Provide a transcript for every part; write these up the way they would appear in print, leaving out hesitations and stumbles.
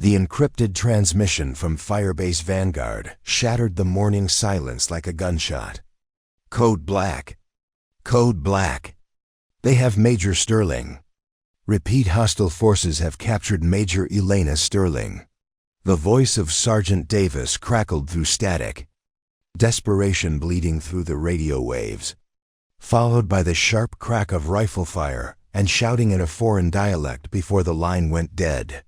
The encrypted transmission from Firebase Vanguard shattered the morning silence like a gunshot. Code Black. Code Black. They have Major Sterling. Repeat, hostile forces have captured Major Elena Sterling. The voice of Sergeant Davis crackled through static. Desperation bleeding through the radio waves. Followed by the sharp crack of rifle fire and shouting in a foreign dialect before the line went dead.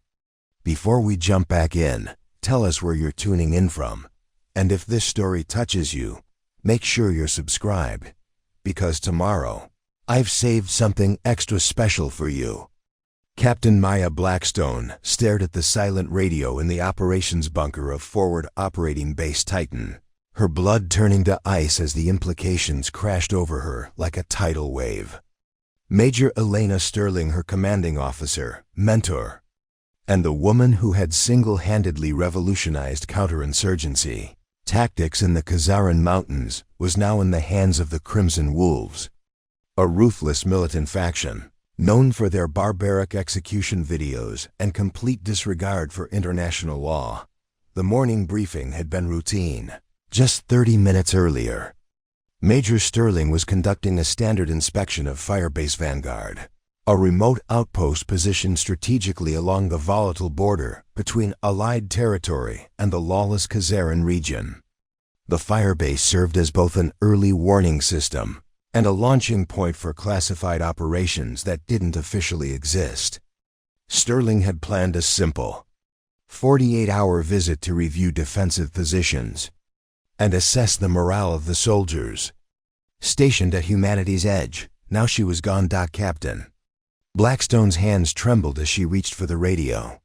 Before we jump back in, tell us where you're tuning in from. And if this story touches you, make sure you're subscribed. Because tomorrow, I've saved something extra special for you. Captain Maya Blackstone stared at the silent radio in the operations bunker of Forward Operating Base Titan, her blood turning to ice as the implications crashed over her like a tidal wave. Major Elena Sterling, her commanding officer, mentor, and the woman who had single-handedly revolutionized counterinsurgency tactics in the Kazaran Mountains, was now in the hands of the Crimson Wolves, a ruthless militant faction known for their barbaric execution videos and complete disregard for international law. The morning briefing had been routine. Just 30 minutes earlier, Major Sterling was conducting a standard inspection of Firebase Vanguard, a remote outpost positioned strategically along the volatile border between Allied territory and the lawless Kazaran region. The Firebase served as both an early warning system and a launching point for classified operations that didn't officially exist. Sterling had planned a simple 48-hour visit to review defensive positions and assess the morale of the soldiers. Stationed at humanity's edge, now she was gone. Captain Blackstone's hands trembled as she reached for the radio,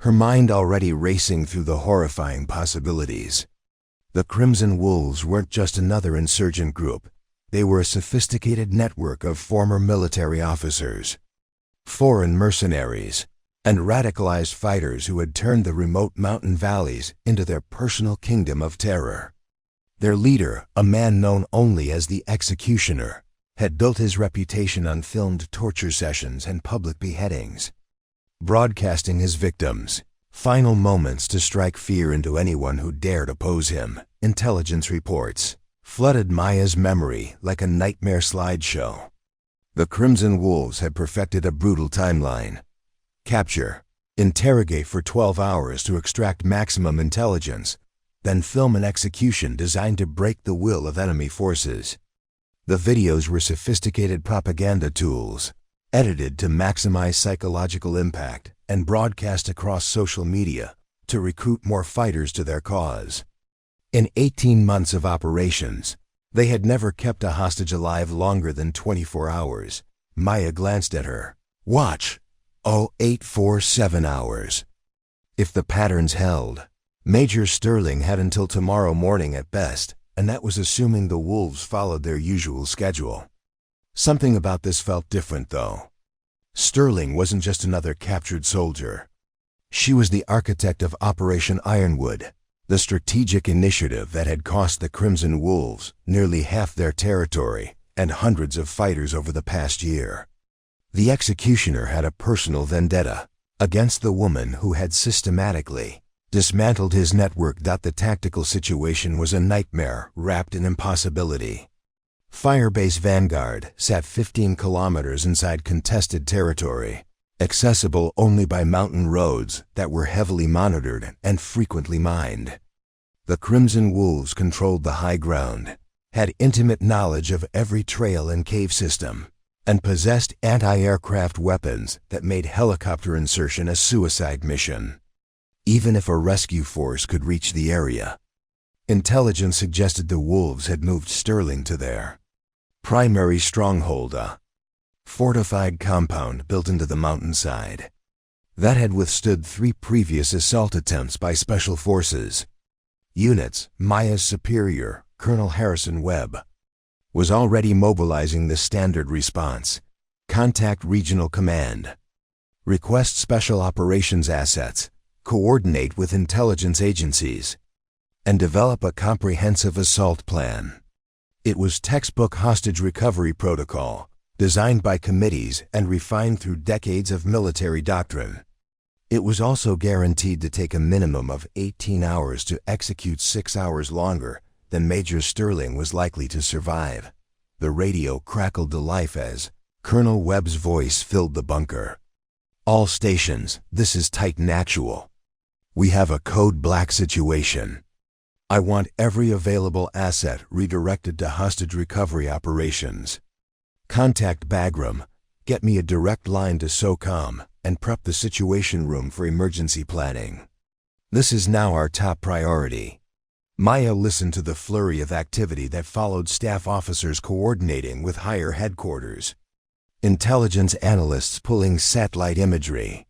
her mind already racing through the horrifying possibilities. The Crimson Wolves weren't just another insurgent group. They were a sophisticated network of former military officers, foreign mercenaries, and radicalized fighters who had turned the remote mountain valleys into their personal kingdom of terror. Their leader, a man known only as the Executioner, had built his reputation on filmed torture sessions and public beheadings, broadcasting his victims' final moments to strike fear into anyone who dared oppose him. Intelligence reports flooded Maya's memory like a nightmare slideshow. The Crimson Wolves had perfected a brutal timeline. Capture, interrogate for 12 hours to extract maximum intelligence, then film an execution designed to break the will of enemy forces. The videos were sophisticated propaganda tools, edited to maximize psychological impact and broadcast across social media to recruit more fighters to their cause. In 18 months of operations, they had never kept a hostage alive longer than 24 hours. Maya glanced at her watch. 0847 hours. If the patterns held, Major Sterling had until tomorrow morning at best, and that was assuming the Wolves followed their usual schedule. Something about this felt different, though. Sterling wasn't just another captured soldier. She was the architect of Operation Ironwood, the strategic initiative that had cost the Crimson Wolves nearly half their territory and hundreds of fighters over the past year. The Executioner had a personal vendetta against the woman who had systematically dismantled his network. The tactical situation was a nightmare wrapped in impossibility. Firebase Vanguard sat 15 kilometers inside contested territory, accessible only by mountain roads that were heavily monitored and frequently mined. The Crimson Wolves controlled the high ground, had intimate knowledge of every trail and cave system, and possessed anti-aircraft weapons that made helicopter insertion a suicide mission, even if a rescue force could reach the area. Intelligence suggested the Wolves had moved Sterling to their primary stronghold, a fortified compound built into the mountainside that had withstood 3 previous assault attempts by special forces units. Maya's superior, Colonel Harrison Webb, was already mobilizing the standard response. Contact Regional Command. Request special operations assets. Coordinate with intelligence agencies. And develop a comprehensive assault plan. It was textbook hostage recovery protocol, designed by committees and refined through decades of military doctrine. It was also guaranteed to take a minimum of 18 hours to execute 6 hours longer than Major Sterling was likely to survive. The radio crackled to life as Colonel Webb's voice filled the bunker. "All stations, this is Titan Actual. We have a code black situation. I want every available asset redirected to hostage recovery operations. Contact Bagram, get me a direct line to SOCOM, and prep the situation room for emergency planning. This is now our top priority." Maya listened to the flurry of activity that followed, staff officers coordinating with higher headquarters, intelligence analysts pulling satellite imagery,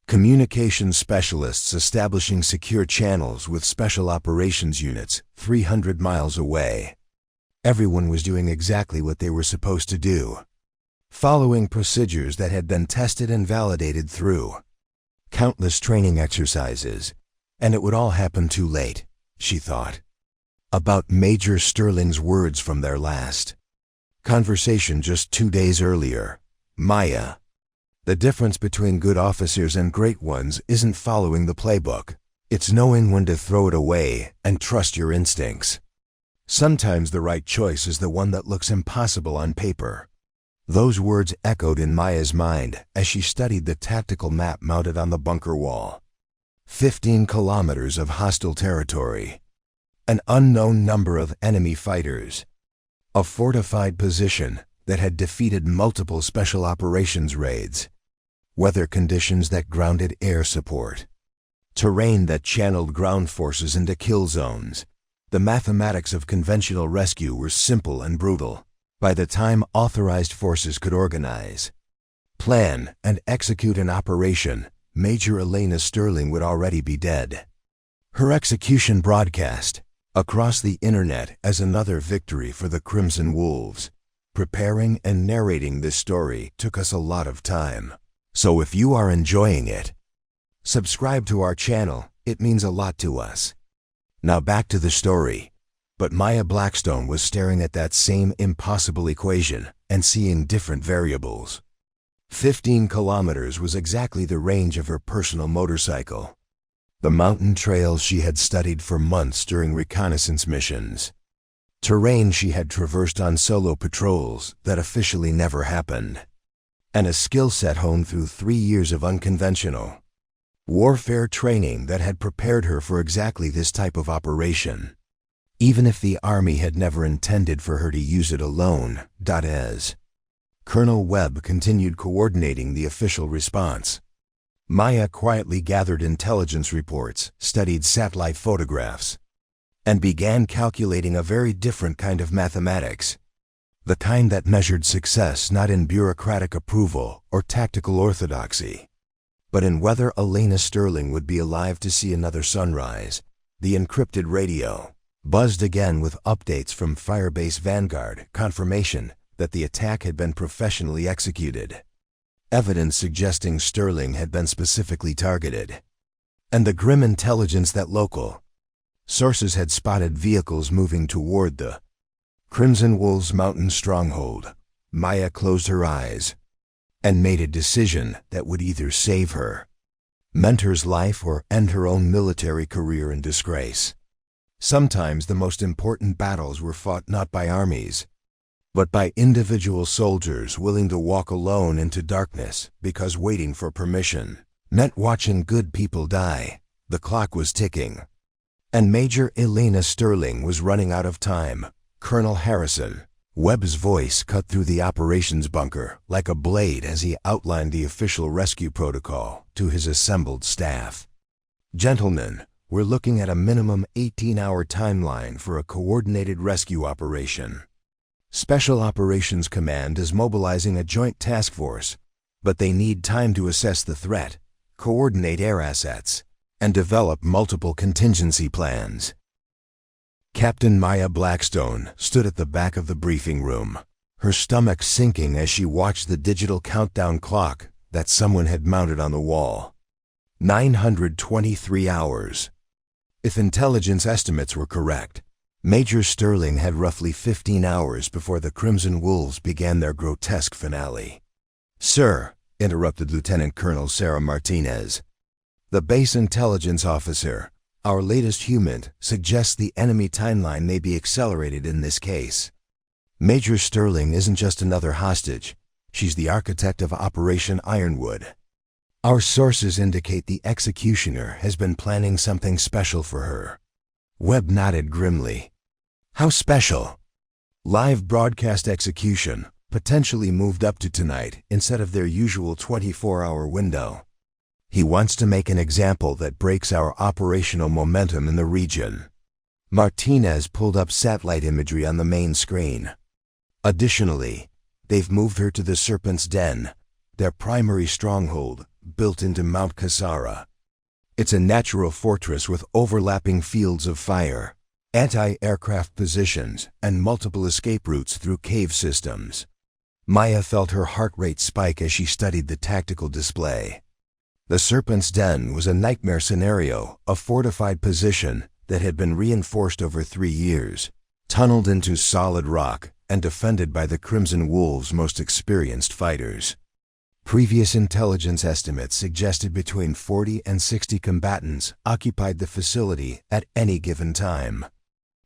communications specialists establishing secure channels with special operations units 300 miles away. Everyone was doing exactly what they were supposed to do, following procedures that had been tested and validated through countless training exercises, and it would all happen too late, she thought, about Major Sterling's words from their last conversation just 2 days earlier. "Maya, the difference between good officers and great ones isn't following the playbook. It's knowing when to throw it away and trust your instincts. Sometimes the right choice is the one that looks impossible on paper." Those words echoed in Maya's mind as she studied the tactical map mounted on the bunker wall. 15 kilometers of hostile territory, an unknown number of enemy fighters, a fortified position that had defeated multiple special operations raids, weather conditions that grounded air support, terrain that channeled ground forces into kill zones. The mathematics of conventional rescue were simple and brutal. By the time authorized forces could organize, plan, and execute an operation, Major Elena Sterling would already be dead. Her execution broadcast across the internet as another victory for the Crimson Wolves. Preparing and narrating this story took us a lot of time. So if you are enjoying it, subscribe to our channel. It means a lot to us. Now back to the story. But Maya Blackstone was staring at that same impossible equation and seeing different variables. 15 kilometers was exactly the range of her personal motorcycle, the mountain trails she had studied for months during reconnaissance missions, terrain she had traversed on solo patrols that officially never happened, and a skill set honed through 3 years of unconventional warfare training that had prepared her for exactly this type of operation, even if the Army had never intended for her to use it alone. As Colonel Webb continued coordinating the official response, Maya quietly gathered intelligence reports, studied satellite photographs, and began calculating a very different kind of mathematics, the kind that measured success not in bureaucratic approval or tactical orthodoxy, but in whether Elena Sterling would be alive to see another sunrise. The encrypted radio buzzed again with updates from Firebase Vanguard, confirmation that the attack had been professionally executed, evidence suggesting Sterling had been specifically targeted, and the grim intelligence that local sources had spotted vehicles moving toward the Crimson Wolves mountain stronghold. Maya closed her eyes and made a decision that would either save her mentor's life or end her own military career in disgrace. Sometimes the most important battles were fought not by armies, but by individual soldiers willing to walk alone into darkness because waiting for permission meant watching good people die. The clock was ticking, and Major Elena Sterling was running out of time. "Colonel Harrison," Webb's voice cut through the operations bunker like a blade as he outlined the official rescue protocol to his assembled staff. "Gentlemen, we're looking at a minimum 18-hour timeline for a coordinated rescue operation. Special Operations Command is mobilizing a joint task force, but they need time to assess the threat, coordinate air assets, and develop multiple contingency plans." Captain Maya Blackstone stood at the back of the briefing room, her stomach sinking as she watched the digital countdown clock that someone had mounted on the wall. 923 hours. If intelligence estimates were correct, Major Sterling had roughly 15 hours before the Crimson Wolves began their grotesque finale. "Sir," interrupted Lieutenant Colonel Sarah Martinez, The base intelligence officer, our latest human, suggests the enemy timeline may be accelerated in this case. Major Sterling isn't just another hostage. She's the architect of Operation Ironwood. Our sources indicate the executioner has been planning something special for her. Webb nodded grimly. How special? Live broadcast execution, potentially moved up to tonight instead of their usual 24-hour window. He wants to make an example that breaks our operational momentum in the region. Martinez pulled up satellite imagery on the main screen. Additionally, they've moved her to the Serpent's Den, their primary stronghold, built into Mount Kazaran. It's a natural fortress with overlapping fields of fire, anti-aircraft positions, and multiple escape routes through cave systems. Maya felt her heart rate spike as she studied the tactical display. The Serpent's Den was a nightmare scenario, a fortified position that had been reinforced over 3 years, tunneled into solid rock, and defended by the Crimson Wolves' most experienced fighters. Previous intelligence estimates suggested between 40 and 60 combatants occupied the facility at any given time.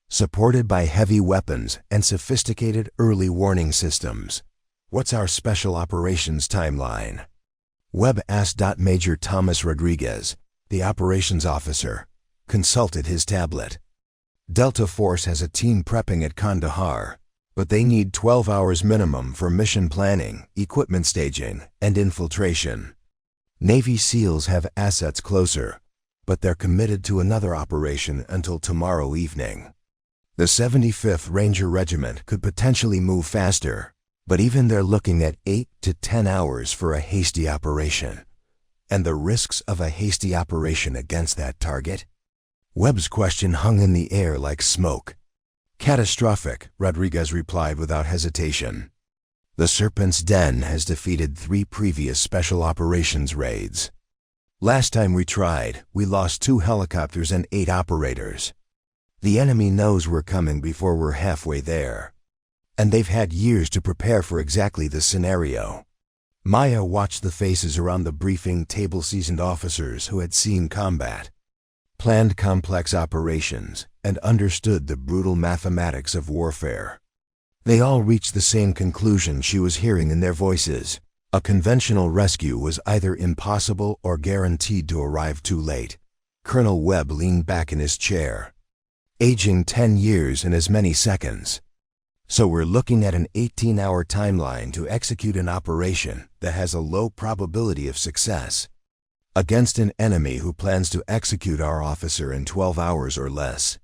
Supported by heavy weapons and sophisticated early warning systems. What's our special operations timeline? Webb asked. Major Thomas Rodriguez, the operations officer, consulted his tablet. Delta Force has a team prepping at Kandahar, but they need 12 hours minimum for mission planning, equipment staging, and infiltration. Navy SEALs have assets closer, but they're committed to another operation until tomorrow evening. The 75th Ranger Regiment could potentially move faster, but even they're looking at 8 to 10 hours for a hasty operation. And the risks of a hasty operation against that target? Webb's question hung in the air like smoke. Catastrophic, Rodriguez replied without hesitation. The Serpent's Den has defeated 3 previous special operations raids. Last time we tried, we lost 2 helicopters and 8 operators. The enemy knows we're coming before we're halfway there. And they've had years to prepare for exactly this scenario. Maya watched the faces around the briefing table, seasoned officers who had seen combat, planned complex operations, and understood the brutal mathematics of warfare. They all reached the same conclusion she was hearing in their voices. A conventional rescue was either impossible or guaranteed to arrive too late. Colonel Webb leaned back in his chair. Aging 10 years in as many seconds. So we're looking at an 18-hour timeline to execute an operation that has a low probability of success, against an enemy who plans to execute our officer in 12 hours or less.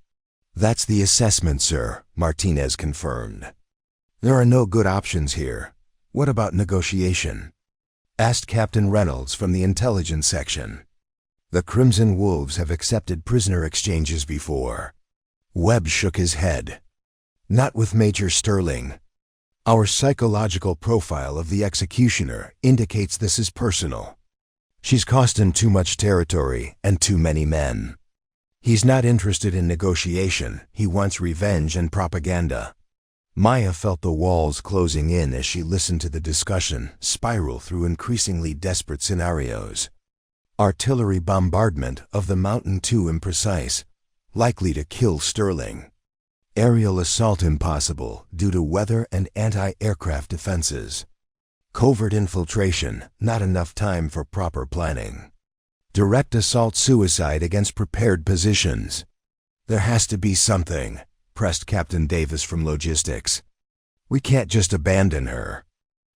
That's the assessment, sir, Martinez confirmed. There are no good options here. What about negotiation? Asked Captain Reynolds from the intelligence section. The Crimson Wolves have accepted prisoner exchanges before. Webb shook his head. Not with Major Sterling. Our psychological profile of the executioner indicates this is personal. She's cost him too much territory and too many men. He's not interested in negotiation. He wants revenge and propaganda. Maya felt the walls closing in as she listened to the discussion spiral through increasingly desperate scenarios. Artillery bombardment of the mountain too imprecise, likely to kill Sterling. Aerial assault impossible due to weather and anti-aircraft defenses. Covert infiltration, not enough time for proper planning. Direct assault suicide against prepared positions. There has to be something, pressed Captain Davis from logistics. We can't just abandon her.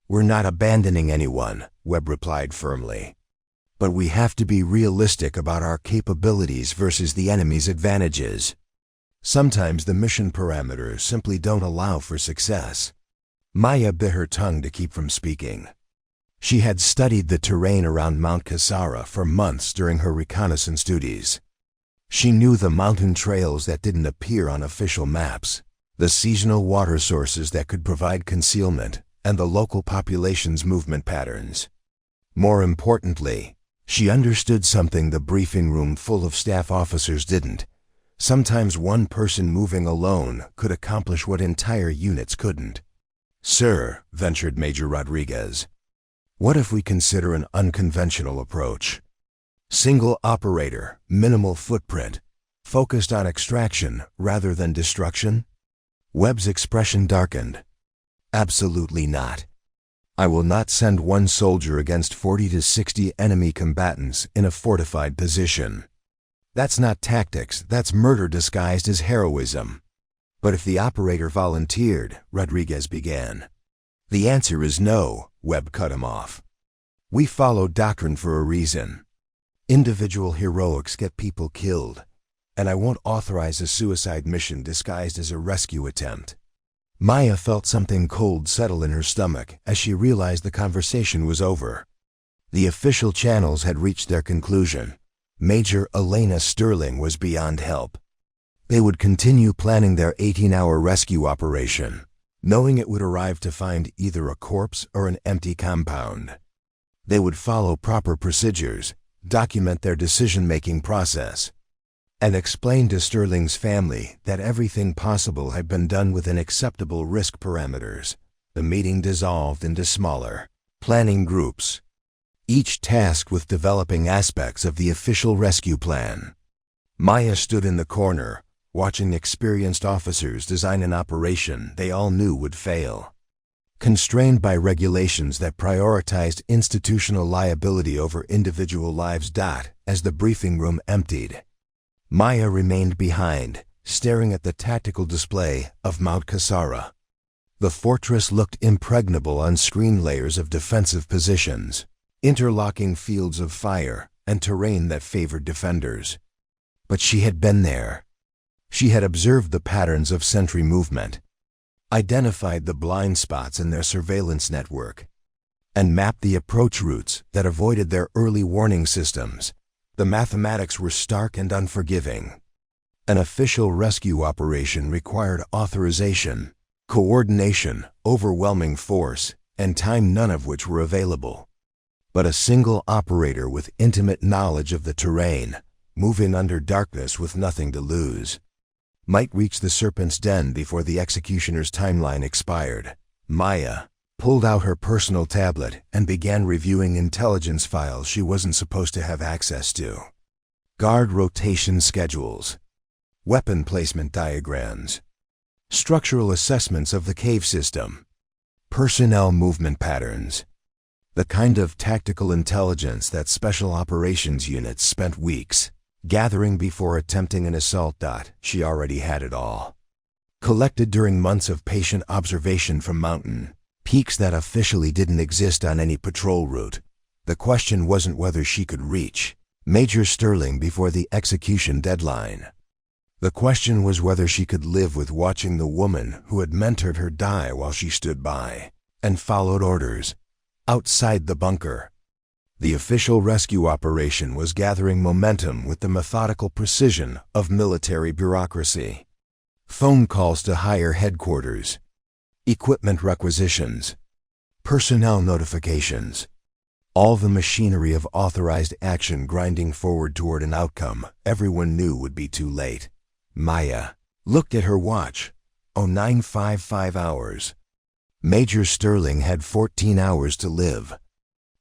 We're not abandoning anyone, Webb replied firmly. But we have to be realistic about our capabilities versus the enemy's advantages. Sometimes the mission parameters simply don't allow for success. Maya bit her tongue to keep from speaking. She had studied the terrain around Mount Kazaran for months during her reconnaissance duties. She knew the mountain trails that didn't appear on official maps, the seasonal water sources that could provide concealment, and the local population's movement patterns. More importantly, she understood something the briefing room full of staff officers didn't. Sometimes one person moving alone could accomplish what entire units couldn't. Sir, ventured Major Rodriguez, what if we consider an unconventional approach? Single operator, minimal footprint, focused on extraction rather than destruction? Webb's expression darkened. Absolutely not. I will not send one soldier against 40 to 60 enemy combatants in a fortified position. That's not tactics, that's murder disguised as heroism. But if the operator volunteered, Rodriguez began. The answer is no, Webb cut him off. We follow doctrine for a reason. Individual heroics get people killed, and I won't authorize a suicide mission disguised as a rescue attempt. Maya felt something cold settle in her stomach as she realized the conversation was over. The official channels had reached their conclusion. Major Elena Sterling was beyond help. They would continue planning their 18-hour rescue operation, knowing it would arrive to find either a corpse or an empty compound. They would follow proper procedures, document their decision-making process, and explain to Sterling's family that everything possible had been done within acceptable risk parameters. The meeting dissolved into smaller, planning groups, each tasked with developing aspects of the official rescue plan. Maya stood in the corner, watching experienced officers design an operation they all knew would fail. Constrained by regulations that prioritized institutional liability over individual lives. As the briefing room emptied, Maya remained behind, staring at the tactical display of Mount Kasara. The fortress looked impregnable on screen layers of defensive positions, interlocking fields of fire, and terrain that favored defenders. But she had been there. She had observed the patterns of sentry movement, identified the blind spots in their surveillance network, and mapped the approach routes that avoided their early warning systems. The mathematics were stark and unforgiving. An official rescue operation required authorization, coordination, overwhelming force, and time, none of which were available. But a single operator with intimate knowledge of the terrain, moving under darkness with nothing to lose, might reach the serpent's den before the executioner's timeline expired. Maya pulled out her personal tablet and began reviewing intelligence files she wasn't supposed to have access to. Guard rotation schedules, weapon placement diagrams, structural assessments of the cave system, personnel movement patterns, the kind of tactical intelligence that special operations units spent weeks gathering before attempting an assault. She already had it all. Collected during months of patient observation from mountain peaks that officially didn't exist on any patrol route. The question wasn't whether she could reach Major Sterling before the execution deadline. The question was whether she could live with watching the woman who had mentored her die while she stood by and followed orders outside the bunker. The official rescue operation was gathering momentum with the methodical precision of military bureaucracy. Phone calls to higher headquarters, equipment requisitions, personnel notifications, all the machinery of authorized action grinding forward toward an outcome everyone knew would be too late. Maya looked at her watch. 0955 hours. Major Sterling had 14 hours to live,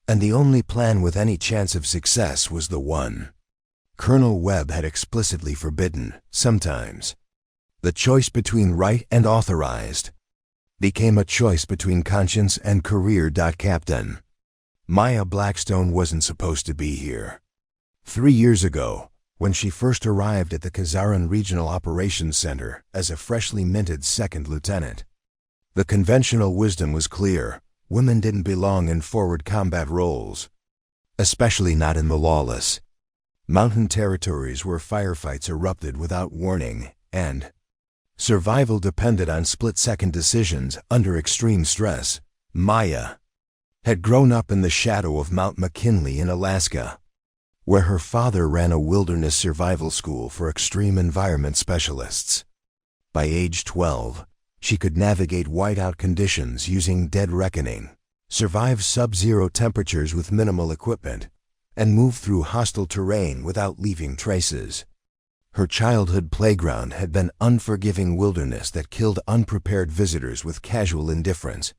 and the only plan with any chance of success was the one Colonel Webb had explicitly forbidden. Sometimes the choice between right and authorized became a choice between conscience and career. Captain Maya Blackstone wasn't supposed to be here. 3 years ago, when she first arrived at the Kazaran Regional Operations Center as a freshly minted second lieutenant, the conventional wisdom was clear. Women didn't belong in forward combat roles, especially not in the lawless mountain territories where firefights erupted without warning, and survival depended on split-second decisions under extreme stress. Maya had grown up in the shadow of Mount McKinley in Alaska, where her father ran a wilderness survival school for extreme environment specialists. By age 12, she could navigate whiteout conditions using dead reckoning, survive sub-zero temperatures with minimal equipment, and move through hostile terrain without leaving traces. Her childhood playground had been unforgiving wilderness that killed unprepared visitors with casual indifference,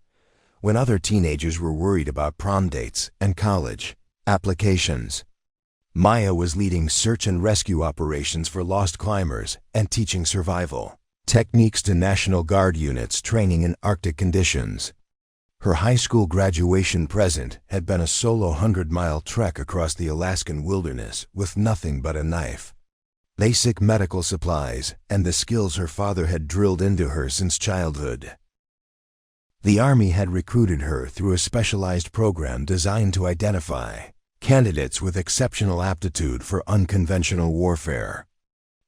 when other teenagers were worried about prom dates and college applications. Maya was leading search and rescue operations for lost climbers and teaching survival techniques to National Guard units training in Arctic conditions. Her high school graduation present had been a solo 100-mile trek across the Alaskan wilderness with nothing but a knife, basic medical supplies, and the skills her father had drilled into her since childhood. The Army had recruited her through a specialized program designed to identify candidates with exceptional aptitude for unconventional warfare.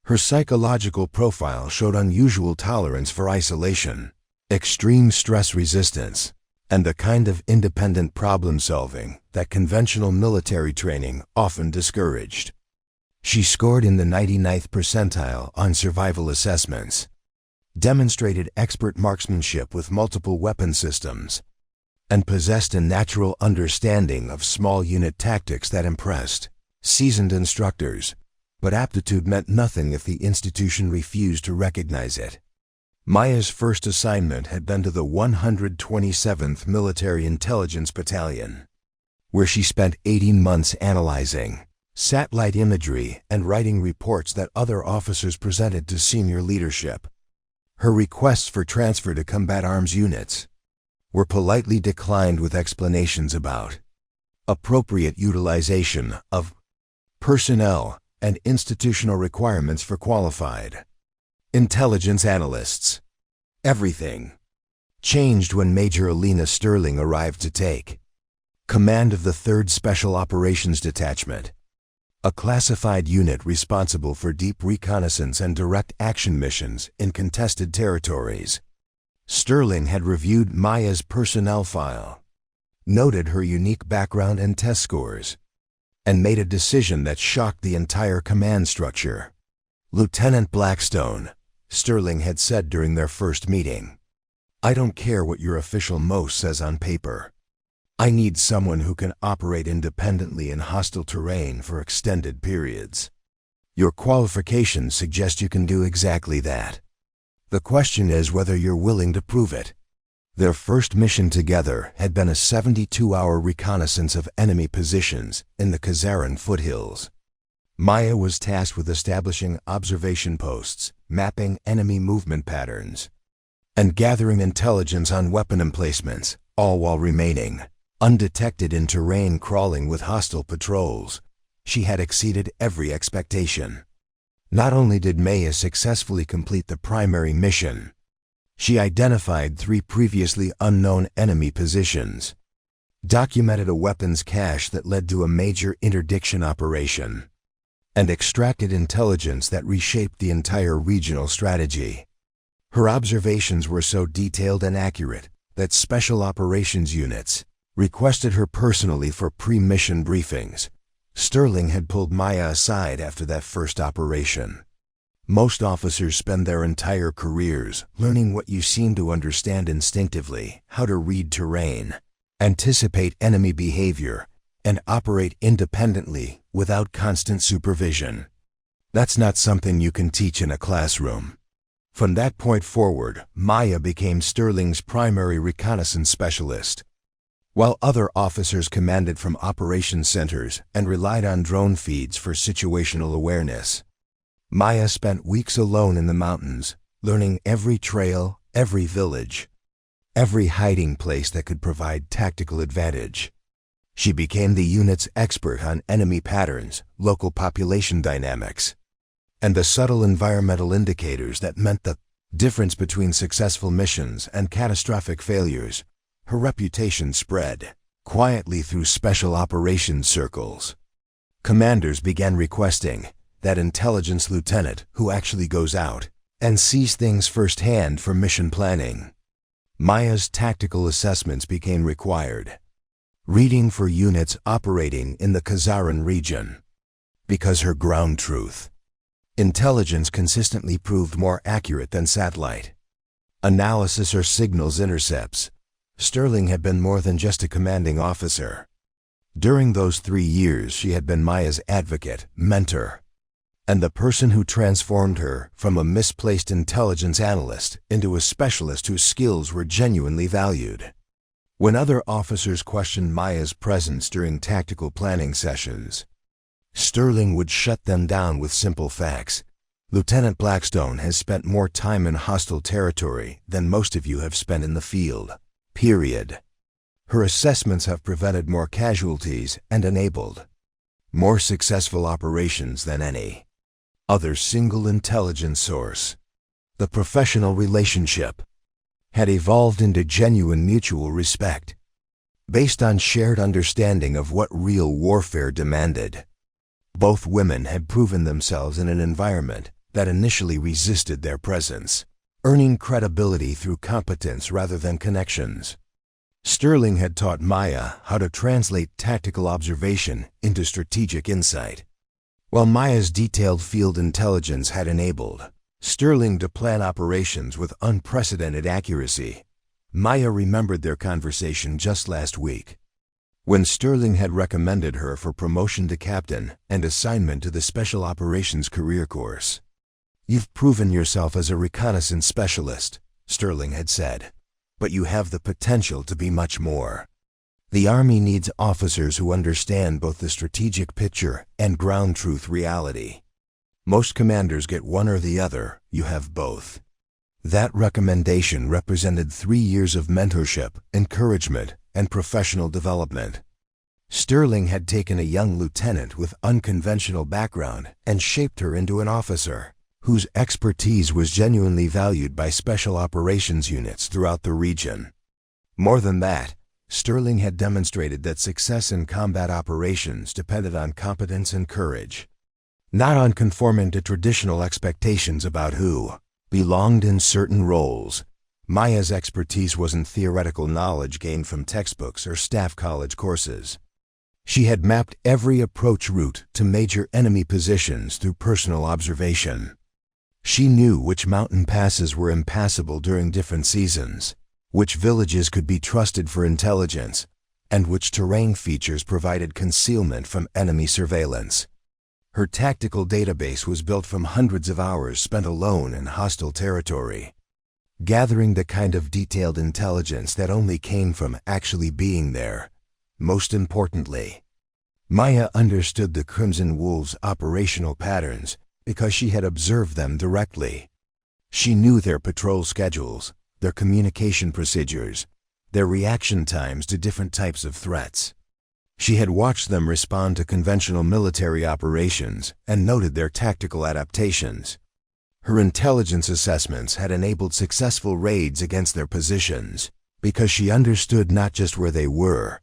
Her psychological profile showed unusual tolerance for isolation, extreme stress resistance, and the kind of independent problem-solving that conventional military training often discouraged. She scored in the 99th percentile on survival assessments, demonstrated expert marksmanship with multiple weapon systems, and possessed a natural understanding of small unit tactics that impressed seasoned instructors, but aptitude meant nothing if the institution refused to recognize it. Maya's first assignment had been to the 127th Military Intelligence Battalion, where she spent 18 months analyzing satellite imagery and writing reports that other officers presented to senior leadership. Her requests for transfer to combat arms units were politely declined with explanations about appropriate utilization of personnel and institutional requirements for qualified intelligence analysts. Everything changed when Major Elena Sterling arrived to take command of the 3rd Special Operations Detachment, a classified unit responsible for deep reconnaissance and direct action missions in contested territories. Sterling had reviewed Maya's personnel file, noted her unique background and test scores, and made a decision that shocked the entire command structure. "Lieutenant Blackstone," Sterling had said during their first meeting, "I don't care what your official MO says on paper. I need someone who can operate independently in hostile terrain for extended periods. Your qualifications suggest you can do exactly that. The question is whether you're willing to prove it." Their first mission together had been a 72-hour reconnaissance of enemy positions in the Kazaran foothills. Maya was tasked with establishing observation posts, mapping enemy movement patterns, and gathering intelligence on weapon emplacements, all while remaining undetected in terrain crawling with hostile patrols. She had exceeded every expectation. Not only did Maya successfully complete the primary mission, she identified 3 previously unknown enemy positions, documented a weapons cache that led to a major interdiction operation, and extracted intelligence that reshaped the entire regional strategy. Her observations were so detailed and accurate that special operations units requested her personally for pre-mission briefings. Sterling had pulled Maya aside after that first operation. "Most officers spend their entire careers learning what you seem to understand instinctively: how to read terrain, anticipate enemy behavior, and operate independently without constant supervision. That's not something you can teach in a classroom." From that point forward, Maya became Sterling's primary reconnaissance specialist. While other officers commanded from operations centers and relied on drone feeds for situational awareness, Maya spent weeks alone in the mountains, learning every trail, every village, every hiding place that could provide tactical advantage. She became the unit's expert on enemy patterns, local population dynamics, and the subtle environmental indicators that meant the difference between successful missions and catastrophic failures. Her reputation spread quietly through special operations circles. Commanders began requesting that intelligence lieutenant who actually goes out and sees things firsthand for mission planning. Maya's tactical assessments became required, reading for units operating in the Kazaran region, because her ground truth intelligence consistently proved more accurate than satellite analysis or signals intercepts. Sterling had been more than just a commanding officer. During those 3 years, she had been Maya's advocate, mentor, and the person who transformed her from a misplaced intelligence analyst into a specialist whose skills were genuinely valued. When other officers questioned Maya's presence during tactical planning sessions, Sterling would shut them down with simple facts. Lieutenant Blackstone has spent more time in hostile territory than most of you have spent in the field. Period. Her assessments have prevented more casualties and enabled more successful operations than any other single intelligence source. The professional relationship had evolved into genuine mutual respect, based on shared understanding of what real warfare demanded. Both women had proven themselves in an environment that initially resisted their presence, earning credibility through competence rather than connections. Sterling had taught Maya how to translate tactical observation into strategic insight, while Maya's detailed field intelligence had enabled Sterling to plan operations with unprecedented accuracy. Maya remembered their conversation just last week, when Sterling had recommended her for promotion to captain and assignment to the Special Operations Career Course. "You've proven yourself as a reconnaissance specialist," Sterling had said, "but you have the potential to be much more. The Army needs officers who understand both the strategic picture and ground truth reality. Most commanders get one or the other. You have both." That recommendation represented 3 years of mentorship, encouragement, and professional development. Sterling had taken a young lieutenant with unconventional background and shaped her into an officer whose expertise was genuinely valued by special operations units throughout the region. More than that, Sterling had demonstrated that success in combat operations depended on competence and courage, not on conforming to traditional expectations about who belonged in certain roles. Maya's expertise wasn't theoretical knowledge gained from textbooks or staff college courses. She had mapped every approach route to major enemy positions through personal observation. She knew which mountain passes were impassable during different seasons, which villages could be trusted for intelligence, and which terrain features provided concealment from enemy surveillance. Her tactical database was built from hundreds of hours spent alone in hostile territory, gathering the kind of detailed intelligence that only came from actually being there. Most importantly, Maya understood the Crimson Wolves' operational patterns because she had observed them directly. She knew their patrol schedules, their communication procedures, their reaction times to different types of threats. She had watched them respond to conventional military operations and noted their tactical adaptations. Her intelligence assessments had enabled successful raids against their positions because she understood not just where they were,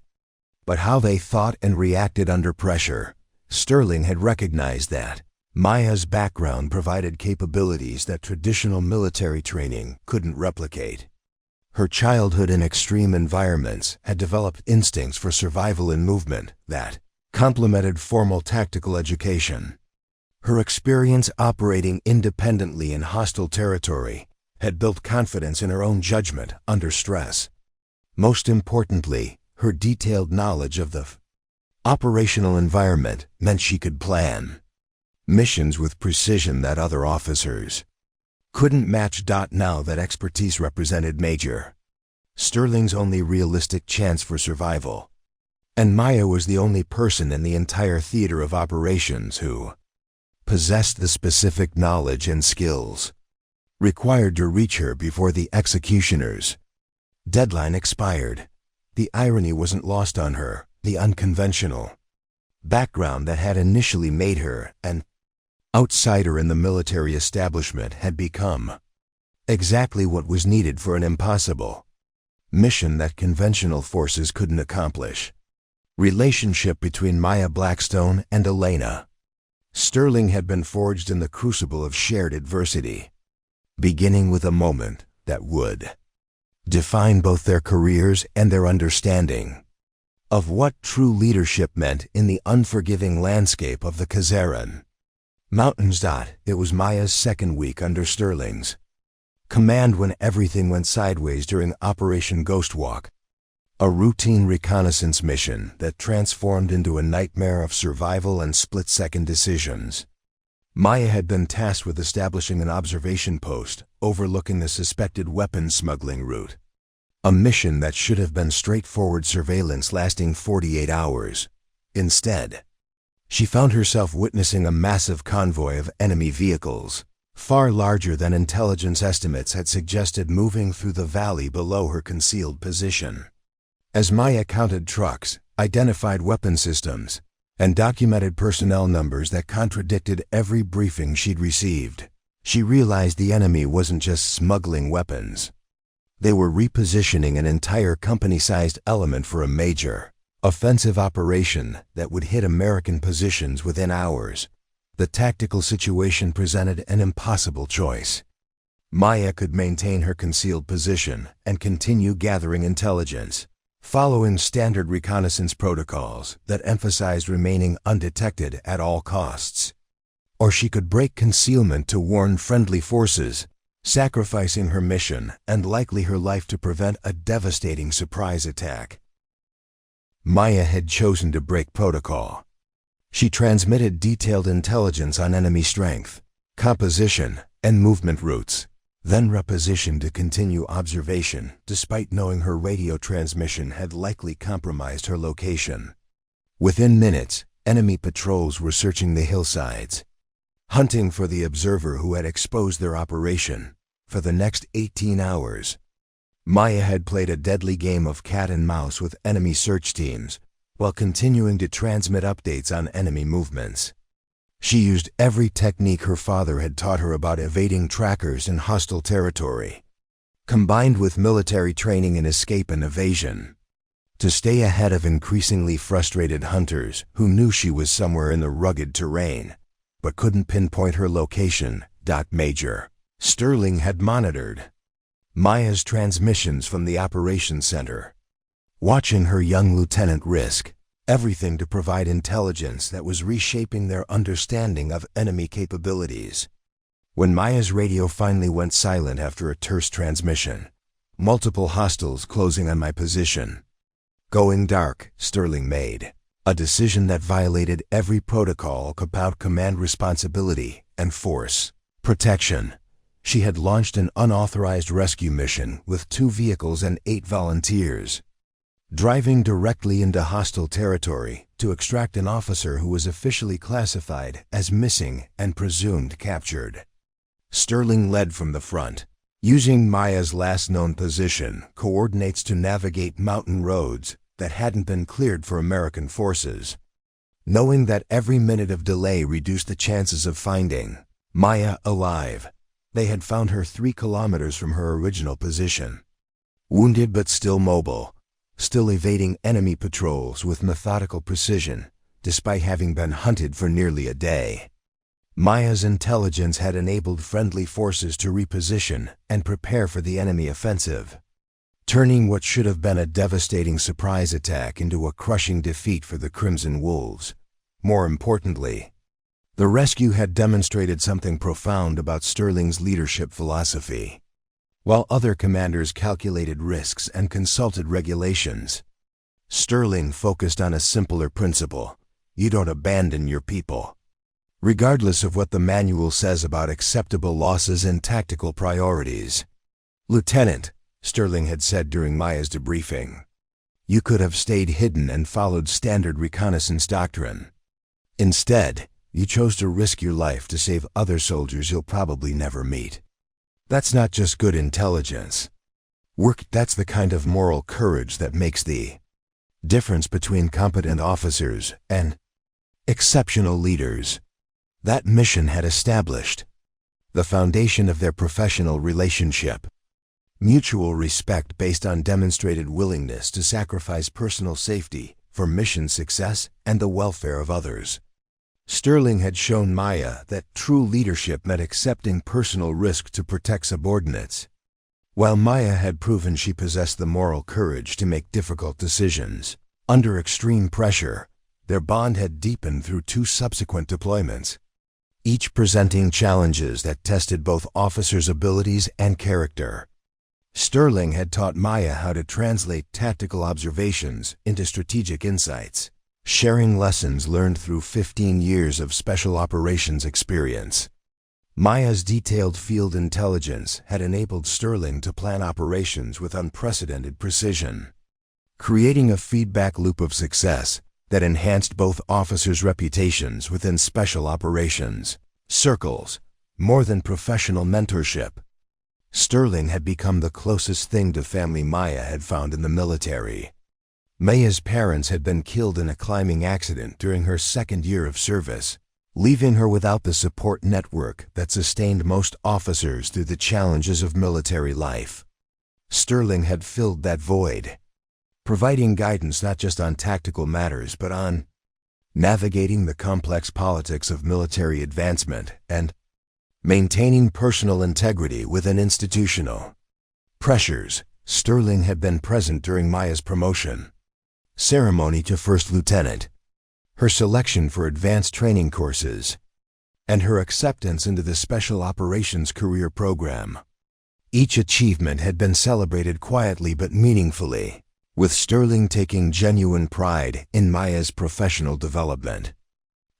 but how they thought and reacted under pressure. Sterling had recognized that Maya's background provided capabilities that traditional military training couldn't replicate. Her childhood in extreme environments had developed instincts for survival and movement that complemented formal tactical education. Her experience operating independently in hostile territory had built confidence in her own judgment under stress. Most importantly, her detailed knowledge of the operational environment meant she could plan missions with precision that other officers couldn't match. Now that expertise represented Major Sterling's only realistic chance for survival, and Maya was the only person in the entire theater of operations who possessed the specific knowledge and skills required to reach her before the executioner's deadline expired. The irony wasn't lost on her. The unconventional background that had initially made her an outsider in the military establishment had become exactly what was needed for an impossible mission that conventional forces couldn't accomplish. Relationship between Maya Blackstone and Elena Sterling had been forged in the crucible of shared adversity, beginning with a moment that would define both their careers and their understanding of what true leadership meant in the unforgiving landscape of the Kazaran Mountains. It was Maya's second week under Sterling's command when everything went sideways during Operation Ghostwalk, a routine reconnaissance mission that transformed into a nightmare of survival and split-second decisions. Maya had been tasked with establishing an observation post overlooking the suspected weapons smuggling route, a mission that should have been straightforward surveillance lasting 48 hours. Instead, She found herself witnessing a massive convoy of enemy vehicles, far larger than intelligence estimates had suggested, moving through the valley below her concealed position. As Maya counted trucks, identified weapon systems, and documented personnel numbers that contradicted every briefing she'd received, she realized the enemy wasn't just smuggling weapons. They were repositioning an entire company-sized element for a major, offensive operation that would hit American positions within hours. The tactical situation presented an impossible choice. Maya could maintain her concealed position and continue gathering intelligence, following standard reconnaissance protocols that emphasized remaining undetected at all costs. Or she could break concealment to warn friendly forces, sacrificing her mission and likely her life to prevent a devastating surprise attack. Maya had chosen to break protocol. She transmitted detailed intelligence on enemy strength, composition, and movement routes, then repositioned to continue observation despite knowing her radio transmission had likely compromised her location. Within minutes, enemy patrols were searching the hillsides, hunting for the observer who had exposed their operation. For the next 18 hours, Maya had played a deadly game of cat and mouse with enemy search teams, while continuing to transmit updates on enemy movements. She used every technique her father had taught her about evading trackers in hostile territory, combined with military training in escape and evasion, to stay ahead of increasingly frustrated hunters who knew she was somewhere in the rugged terrain, but couldn't pinpoint her location. Major Sterling had monitored Maya's transmissions from the operations center, watching her young lieutenant risk everything to provide intelligence that was reshaping their understanding of enemy capabilities. When Maya's radio finally went silent after a terse transmission, multiple hostiles closing on my position. Going dark, Sterling made a decision that violated every protocol about command responsibility and force protection. She had launched an unauthorized rescue mission with 2 vehicles and 8 volunteers, driving directly into hostile territory to extract an officer who was officially classified as missing and presumed captured. Sterling led from the front, using Maya's last known position coordinates to navigate mountain roads that hadn't been cleared for American forces. Knowing that every minute of delay reduced the chances of finding Maya alive, they had found her 3 kilometers from her original position. Wounded but still mobile, still evading enemy patrols with methodical precision, despite having been hunted for nearly a day. Maya's intelligence had enabled friendly forces to reposition and prepare for the enemy offensive, turning what should have been a devastating surprise attack into a crushing defeat for the Crimson Wolves. More importantly, the rescue had demonstrated something profound about Sterling's leadership philosophy. While other commanders calculated risks and consulted regulations, Sterling focused on a simpler principle: you don't abandon your people, regardless of what the manual says about acceptable losses and tactical priorities. "Lieutenant," Sterling had said during Maya's debriefing, "you could have stayed hidden and followed standard reconnaissance doctrine. Instead, you chose to risk your life to save other soldiers you'll probably never meet. That's not just good intelligence. That's the kind of moral courage that makes the difference between competent officers and exceptional leaders." That mission had established the foundation of their professional relationship: mutual respect based on demonstrated willingness to sacrifice personal safety for mission success and the welfare of others. Sterling had shown Maya that true leadership meant accepting personal risk to protect subordinates, while Maya had proven she possessed the moral courage to make difficult decisions under extreme pressure. Their bond had deepened through 2 subsequent deployments, each presenting challenges that tested both officers' abilities and character. Sterling had taught Maya how to translate tactical observations into strategic insights, sharing lessons learned through 15 years of special operations experience. Maya's detailed field intelligence had enabled Sterling to plan operations with unprecedented precision, creating a feedback loop of success that enhanced both officers' reputations within special operations circles more than professional mentorship. Sterling had become the closest thing to family Maya had found in the military. Maya's parents had been killed in a climbing accident during her second year of service, leaving her without the support network that sustained most officers through the challenges of military life. Sterling had filled that void, providing guidance not just on tactical matters but on navigating the complex politics of military advancement and maintaining personal integrity within institutional pressures. Sterling had been present during Maya's promotion ceremony to first lieutenant, her selection for advanced training courses, and her acceptance into the Special Operations Career Program. Each achievement had been celebrated quietly but meaningfully, with Sterling taking genuine pride in Maya's professional development.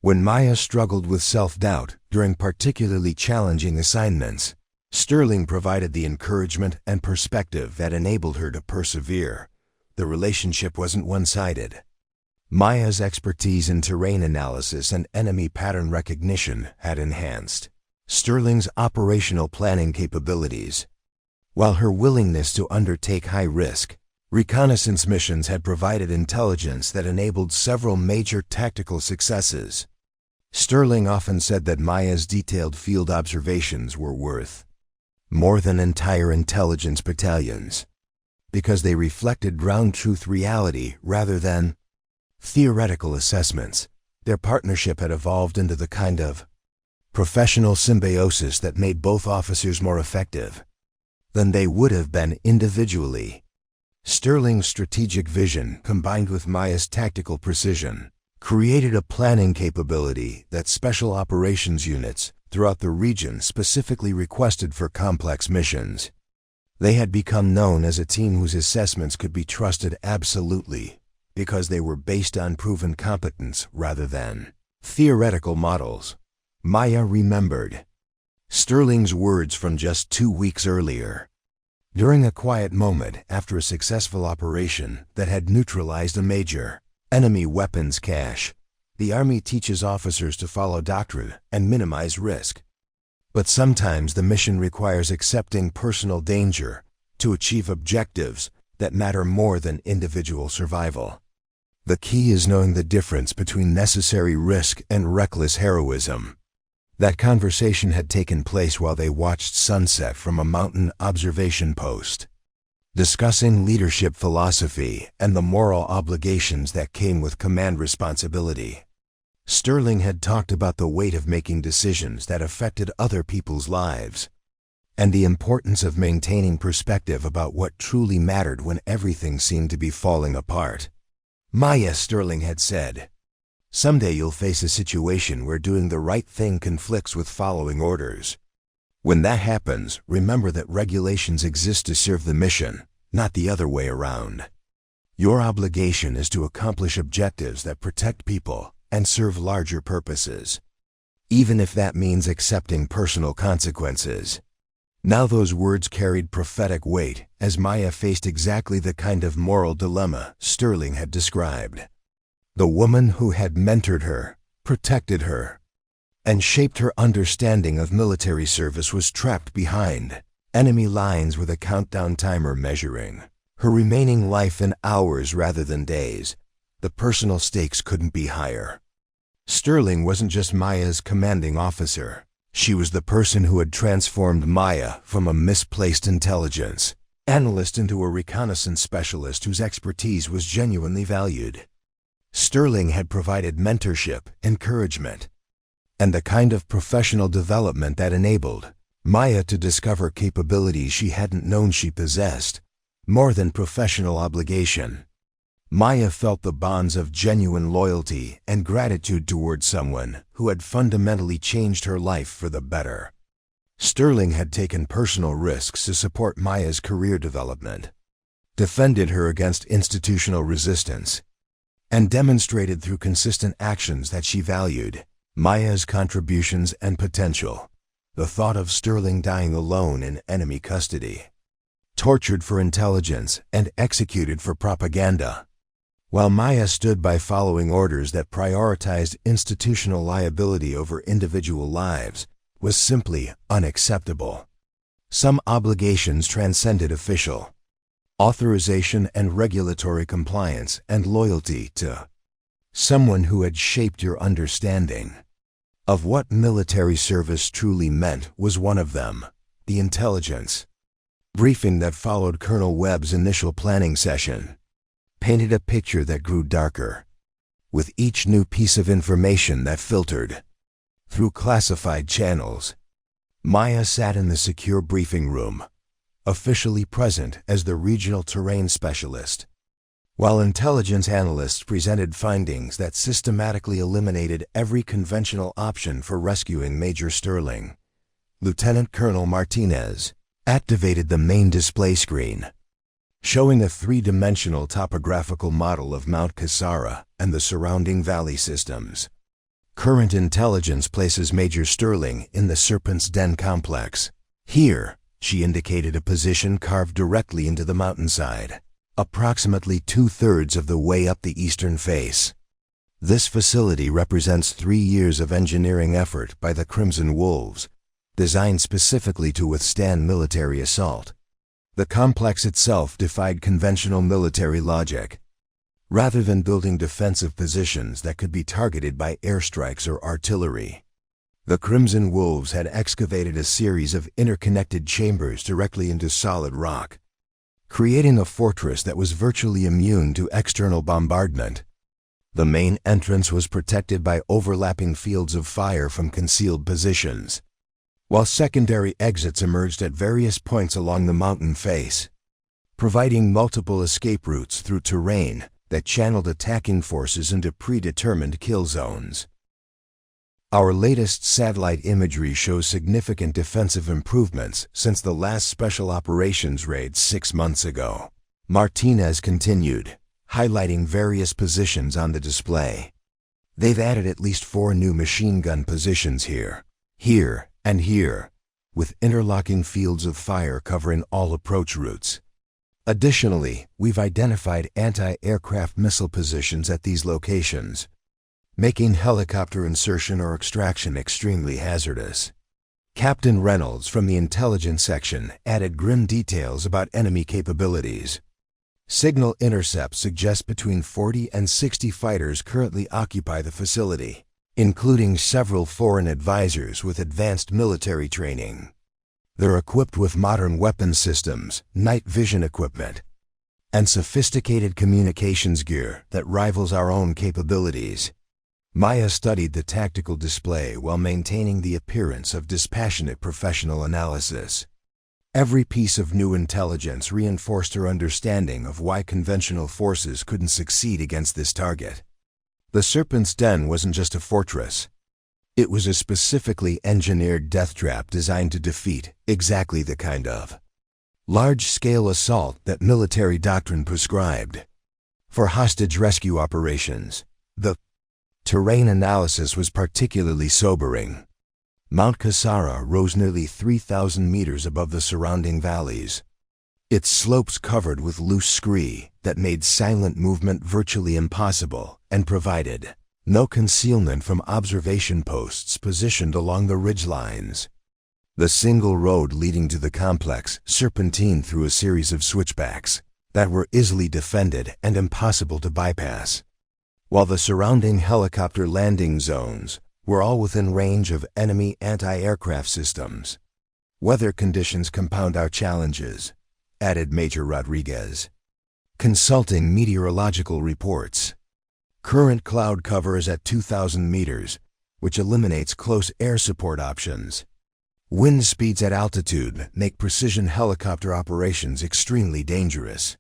When Maya struggled with self-doubt during particularly challenging assignments, Sterling provided the encouragement and perspective that enabled her to persevere. The relationship wasn't one-sided. Maya's expertise in terrain analysis and enemy pattern recognition had enhanced Sterling's operational planning capabilities, while her willingness to undertake high-risk reconnaissance missions had provided intelligence that enabled several major tactical successes. Sterling often said that Maya's detailed field observations were worth more than entire intelligence battalions, because they reflected ground truth reality rather than theoretical assessments. Their partnership had evolved into the kind of professional symbiosis that made both officers more effective than they would have been individually. Sterling's strategic vision, combined with Maya's tactical precision, created a planning capability that special operations units throughout the region specifically requested for complex missions. They had become known as a team whose assessments could be trusted absolutely because they were based on proven competence rather than theoretical models. Maya remembered Sterling's words from just 2 weeks earlier. During a quiet moment after a successful operation that had neutralized a major enemy weapons cache, the Army teaches officers to follow doctrine and minimize risk. But sometimes the mission requires accepting personal danger to achieve objectives that matter more than individual survival. The key is knowing the difference between necessary risk and reckless heroism. That conversation had taken place while they watched sunset from a mountain observation post, discussing leadership philosophy and the moral obligations that came with command responsibility. Sterling had talked about the weight of making decisions that affected other people's lives, and the importance of maintaining perspective about what truly mattered when everything seemed to be falling apart. Maya, Sterling had said, "Someday you'll face a situation where doing the right thing conflicts with following orders. When that happens, remember that regulations exist to serve the mission, not the other way around. Your obligation is to accomplish objectives that protect people and serve larger purposes, even if that means accepting personal consequences." Now those words carried prophetic weight as Maya faced exactly the kind of moral dilemma Sterling had described. The woman who had mentored her, protected her, and shaped her understanding of military service was trapped behind enemy lines with a countdown timer measuring her remaining life in hours rather than days. The personal stakes couldn't be higher. Sterling wasn't just Maya's commanding officer. She was the person who had transformed Maya from a misplaced intelligence analyst into a reconnaissance specialist whose expertise was genuinely valued. Sterling had provided mentorship, encouragement, and the kind of professional development that enabled Maya to discover capabilities she hadn't known she possessed, more than professional obligation. Maya felt the bonds of genuine loyalty and gratitude towards someone who had fundamentally changed her life for the better. Sterling had taken personal risks to support Maya's career development, defended her against institutional resistance, and demonstrated through consistent actions that she valued Maya's contributions and potential. The thought of Sterling dying alone in enemy custody, tortured for intelligence and executed for propaganda, while Maya stood by following orders that prioritized institutional liability over individual lives, was simply unacceptable. Some obligations transcended official authorization and regulatory compliance, and loyalty to someone who had shaped your understanding of what military service truly meant was one of them. The intelligence briefing that followed Colonel Webb's initial planning session painted a picture that grew darker with each new piece of information that filtered through classified channels. Maya sat in the secure briefing room, officially present as the regional terrain specialist, while intelligence analysts presented findings that systematically eliminated every conventional option for rescuing Major Sterling. Lieutenant Colonel Martinez activated the main display screen, showing a three-dimensional topographical model of Mount Kazaran and the surrounding valley systems. Current intelligence places Major Sterling in the Serpent's Den complex. Here, she indicated a position carved directly into the mountainside, approximately 2/3 of the way up the eastern face. This facility represents 3 years of engineering effort by the Crimson Wolves, designed specifically to withstand military assault. The complex itself defied conventional military logic. Rather than building defensive positions that could be targeted by airstrikes or artillery, the Crimson Wolves had excavated a series of interconnected chambers directly into solid rock, creating a fortress that was virtually immune to external bombardment. The main entrance was protected by overlapping fields of fire from concealed positions, while secondary exits emerged at various points along the mountain face, providing multiple escape routes through terrain that channeled attacking forces into predetermined kill zones. Our latest satellite imagery shows significant defensive improvements since the last special operations raid 6 months ago. Martinez continued, highlighting various positions on the display. They've added at least 4 new machine gun positions here, and here, with interlocking fields of fire covering all approach routes. Additionally, we've identified anti-aircraft missile positions at these locations, making helicopter insertion or extraction extremely hazardous. Captain Reynolds from the intelligence section added grim details about enemy capabilities. Signal intercepts suggest between 40 and 60 fighters currently occupy the facility, including several foreign advisors with advanced military training. They're equipped with modern weapon systems, night vision equipment, and sophisticated communications gear that rivals our own capabilities. Maya studied the tactical display while maintaining the appearance of dispassionate professional analysis. Every piece of new intelligence reinforced her understanding of why conventional forces couldn't succeed against this target. The Serpent's Den wasn't just a fortress. It was a specifically engineered death trap designed to defeat exactly the kind of large-scale assault that military doctrine prescribed. For hostage rescue operations, the terrain analysis was particularly sobering. Mount Kazaran rose nearly 3,000 meters above the surrounding valleys, its slopes covered with loose scree that made silent movement virtually impossible and provided no concealment from observation posts positioned along the ridgelines. The single road leading to the complex serpentined through a series of switchbacks that were easily defended and impossible to bypass, while the surrounding helicopter landing zones were all within range of enemy anti-aircraft systems. Weather conditions compound our challenges, added Major Rodriguez, consulting meteorological reports. Current cloud cover is at 2,000 meters, which eliminates close air support options. Wind speeds at altitude make precision helicopter operations extremely dangerous.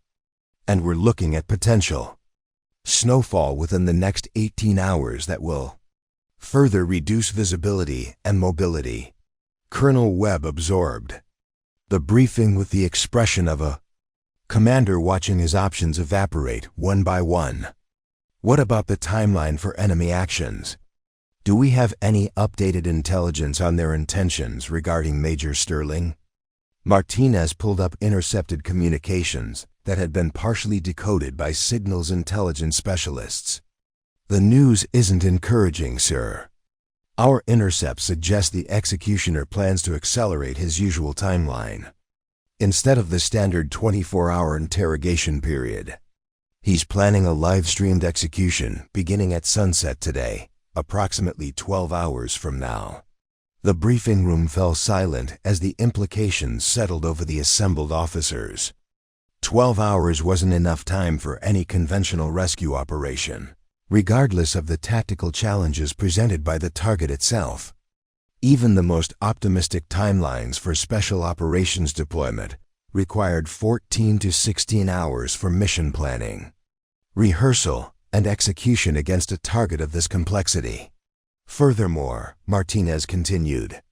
And we're looking at potential snowfall within the next 18 hours that will further reduce visibility and mobility. Colonel Webb absorbed the briefing with the expression of a commander watching his options evaporate one by one. What about the timeline for enemy actions? Do we have any updated intelligence on their intentions regarding Major Sterling? Martinez pulled up intercepted communications that had been partially decoded by signals intelligence specialists. "The news isn't encouraging, sir. Our intercept suggests the executioner plans to accelerate his usual timeline. Instead of the standard 24-hour interrogation period, he's planning a live-streamed execution beginning at sunset today, approximately 12 hours from now." The briefing room fell silent as the implications settled over the assembled officers. 12 hours wasn't enough time for any conventional rescue operation, regardless of the tactical challenges presented by the target itself. Even the most optimistic timelines for special operations deployment required 14 to 16 hours for mission planning, rehearsal, and execution against a target of this complexity. Furthermore, Martinez continued,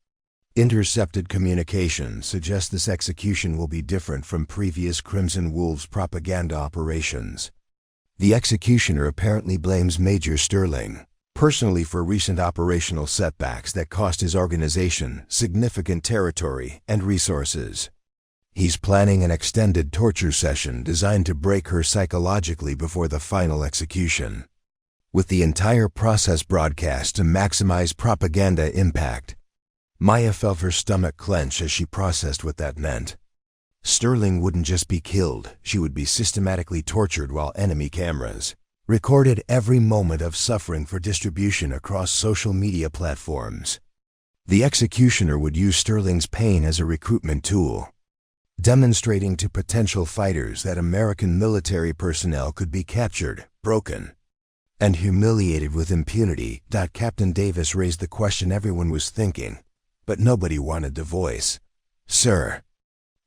intercepted communications suggest this execution will be different from previous Crimson Wolves propaganda operations. The executioner apparently blames Major Sterling personally for recent operational setbacks that cost his organization significant territory and resources. He's planning an extended torture session designed to break her psychologically before the final execution, with the entire process broadcast to maximize propaganda impact. Maya felt her stomach clench as she processed what that meant. Sterling wouldn't just be killed, she would be systematically tortured while enemy cameras recorded every moment of suffering for distribution across social media platforms. The executioner would use Sterling's pain as a recruitment tool, demonstrating to potential fighters that American military personnel could be captured, broken, and humiliated with impunity. Captain Davis raised the question everyone was thinking, but nobody wanted to voice. "Sir,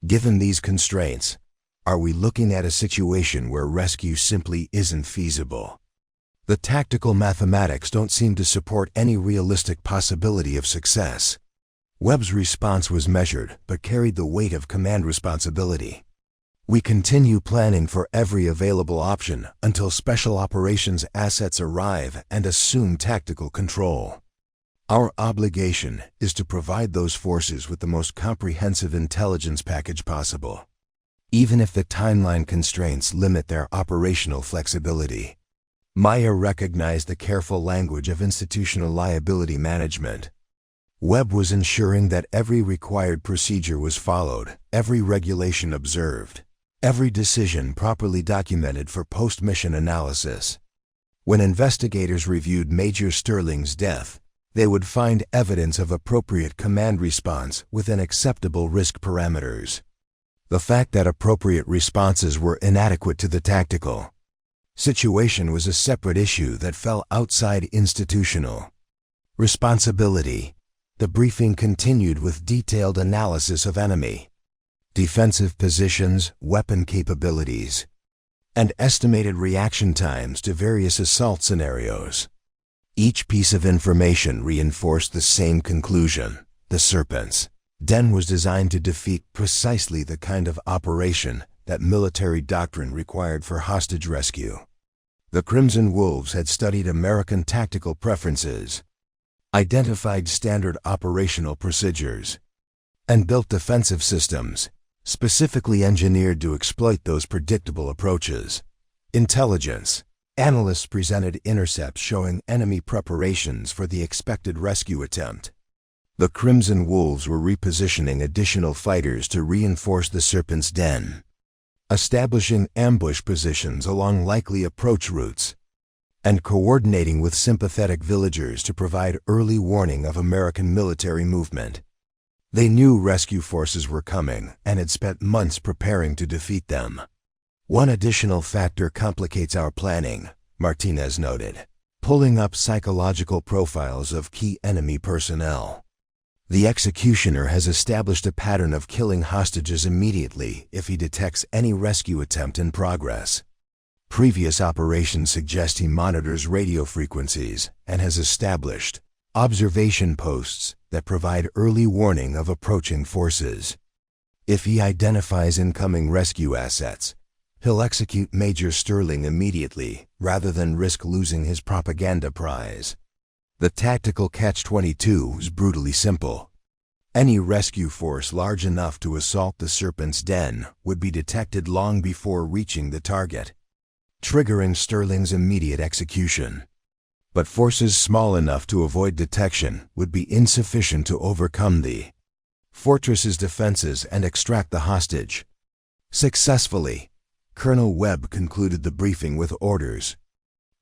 given these constraints, are we looking at a situation where rescue simply isn't feasible? The tactical mathematics don't seem to support any realistic possibility of success." Webb's response was measured but carried the weight of command responsibility. "We continue planning for every available option until special operations assets arrive and assume tactical control. Our obligation is to provide those forces with the most comprehensive intelligence package possible, even if the timeline constraints limit their operational flexibility." Maya recognized the careful language of institutional liability management. Webb was ensuring that every required procedure was followed, every regulation observed, every decision properly documented for post-mission analysis. When investigators reviewed Major Sterling's death, they would find evidence of appropriate command response within acceptable risk parameters. The fact that appropriate responses were inadequate to the tactical situation was a separate issue that fell outside institutional responsibility. The briefing continued with detailed analysis of enemy defensive positions, weapon capabilities, and estimated reaction times to various assault scenarios. Each piece of information reinforced the same conclusion: the Serpent's Den was designed to defeat precisely the kind of operation that military doctrine required for hostage rescue. The Crimson Wolves had studied American tactical preferences, identified standard operational procedures, and built defensive systems specifically engineered to exploit those predictable approaches. Intelligence analysts presented intercepts showing enemy preparations for the expected rescue attempt. The Crimson Wolves were repositioning additional fighters to reinforce the Serpent's Den, establishing ambush positions along likely approach routes, and coordinating with sympathetic villagers to provide early warning of American military movement. They knew rescue forces were coming and had spent months preparing to defeat them. "One additional factor complicates our planning," Martinez noted, pulling up psychological profiles of key enemy personnel. "The executioner has established a pattern of killing hostages immediately if he detects any rescue attempt in progress. Previous operations suggest he monitors radio frequencies and has established observation posts that provide early warning of approaching forces. If he identifies incoming rescue assets, he'll execute Major Sterling immediately rather than risk losing his propaganda prize." The tactical catch-22 was brutally simple. Any rescue force large enough to assault the serpent's den would be detected long before reaching the target, triggering Sterling's immediate execution. But forces small enough to avoid detection would be insufficient to overcome the fortress's defenses and extract the hostage. Successfully, Colonel Webb concluded the briefing with orders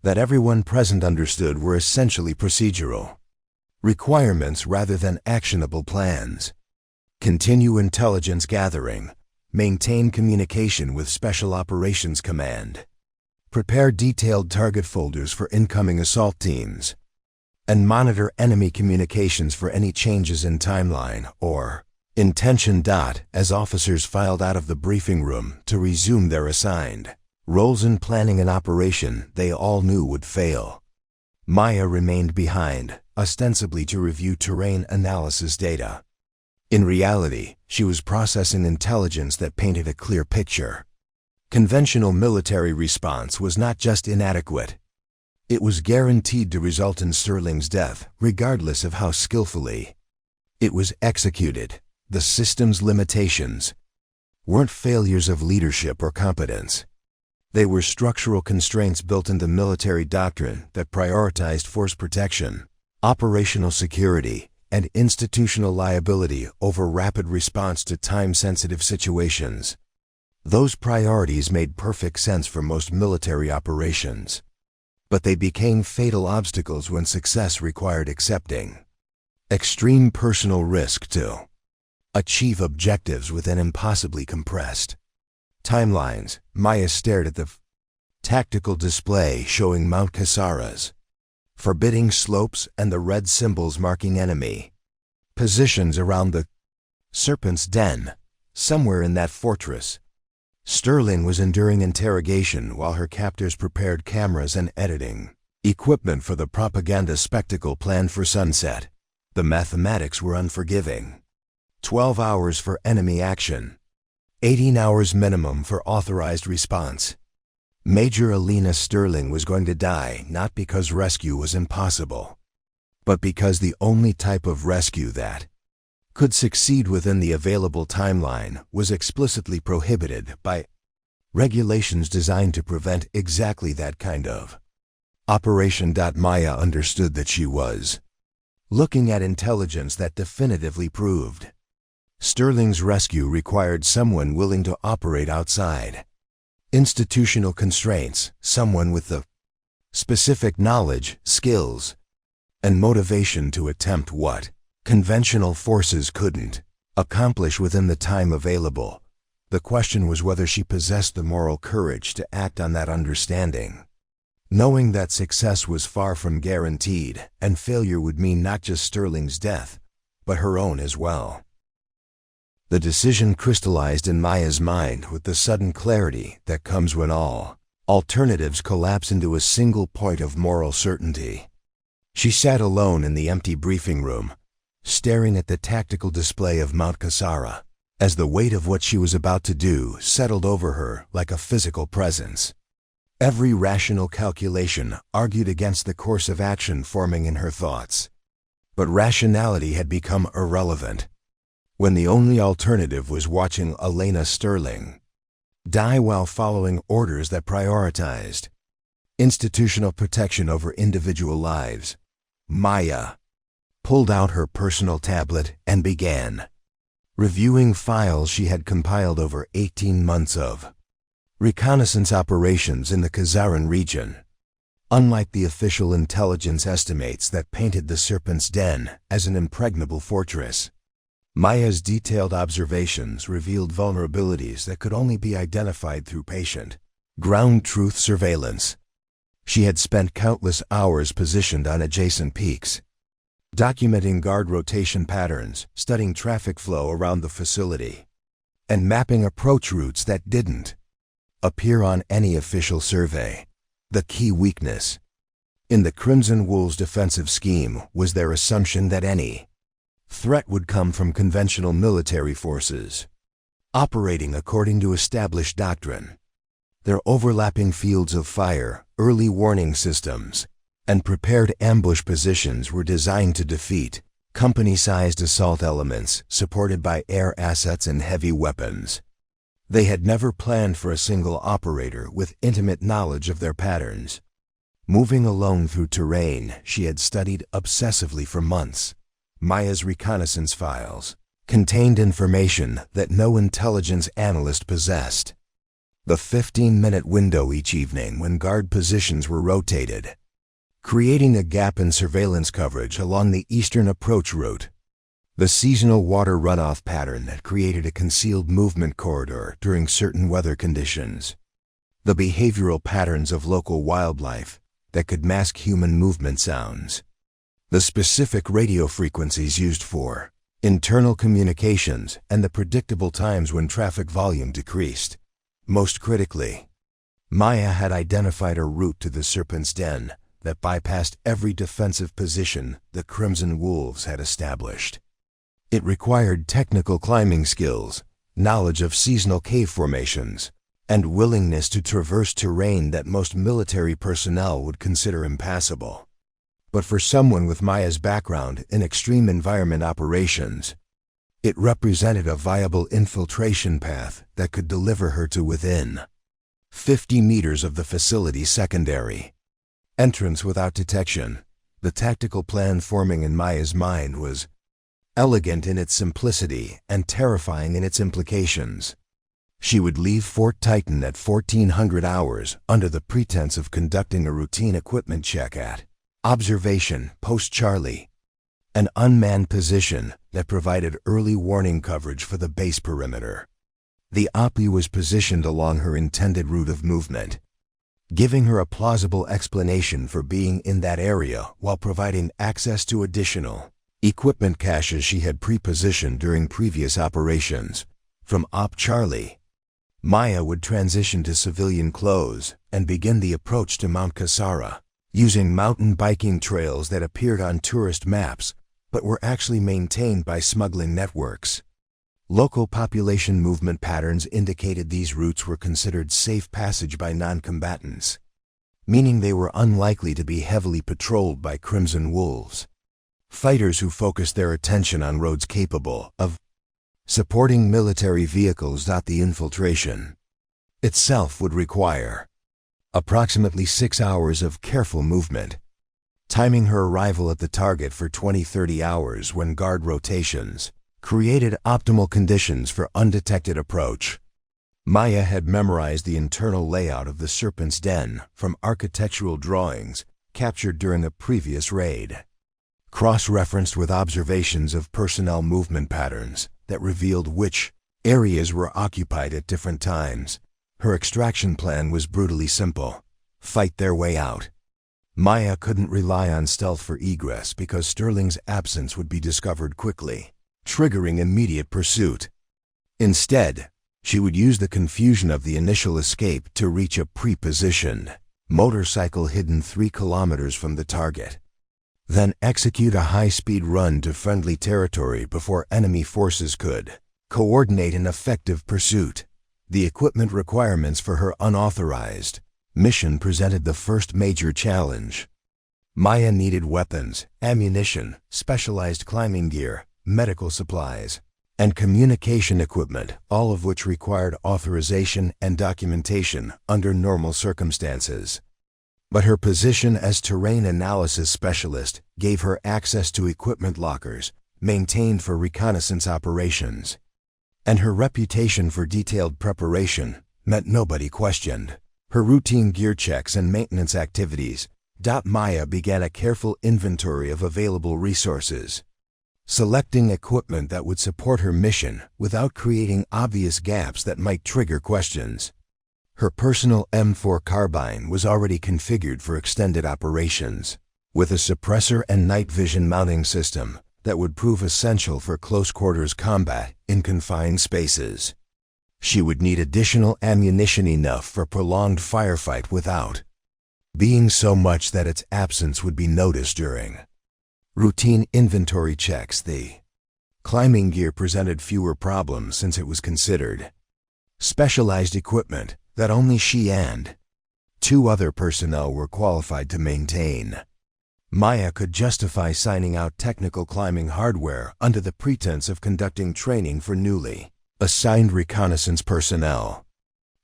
that everyone present understood were essentially procedural requirements rather than actionable plans. Continue intelligence gathering, maintain communication with Special Operations Command, prepare detailed target folders for incoming assault teams, and monitor enemy communications for any changes in timeline or intention. As officers filed out of the briefing room to resume their assigned roles in planning an operation they all knew would fail, Maya remained behind, ostensibly to review terrain analysis data. In reality, she was processing intelligence that painted a clear picture. Conventional military response was not just inadequate. It was guaranteed to result in Sterling's death, regardless of how skillfully it was executed. The system's limitations weren't failures of leadership or competence. They were structural constraints built into military doctrine that prioritized force protection, operational security, and institutional liability over rapid response to time-sensitive situations. Those priorities made perfect sense for most military operations, but they became fatal obstacles when success required accepting extreme personal risk to achieve objectives within impossibly compressed timelines. Maya stared at the tactical display showing Mount Kazaran's forbidding slopes and the red symbols marking enemy positions around the serpent's den. Somewhere in that fortress, Sterling was enduring interrogation while her captors prepared cameras and editing equipment for the propaganda spectacle planned for sunset. The mathematics were unforgiving. 12 hours for enemy action, 18 hours minimum for authorized response. Major Elena Sterling was going to die not because rescue was impossible, but because the only type of rescue that could succeed within the available timeline was explicitly prohibited by regulations designed to prevent exactly that kind of operation. Maya understood that she was looking at intelligence that definitively proved Sterling's rescue required someone willing to operate outside institutional constraints, someone with the specific knowledge, skills, and motivation to attempt what conventional forces couldn't accomplish within the time available. The question was whether she possessed the moral courage to act on that understanding, knowing that success was far from guaranteed and failure would mean not just Sterling's death, but her own as well. The decision crystallized in Maya's mind with the sudden clarity that comes when all alternatives collapse into a single point of moral certainty. She sat alone in the empty briefing room, staring at the tactical display of Mount Kazaran, as the weight of what she was about to do settled over her like a physical presence. Every rational calculation argued against the course of action forming in her thoughts. But rationality had become irrelevant when the only alternative was watching Elena Sterling die while following orders that prioritized institutional protection over individual lives. Maya pulled out her personal tablet and began reviewing files she had compiled over 18 months of reconnaissance operations in the Kazaran region. Unlike the official intelligence estimates that painted the Serpent's Den as an impregnable fortress, Maya's detailed observations revealed vulnerabilities that could only be identified through patient, ground truth surveillance. She had spent countless hours positioned on adjacent peaks, documenting guard rotation patterns, studying traffic flow around the facility, and mapping approach routes that didn't appear on any official survey. The key weakness in the Crimson Wolves' defensive scheme was their assumption that any threat would come from conventional military forces, operating according to established doctrine. Their overlapping fields of fire, early warning systems, and prepared ambush positions were designed to defeat company-sized assault elements supported by air assets and heavy weapons. They had never planned for a single operator with intimate knowledge of their patterns. Moving alone through terrain she had studied obsessively for months, Maya's reconnaissance files contained information that no intelligence analyst possessed. The 15-minute window each evening when guard positions were rotated, creating a gap in surveillance coverage along the eastern approach route. The seasonal water runoff pattern that created a concealed movement corridor during certain weather conditions. The behavioral patterns of local wildlife that could mask human movement sounds. The specific radio frequencies used for internal communications and the predictable times when traffic volume decreased. Most critically, Maya had identified a route to the Serpent's Den that bypassed every defensive position the Crimson Wolves had established. It required technical climbing skills, knowledge of seasonal cave formations, and willingness to traverse terrain that most military personnel would consider impassable. But for someone with Maya's background in extreme environment operations, it represented a viable infiltration path that could deliver her to within 50 meters of the facility's secondary entrance without detection. The tactical plan forming in Maya's mind was elegant in its simplicity and terrifying in its implications. She would leave Fort Titan at 1400 hours under the pretense of conducting a routine equipment check at Observation Post Charlie, an unmanned position that provided early warning coverage for the base perimeter. The OPI was positioned along her intended route of movement, giving her a plausible explanation for being in that area while providing access to additional equipment caches she had pre-positioned during previous operations. From Op Charlie, Maya would transition to civilian clothes and begin the approach to Mount Kasara, using mountain biking trails that appeared on tourist maps but were actually maintained by smuggling networks. Local population movement patterns indicated these routes were considered safe passage by non-combatants, meaning they were unlikely to be heavily patrolled by Crimson Wolves, fighters who focused their attention on roads capable of supporting military vehicles. The infiltration itself would require approximately 6 hours of careful movement, timing her arrival at the target for 20-30 hours when guard rotations created optimal conditions for undetected approach. Maya had memorized the internal layout of the Serpent's Den from architectural drawings captured during a previous raid, cross-referenced with observations of personnel movement patterns that revealed which areas were occupied at different times. Her extraction plan was brutally simple: fight their way out. Maya couldn't rely on stealth for egress because Sterling's absence would be discovered quickly, triggering immediate pursuit. Instead, she would use the confusion of the initial escape to reach a pre-positioned motorcycle hidden 3 kilometers from the target, then execute a high-speed run to friendly territory before enemy forces could coordinate an effective pursuit. The equipment requirements for her unauthorized mission presented the first major challenge. Maya needed weapons, ammunition, specialized climbing gear, medical supplies, and communication equipment, all of which required authorization and documentation under normal circumstances. But her position as terrain analysis specialist gave her access to equipment lockers maintained for reconnaissance operations, and her reputation for detailed preparation meant nobody questioned her routine gear checks and maintenance activities. Maya began a careful inventory of available resources, selecting equipment that would support her mission without creating obvious gaps that might trigger questions. Her personal M4 carbine was already configured for extended operations, with a suppressor and night vision mounting system that would prove essential for close-quarters combat in confined spaces. She would need additional ammunition enough for prolonged firefight without being so much that its absence would be noticed during routine inventory checks. The climbing gear presented fewer problems since it was considered specialized equipment that only she and 2 other personnel were qualified to maintain. Maya could justify signing out technical climbing hardware under the pretense of conducting training for newly assigned reconnaissance personnel,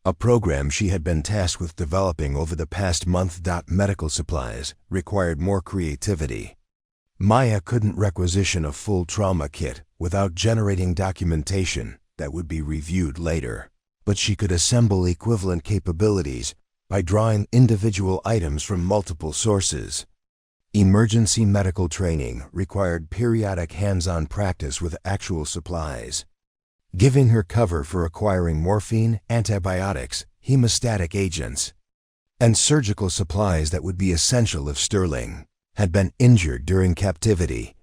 a program she had been tasked with developing over the past month. Medical supplies required more creativity. Maya couldn't requisition a full trauma kit without generating documentation that would be reviewed later, but she could assemble equivalent capabilities by drawing individual items from multiple sources. Emergency medical training required periodic hands-on practice with actual supplies, giving her cover for acquiring morphine, antibiotics, hemostatic agents, and surgical supplies that would be essential if Sterling had been injured during captivity.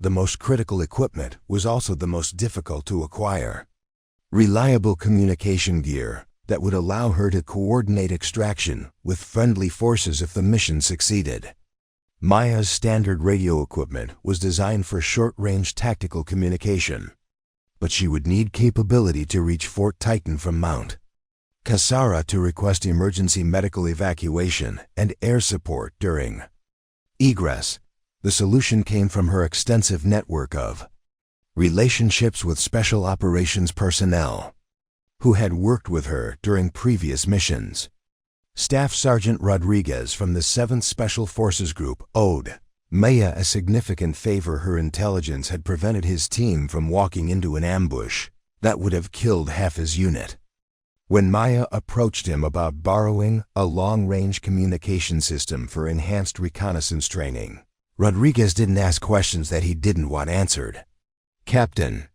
The most critical equipment was also the most difficult to acquire. Reliable communication gear that would allow her to coordinate extraction with friendly forces if the mission succeeded. Maya's standard radio equipment was designed for short-range tactical communication, but she would need capability to reach Fort Titan from Mount Kazaran to request emergency medical evacuation and air support during egress. The solution came from her extensive network of relationships with special operations personnel who had worked with her during previous missions. Staff Sergeant Rodriguez from the 7th Special Forces Group owed Maya a significant favor. Her intelligence had prevented his team from walking into an ambush that would have killed half his unit. When Maya approached him about borrowing a long-range communication system for enhanced reconnaissance training, Rodriguez didn't ask questions that he didn't want answered. "Captain,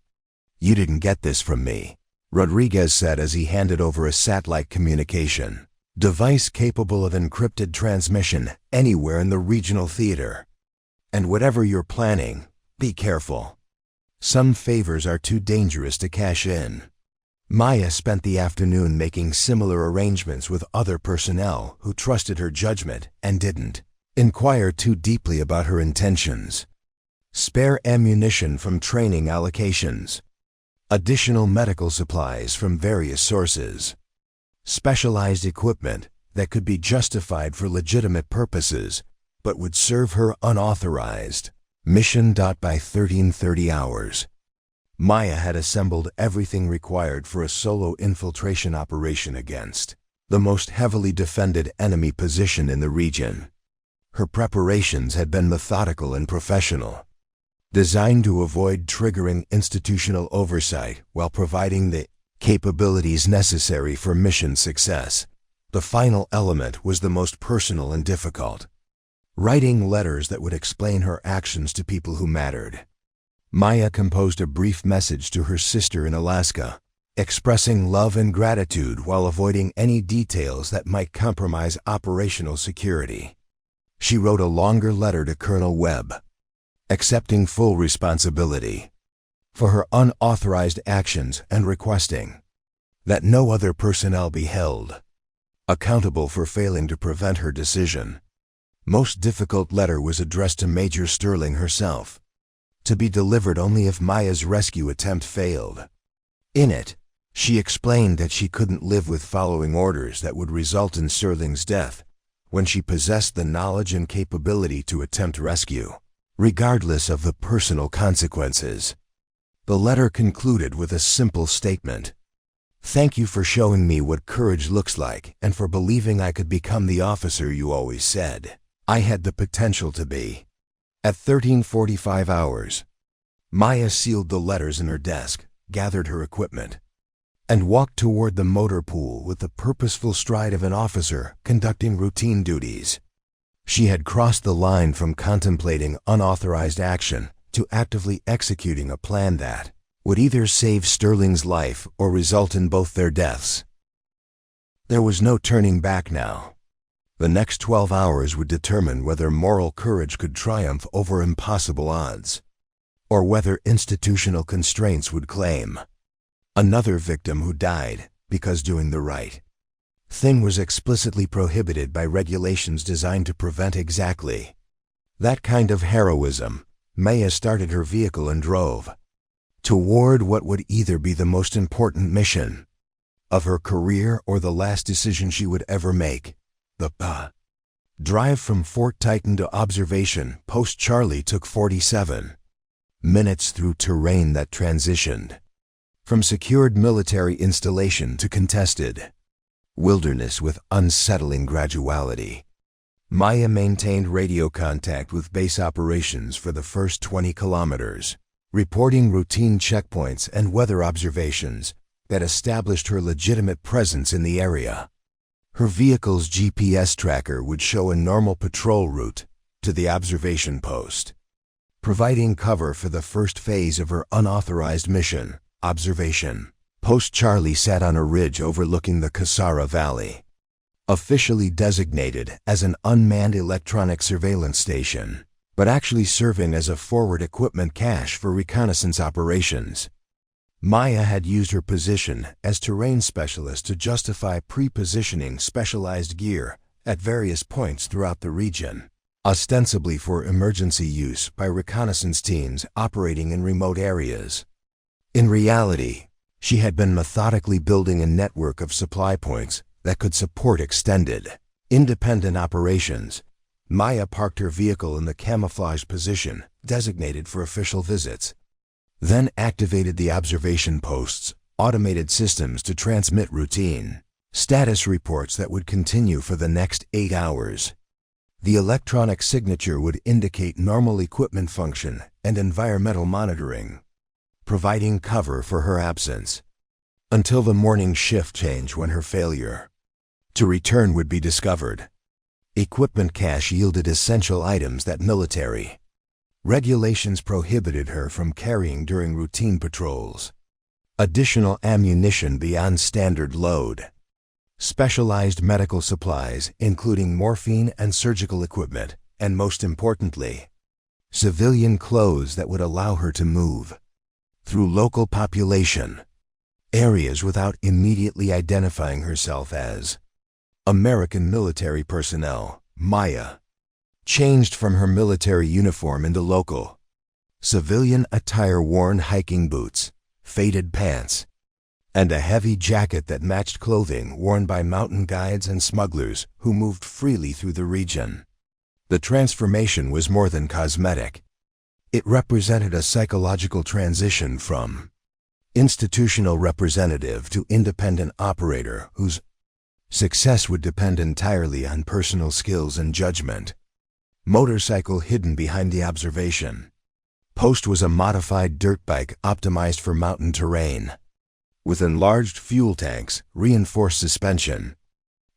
you didn't get this from me," Rodriguez said as he handed over a satellite communication device capable of encrypted transmission anywhere in the regional theater. "And whatever you're planning, be careful. Some favors are too dangerous to cash in." Maya spent the afternoon making similar arrangements with other personnel who trusted her judgment and didn't inquire too deeply about her intentions. Spare ammunition from training allocations, additional medical supplies from various sources, specialized equipment that could be justified for legitimate purposes but would serve her unauthorized mission. By 1330 hours, Maya had assembled everything required for a solo infiltration operation against the most heavily defended enemy position in the region. Her preparations had been methodical and professional, designed to avoid triggering institutional oversight while providing the capabilities necessary for mission success. The final element was the most personal and difficult: writing letters that would explain her actions to people who mattered. Maya composed a brief message to her sister in Alaska, expressing love and gratitude while avoiding any details that might compromise operational security. She wrote a longer letter to Colonel Webb, accepting full responsibility for her unauthorized actions and requesting that no other personnel be held accountable for failing to prevent her decision. Most difficult letter was addressed to Major Sterling herself, to be delivered only if Maya's rescue attempt failed. In it, she explained that she couldn't live with following orders that would result in Sterling's death when she possessed the knowledge and capability to attempt rescue, regardless of the personal consequences. The letter concluded with a simple statement: "Thank you for showing me what courage looks like and for believing I could become the officer you always said I had the potential to be." At 1345 hours, Maya sealed the letters in her desk, gathered her equipment, and walked toward the motor pool with the purposeful stride of an officer conducting routine duties. She had crossed the line from contemplating unauthorized action to actively executing a plan that would either save Sterling's life or result in both their deaths. There was no turning back now. The next 12 hours would determine whether moral courage could triumph over impossible odds, or whether institutional constraints would claim another victim who died because doing the right thing was explicitly prohibited by regulations designed to prevent exactly that kind of heroism. Maya started her vehicle and drove toward what would either be the most important mission of her career or the last decision she would ever make: the Drive from Fort Titan to observation post Charlie took 47 minutes through terrain that transitioned from secured military installation to contested wilderness with unsettling graduality. Maya maintained radio contact with base operations for the first 20 kilometers, reporting routine checkpoints and weather observations that established her legitimate presence in the area. Her vehicle's GPS tracker would show a normal patrol route to the observation post, providing cover for the first phase of her unauthorized mission, observation. Post Charlie sat on a ridge overlooking the Kazaran Valley, officially designated as an unmanned electronic surveillance station, but actually serving as a forward equipment cache for reconnaissance operations. Maya had used her position as terrain specialist to justify pre-positioning specialized gear at various points throughout the region, ostensibly for emergency use by reconnaissance teams operating in remote areas. In reality, she had been methodically building a network of supply points that could support extended, independent operations. Maya parked her vehicle in the camouflage position designated for official visits, then activated the observation post's automated systems to transmit routine status reports that would continue for the next 8 hours. The electronic signature would indicate normal equipment function and environmental monitoring, providing cover for her absence until the morning shift change when her failure to return would be discovered. Equipment cache yielded essential items that military regulations prohibited her from carrying during routine patrols. Additional ammunition beyond standard load, specialized medical supplies including morphine and surgical equipment, and most importantly, civilian clothes that would allow her to move through local population areas without immediately identifying herself as American military personnel. Maya changed from her military uniform into local civilian attire, worn hiking boots, faded pants, and a heavy jacket that matched clothing worn by mountain guides and smugglers who moved freely through the region. The transformation was more than cosmetic. It represented a psychological transition from institutional representative to independent operator whose success would depend entirely on personal skills and judgment. Motorcycle hidden behind the observation post was a modified dirt bike optimized for mountain terrain, with enlarged fuel tanks, reinforced suspension,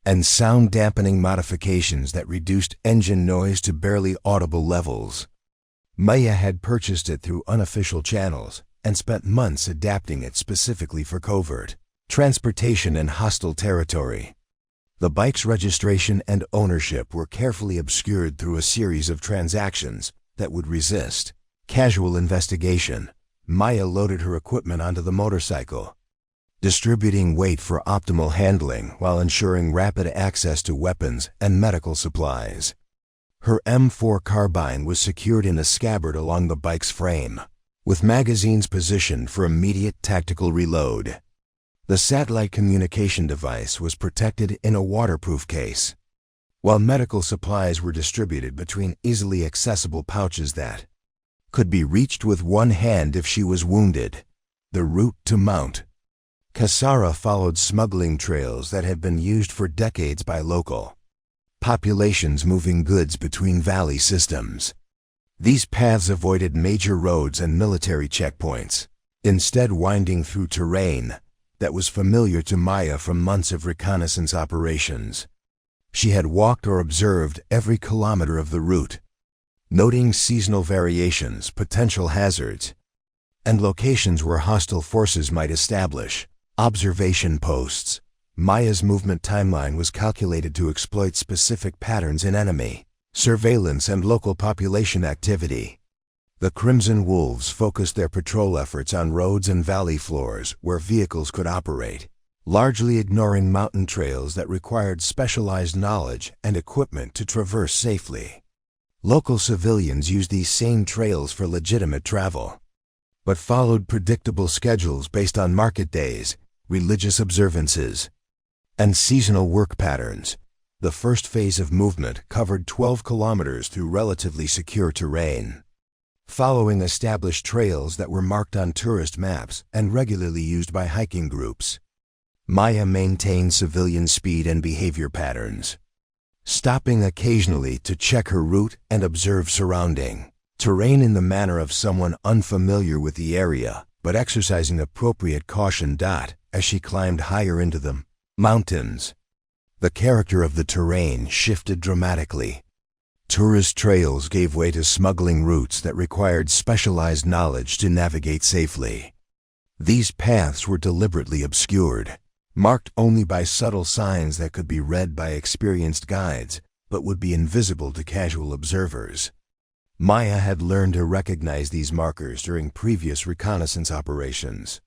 and sound-dampening modifications that reduced engine noise to barely audible levels. Maya had purchased it through unofficial channels and spent months adapting it specifically for covert transportation in hostile territory. The bike's registration and ownership were carefully obscured through a series of transactions that would resist casual investigation. Maya loaded her equipment onto the motorcycle, distributing weight for optimal handling while ensuring rapid access to weapons and medical supplies. Her M4 carbine was secured in a scabbard along the bike's frame, with magazines positioned for immediate tactical reload. The satellite communication device was protected in a waterproof case, while medical supplies were distributed between easily accessible pouches that could be reached with one hand if she was wounded. The route to Mount Kazaran followed smuggling trails that had been used for decades by local populations moving goods between valley systems. These paths avoided major roads and military checkpoints, instead winding through terrain that was familiar to Maya from months of reconnaissance operations. She had walked or observed every kilometer of the route, noting seasonal variations, potential hazards, and locations where hostile forces might establish observation posts. Maya's movement timeline was calculated to exploit specific patterns in enemy surveillance and local population activity. The Crimson Wolves focused their patrol efforts on roads and valley floors where vehicles could operate, largely ignoring mountain trails that required specialized knowledge and equipment to traverse safely. Local civilians used these same trails for legitimate travel, but followed predictable schedules based on market days, religious observances, and seasonal work patterns. The first phase of movement covered 12 kilometers through relatively secure terrain. Following established trails that were marked on tourist maps and regularly used by hiking groups, Maya maintained civilian speed and behavior patterns, stopping occasionally to check her route and observe surrounding terrain in the manner of someone unfamiliar with the area, but exercising appropriate caution. As she climbed higher into the mountains, the character of the terrain shifted dramatically. Tourist trails gave way to smuggling routes that required specialized knowledge to navigate safely. These paths were deliberately obscured, marked only by subtle signs that could be read by experienced guides, but would be invisible to casual observers. Maya had learned to recognize these markers during previous reconnaissance operations.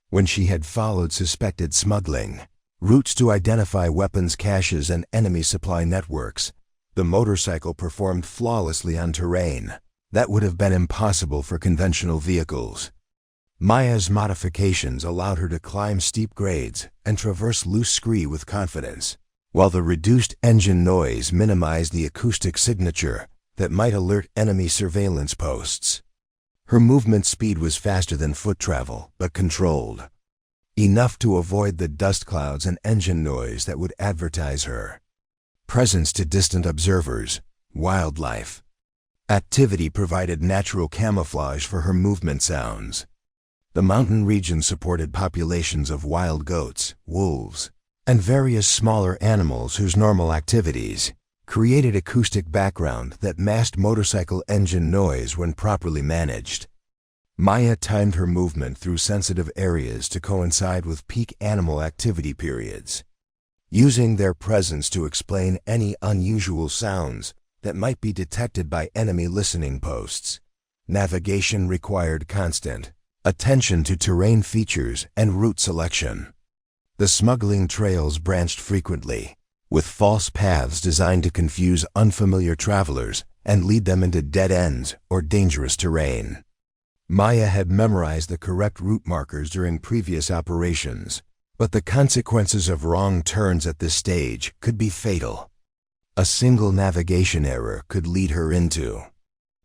When she had followed suspected smuggling routes to identify weapons caches and enemy supply networks, the motorcycle performed flawlessly on terrain that would have been impossible for conventional vehicles. Maya's modifications allowed her to climb steep grades and traverse loose scree with confidence, while the reduced engine noise minimized the acoustic signature that might alert enemy surveillance posts. Her movement speed was faster than foot travel, but controlled, enough to avoid the dust clouds and engine noise that would advertise her presence to distant observers. Wildlife activity provided natural camouflage for her movement sounds. The mountain region supported populations of wild goats, wolves, and various smaller animals whose normal activities created acoustic background that masked motorcycle engine noise when properly managed. Maya timed her movement through sensitive areas to coincide with peak animal activity periods, using their presence to explain any unusual sounds that might be detected by enemy listening posts. Navigation required constant attention to terrain features and route selection. The smuggling trails branched frequently, with false paths designed to confuse unfamiliar travelers and lead them into dead ends or dangerous terrain. Maya had memorized the correct route markers during previous operations, but the consequences of wrong turns at this stage could be fatal. A single navigation error could lead her into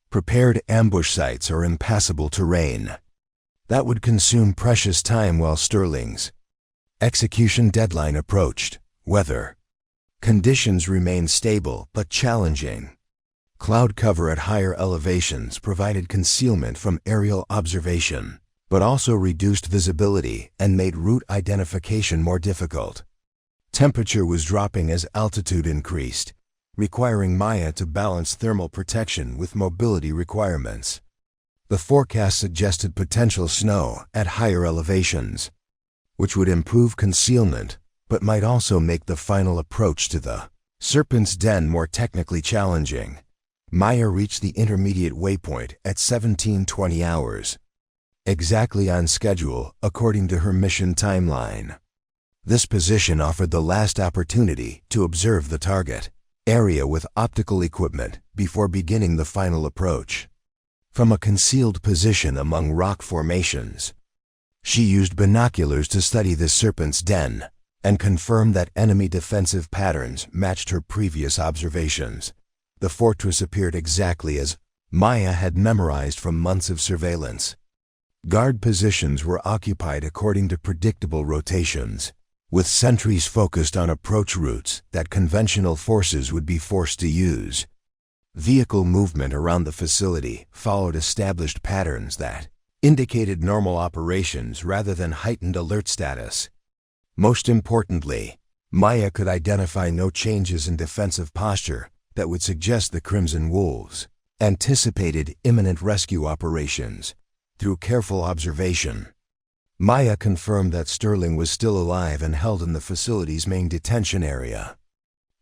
prepared ambush sites or impassable terrain that would consume precious time while Sterling's execution deadline approached. Weather conditions remained stable but challenging. Cloud cover at higher elevations provided concealment from aerial observation, but also reduced visibility and made route identification more difficult. Temperature was dropping as altitude increased, requiring Maya to balance thermal protection with mobility requirements. The forecast suggested potential snow at higher elevations, which would improve concealment, but might also make the final approach to the Serpent's Den more technically challenging. Maya reached the intermediate waypoint at 17:20 hours, exactly on schedule according to her mission timeline. This position offered the last opportunity to observe the target area with optical equipment before beginning the final approach. From a concealed position among rock formations, she used binoculars to study the Serpent's Den and confirmed that enemy defensive patterns matched her previous observations. The fortress appeared exactly as Maya had memorized from months of surveillance. Guard positions were occupied according to predictable rotations, with sentries focused on approach routes that conventional forces would be forced to use. Vehicle movement around the facility followed established patterns that indicated normal operations rather than heightened alert status. Most importantly, Maya could identify no changes in defensive posture that would suggest the Crimson Wolves anticipated imminent rescue operations. Through careful observation, Maya confirmed that Sterling was still alive and held in the facility's main detention area.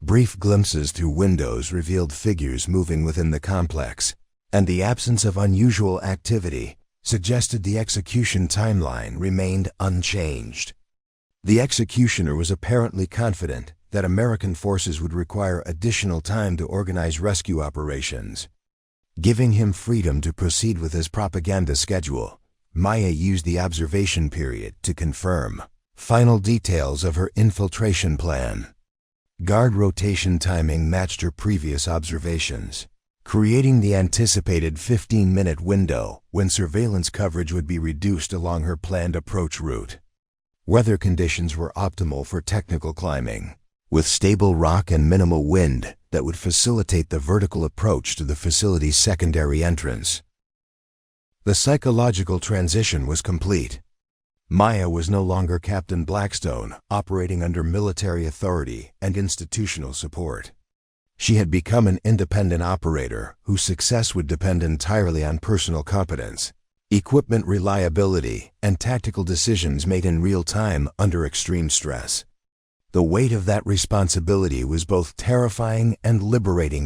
Brief glimpses through windows revealed figures moving within the complex, and the absence of unusual activity suggested the execution timeline remained unchanged. The executioner was apparently confident that American forces would require additional time to organize rescue operations. Giving him freedom to proceed with his propaganda schedule, Maya used the observation period to confirm final details of her infiltration plan. Guard rotation timing matched her previous observations, creating the anticipated 15-minute window when surveillance coverage would be reduced along her planned approach route. Weather conditions were optimal for technical climbing, with stable rock and minimal wind that would facilitate the vertical approach to the facility's secondary entrance. The psychological transition was complete. Maya was no longer Captain Blackstone, operating under military authority and institutional support. She had become an independent operator whose success would depend entirely on personal competence, equipment reliability, and tactical decisions made in real time under extreme stress. The weight of that responsibility was both terrifying and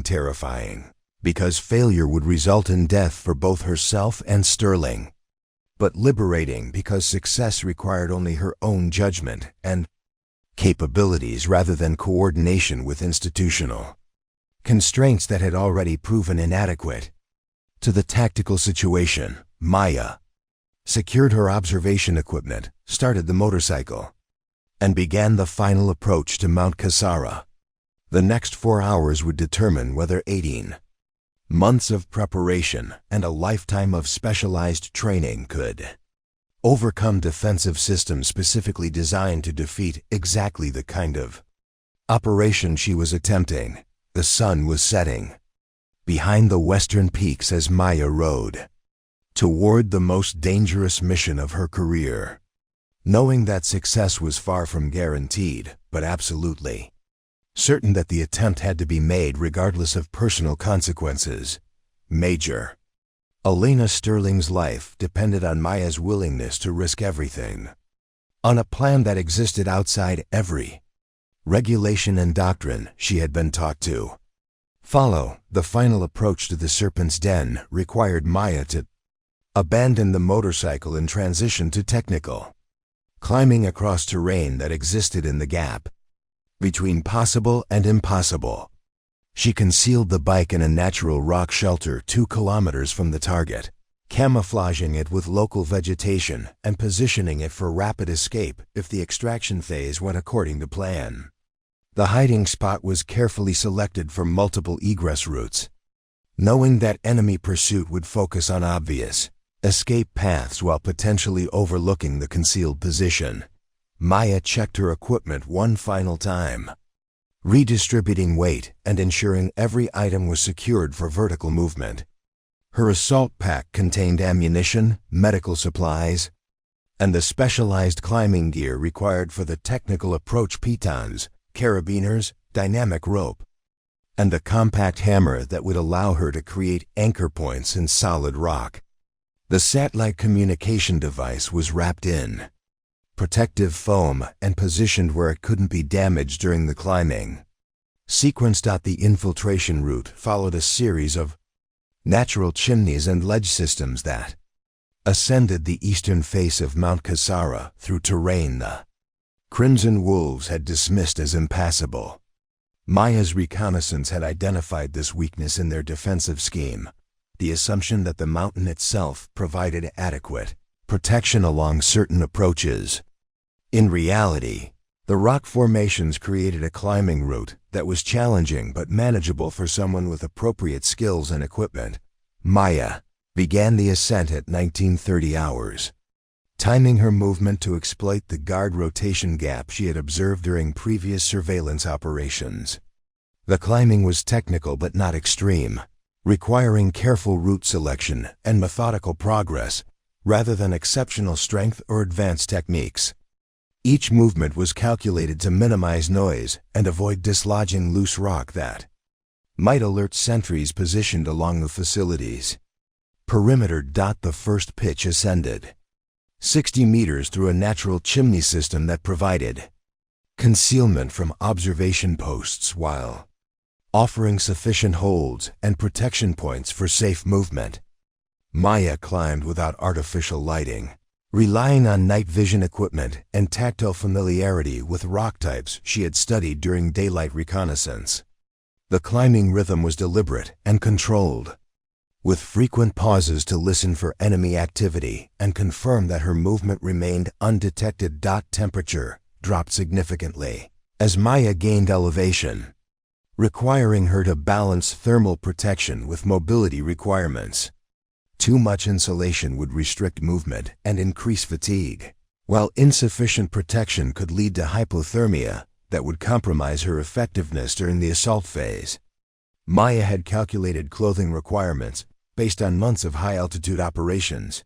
terrifying, because failure would result in death for both herself and Sterling, but liberating because success required only her own judgment and capabilities rather than coordination with institutional constraints that had already proven inadequate. To the tactical situation, Maya secured her observation equipment, started the motorcycle, and began the final approach to Mount Kazaran. The next 4 hours would determine whether 18 months of preparation and a lifetime of specialized training could overcome defensive systems specifically designed to defeat exactly the kind of operation she was attempting. The sun was setting behind the western peaks as Maya rode toward the most dangerous mission of her career, knowing that success was far from guaranteed, but absolutely certain that the attempt had to be made regardless of personal consequences. Major Elena Sterling's life depended on Maya's willingness to risk everything, on a plan that existed outside every regulation and doctrine she had been taught to follow. The final approach to the Serpent's Den required Maya to abandon the motorcycle and transition to technical climbing across terrain that existed in the gap between possible and impossible. She concealed the bike in a natural rock shelter 2 kilometers from the target, camouflaging it with local vegetation and positioning it for rapid escape if the extraction phase went according to plan. The hiding spot was carefully selected from multiple egress routes, knowing that enemy pursuit would focus on obvious escape paths while potentially overlooking the concealed position. Maya checked her equipment one final time, redistributing weight and ensuring every item was secured for vertical movement. Her assault pack contained ammunition, medical supplies, and the specialized climbing gear required for the technical approach: pitons, carabiners, dynamic rope, and the compact hammer that would allow her to create anchor points in solid rock. The satellite communication device was wrapped in protective foam and positioned where it couldn't be damaged during the climbing. Sequenced. The infiltration route followed a series of natural chimneys and ledge systems that ascended the eastern face of Mount Kazaran through terrain the Crimson Wolves had dismissed as impassable. Maya's reconnaissance had identified this weakness in their defensive scheme, the assumption that the mountain itself provided adequate protection along certain approaches. In reality, the rock formations created a climbing route that was challenging but manageable for someone with appropriate skills and equipment. Maya began the ascent at 1930 hours, timing her movement to exploit the guard rotation gap she had observed during previous surveillance operations. The climbing was technical but not extreme, requiring careful route selection and methodical progress rather than exceptional strength or advanced techniques. Each movement was calculated to minimize noise and avoid dislodging loose rock that might alert sentries positioned along the facilities perimeter. The first pitch ascended 60 meters through a natural chimney system that provided concealment from observation posts while offering sufficient holds and protection points for safe movement. Maya climbed without artificial lighting, relying on night vision equipment and tactile familiarity with rock types she had studied during daylight reconnaissance. The climbing rhythm was deliberate and controlled, with frequent pauses to listen for enemy activity and confirm that her movement remained undetected. Temperature dropped significantly, As Maya gained elevation, requiring her to balance thermal protection with mobility requirements. Too much insulation would restrict movement and increase fatigue, while insufficient protection could lead to hypothermia that would compromise her effectiveness during the assault phase. Maya had calculated clothing requirements based on months of high-altitude operations,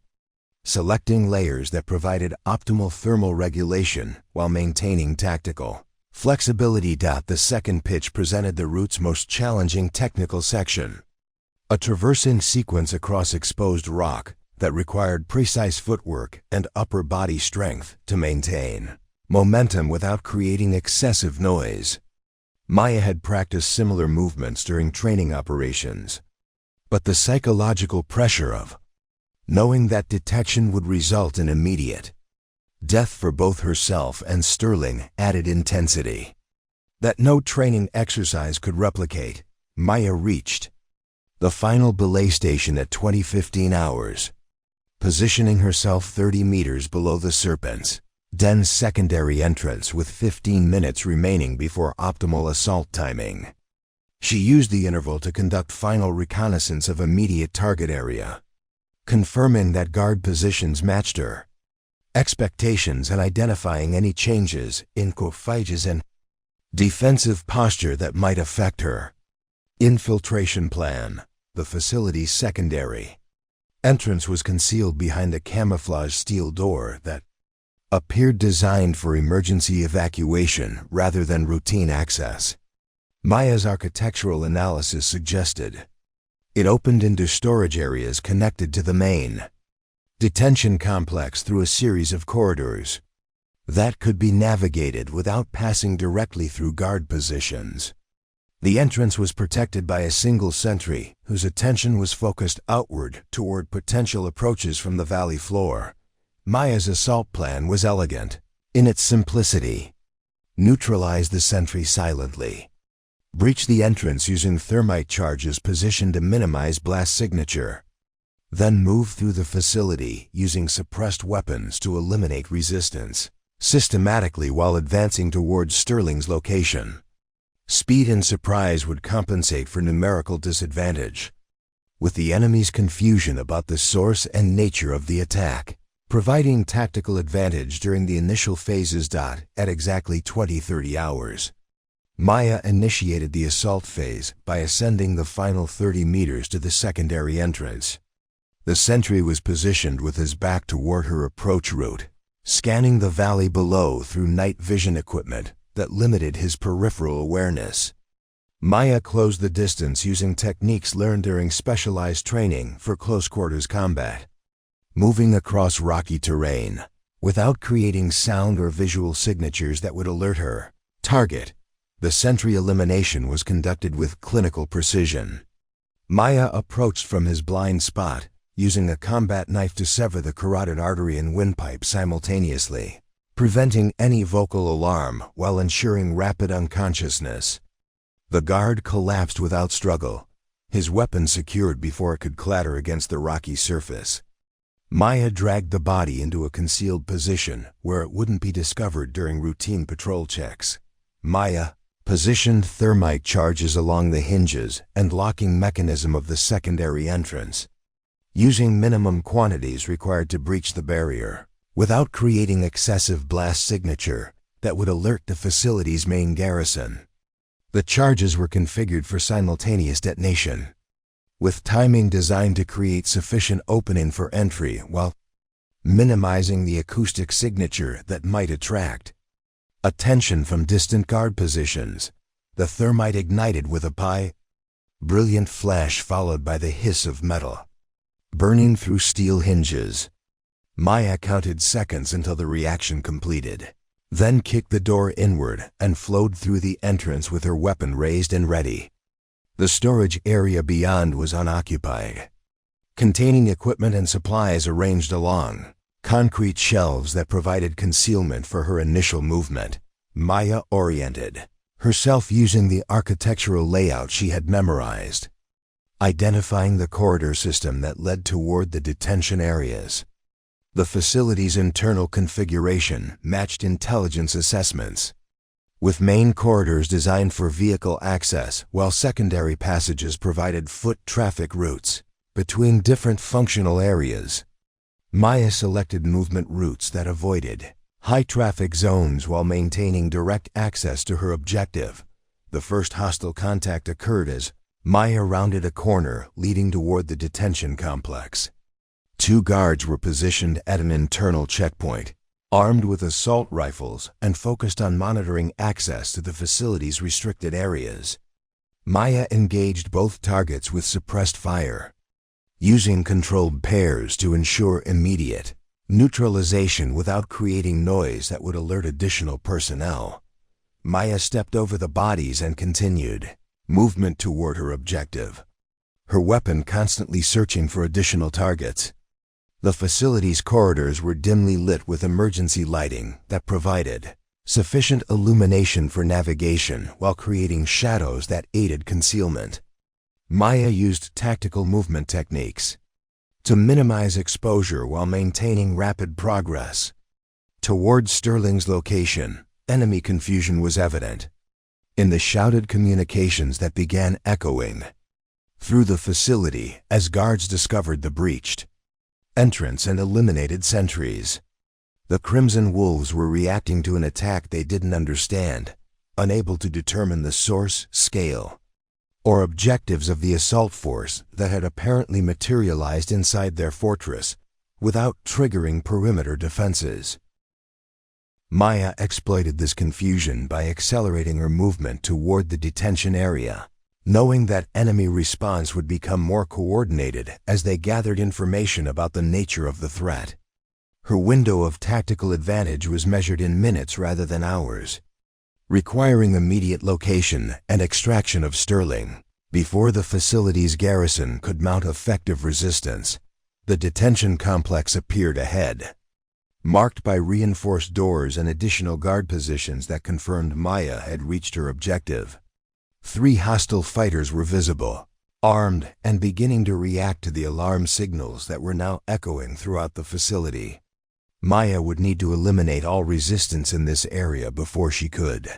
selecting layers that provided optimal thermal regulation while maintaining tactical flexibility. The second pitch presented the route's most challenging technical section, a traversing sequence across exposed rock that required precise footwork and upper body strength to maintain momentum without creating excessive noise. Maya had practiced similar movements during training operations, but the psychological pressure of knowing that detection would result in immediate death for both herself and Sterling added intensity that no training exercise could replicate. Maya reached the final belay station at 2015 hours, positioning herself 30 meters below the Serpent's dense secondary entrance with 15 minutes remaining before optimal assault timing. She used the interval to conduct final reconnaissance of immediate target area, confirming that guard positions matched her expectations and identifying any changes in phages and defensive posture that might affect her infiltration plan. The facility's secondary entrance was concealed behind a camouflage steel door that appeared designed for emergency evacuation rather than routine access. Maya's architectural analysis suggested it opened into storage areas connected to the main detention complex through a series of corridors that could be navigated without passing directly through guard positions. The entrance was protected by a single sentry whose attention was focused outward toward potential approaches from the valley floor. Maya's assault plan was elegant in its simplicity. Neutralize the sentry silently. Breach the entrance using thermite charges positioned to minimize blast signature. Then move through the facility using suppressed weapons to eliminate resistance systematically while advancing towards Sterling's location. Speed and surprise would compensate for numerical disadvantage, with the enemy's confusion about the source and nature of the attack providing tactical advantage during the initial phases. At exactly 20-30 hours, Maya initiated the assault phase by ascending the final 30 meters to the secondary entrance. The sentry was positioned with his back toward her approach route, scanning the valley below through night vision equipment that limited his peripheral awareness. Maya closed the distance using techniques learned during specialized training for close-quarters combat, moving across rocky terrain without creating sound or visual signatures that would alert her target. The sentry elimination was conducted with clinical precision. Maya approached from his blind spot, using a combat knife to sever the carotid artery and windpipe simultaneously, preventing any vocal alarm while ensuring rapid unconsciousness. The guard collapsed without struggle, his weapon secured before it could clatter against the rocky surface. Maya dragged the body into a concealed position where it wouldn't be discovered during routine patrol checks. Maya positioned thermite charges along the hinges and locking mechanism of the secondary entrance, using minimum quantities required to breach the barrier, without creating excessive blast signature that would alert the facility's main garrison. The charges were configured for simultaneous detonation, with timing designed to create sufficient opening for entry while minimizing the acoustic signature that might attract attention from distant guard positions. The thermite ignited with a brilliant flash followed by the hiss of metal burning through steel hinges. Maya counted seconds until the reaction completed, then kicked the door inward and flowed through the entrance with her weapon raised and ready. The storage area beyond was unoccupied, containing equipment and supplies arranged along concrete shelves that provided concealment for her initial movement. Maya oriented herself using the architectural layout she had memorized, identifying the corridor system that led toward the detention areas. The facility's internal configuration matched intelligence assessments, with main corridors designed for vehicle access while secondary passages provided foot traffic routes between different functional areas. Maya selected movement routes that avoided high-traffic zones while maintaining direct access to her objective. The first hostile contact occurred as Maya rounded a corner leading toward the detention complex. 2 guards were positioned at an internal checkpoint, armed with assault rifles and focused on monitoring access to the facility's restricted areas. Maya engaged both targets with suppressed fire, using controlled pairs to ensure immediate neutralization without creating noise that would alert additional personnel. Maya stepped over the bodies and continued movement toward her objective, her weapon constantly searching for additional targets. The facility's corridors were dimly lit with emergency lighting that provided sufficient illumination for navigation while creating shadows that aided concealment. Maya used tactical movement techniques to minimize exposure while maintaining rapid progress. Toward Sterling's location, enemy confusion was evident in the shouted communications that began echoing through the facility as guards discovered the breached entrance and eliminated sentries. The Crimson Wolves were reacting to an attack they didn't understand, unable to determine the source, scale, or objectives of the assault force that had apparently materialized inside their fortress without triggering perimeter defenses. Maya exploited this confusion by accelerating her movement toward the detention area, knowing that enemy response would become more coordinated as they gathered information about the nature of the threat. Her window of tactical advantage was measured in minutes rather than hours, requiring immediate location and extraction of Sterling. Before the facility's garrison could mount effective resistance, the detention complex appeared ahead, marked by reinforced doors and additional guard positions that confirmed Maya had reached her objective. 3 hostile fighters were visible, armed and beginning to react to the alarm signals that were now echoing throughout the facility. Maya would need to eliminate all resistance in this area before she could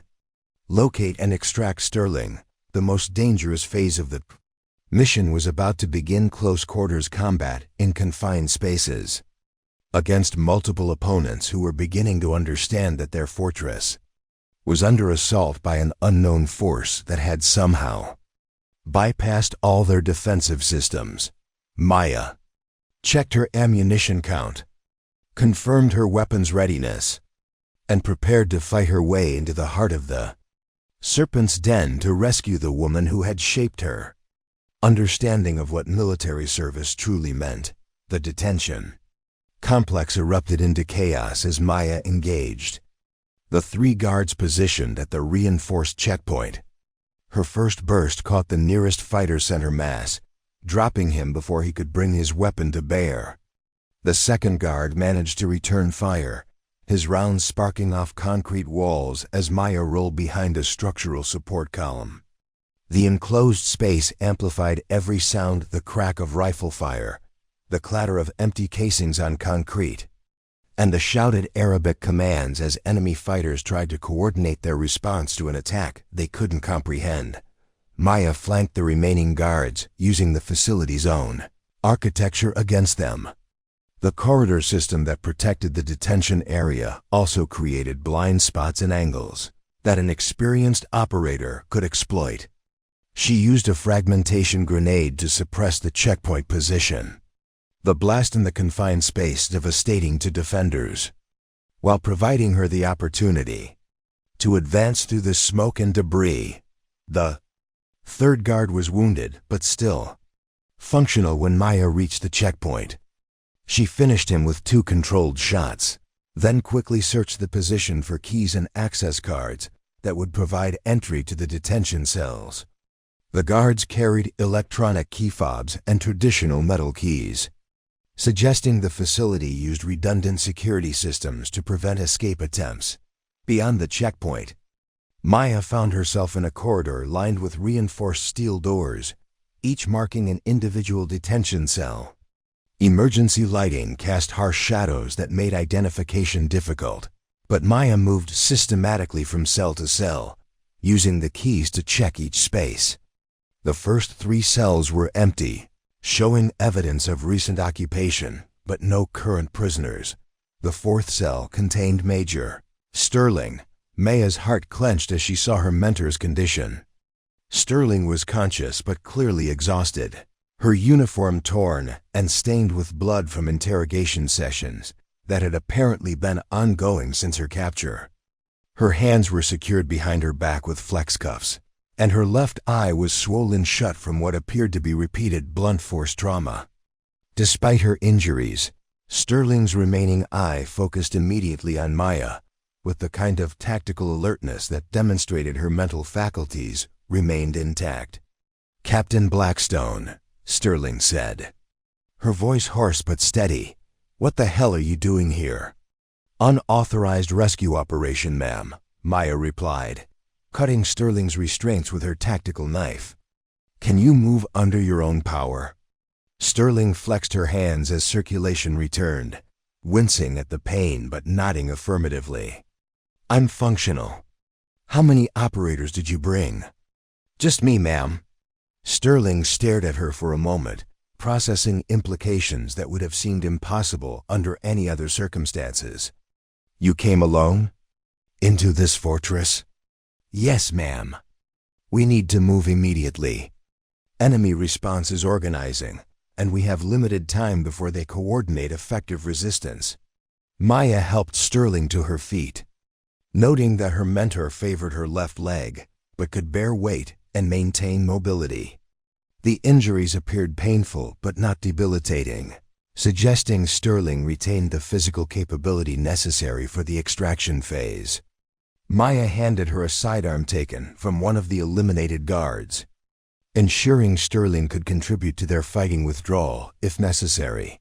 locate and extract Sterling. The most dangerous phase of the mission was about to begin. Close quarters combat in confined spaces against multiple opponents who were beginning to understand that their fortress was under assault by an unknown force that had somehow bypassed all their defensive systems. Maya checked her ammunition count, confirmed her weapon's readiness, and prepared to fight her way into the heart of the serpent's den to rescue the woman who had shaped her. Understanding of what military service truly meant, the detention complex erupted into chaos as Maya engaged the 3 guards positioned at the reinforced checkpoint. Her first burst caught the nearest fighter center mass, dropping him before he could bring his weapon to bear. The second guard managed to return fire, his rounds sparking off concrete walls as Maya rolled behind a structural support column. The enclosed space amplified every sound: the crack of rifle fire, the clatter of empty casings on concrete, and the shouted Arabic commands as enemy fighters tried to coordinate their response to an attack they couldn't comprehend. Maya flanked the remaining guards, using the facility's own architecture against them. The corridor system that protected the detention area also created blind spots and angles that an experienced operator could exploit. She used a fragmentation grenade to suppress the checkpoint position, the blast in the confined space devastating to defenders, while providing her the opportunity to advance through the smoke and debris. The 3rd guard was wounded, but still functional when Maya reached the checkpoint. She finished him with 2 controlled shots, then quickly searched the position for keys and access cards that would provide entry to the detention cells. The guards carried electronic key fobs and traditional metal keys, suggesting the facility used redundant security systems to prevent escape attempts. Beyond the checkpoint, Maya found herself in a corridor lined with reinforced steel doors, each marking an individual detention cell. Emergency lighting cast harsh shadows that made identification difficult, But Maya moved systematically from cell to cell, using the keys to check each space. The first 3 cells were empty, showing evidence of recent occupation, but no current prisoners. The 4th cell contained Major Sterling. Maya's heart clenched as she saw her mentor's condition. Sterling was conscious but clearly exhausted, her uniform torn and stained with blood from interrogation sessions that had apparently been ongoing since her capture. Her hands were secured behind her back with flex cuffs, and her left eye was swollen shut from what appeared to be repeated blunt force trauma. Despite her injuries, Sterling's remaining eye focused immediately on Maya, with the kind of tactical alertness that demonstrated her mental faculties remained intact. "Captain Blackstone," Sterling said, her voice hoarse but steady. "What the hell are you doing here?" "Unauthorized rescue operation, ma'am," Maya replied, cutting Sterling's restraints with her tactical knife. "Can you move under your own power?" Sterling flexed her hands as circulation returned, wincing at the pain but nodding affirmatively. "I'm functional. How many operators did you bring?" "Just me, ma'am." Sterling stared at her for a moment, processing implications that would have seemed impossible under any other circumstances. "You came alone? Into this fortress?" "Yes, ma'am." "We need to move immediately. Enemy response is organizing, and we have limited time before they coordinate effective resistance." Maya helped Sterling to her feet, noting that her mentor favored her left leg, but could bear weight and maintain mobility. The injuries appeared painful but not debilitating, suggesting Sterling retained the physical capability necessary for the extraction phase. Maya handed her a sidearm taken from one of the eliminated guards, ensuring Sterling could contribute to their fighting withdrawal if necessary.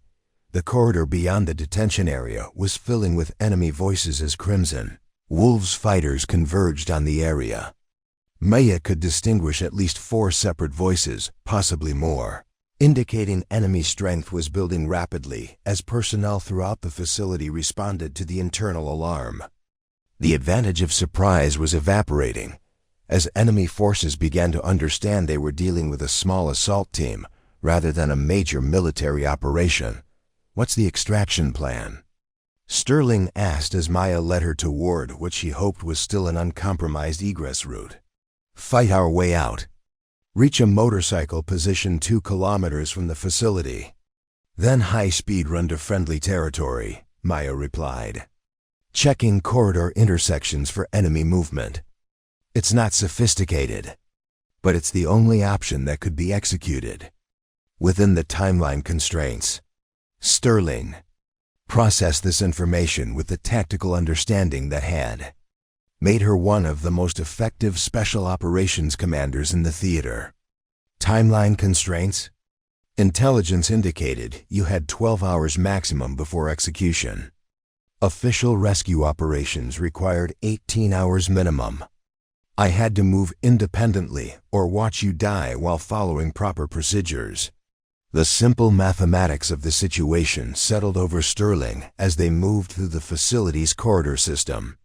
The corridor beyond the detention area was filling with enemy voices as Crimson Wolves fighters converged on the area. Maya could distinguish at least 4 separate voices, possibly more, indicating enemy strength was building rapidly as personnel throughout the facility responded to the internal alarm. The advantage of surprise was evaporating as enemy forces began to understand they were dealing with a small assault team rather than a major military operation. "What's the extraction plan?" Sterling asked as Maya led her toward what she hoped was still an uncompromised egress route. "Fight our way out. Reach a motorcycle position 2 kilometers from the facility. Then high-speed run to friendly territory," Maya replied, checking corridor intersections for enemy movement. "It's not sophisticated, but it's the only option that could be executed within the timeline constraints." Sterling processed this information with the tactical understanding that had made her one of the most effective special operations commanders in the theater. Timeline constraints? Intelligence indicated you had 12 hours maximum before execution. Official rescue operations required 18 hours minimum. I had to move independently or watch you die while following proper procedures. The simple mathematics of the situation settled over Sterling as they moved through the facility's corridor system.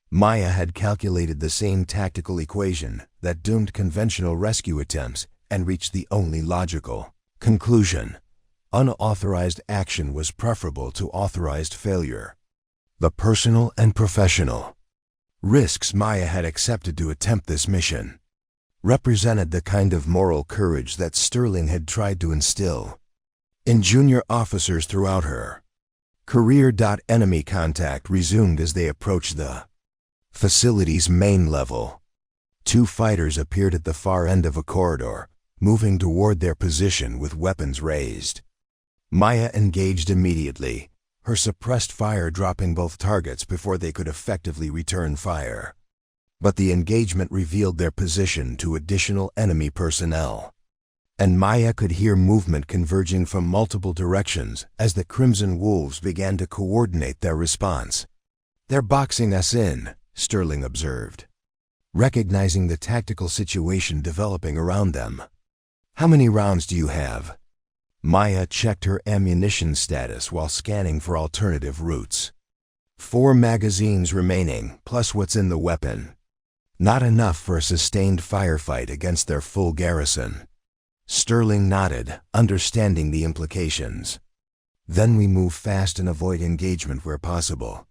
Maya had calculated the same tactical equation that doomed conventional rescue attempts and reached the only logical conclusion: unauthorized action was preferable to authorized failure. The personal and professional risks Maya had accepted to attempt this mission represented the kind of moral courage that Sterling had tried to instill in junior officers throughout her career. Enemy contact resumed as they approached the facility's main level. 2 fighters appeared at the far end of a corridor, moving toward their position with weapons raised. Maya engaged immediately, her suppressed fire dropping both targets before they could effectively return fire. But the engagement revealed their position to additional enemy personnel, and Maya could hear movement converging from multiple directions as the Crimson Wolves began to coordinate their response. "They're boxing us in," Sterling observed, recognizing the tactical situation developing around them. "How many rounds do you have?" Maya checked her ammunition status while scanning for alternative routes. 4 magazines remaining, plus what's in the weapon. Not enough for a sustained firefight against their full garrison. Sterling nodded, understanding the implications. Then we move fast and avoid engagement where possible.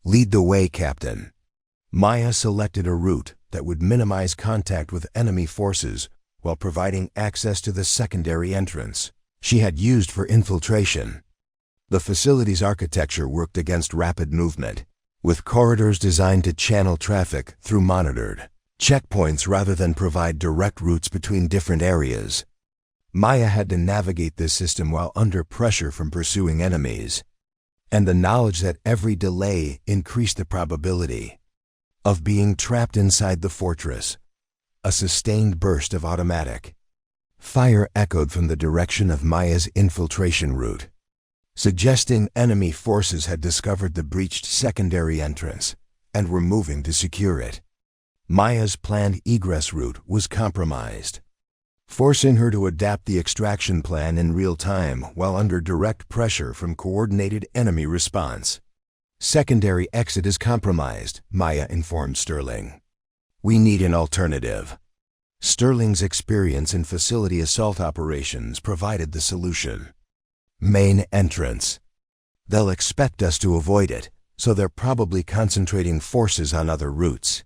Lead the way, Captain. Maya selected a route that would minimize contact with enemy forces while providing access to the secondary entrance she had used for infiltration. The facility's architecture worked against rapid movement, with corridors designed to channel traffic through monitored checkpoints rather than provide direct routes between different areas. Maya had to navigate this system while under pressure from pursuing enemies, and the knowledge that every delay increased the probability of being trapped inside the fortress. A sustained burst of automatic fire echoed from the direction of Maya's infiltration route, suggesting enemy forces had discovered the breached secondary entrance and were moving to secure it. Maya's planned egress route was compromised, forcing her to adapt the extraction plan in real time while under direct pressure from coordinated enemy response. Secondary exit is compromised, Maya informed Sterling. We need an alternative. Sterling's experience in facility assault operations provided the solution. Main entrance. They'll expect us to avoid it, so they're probably concentrating forces on other routes.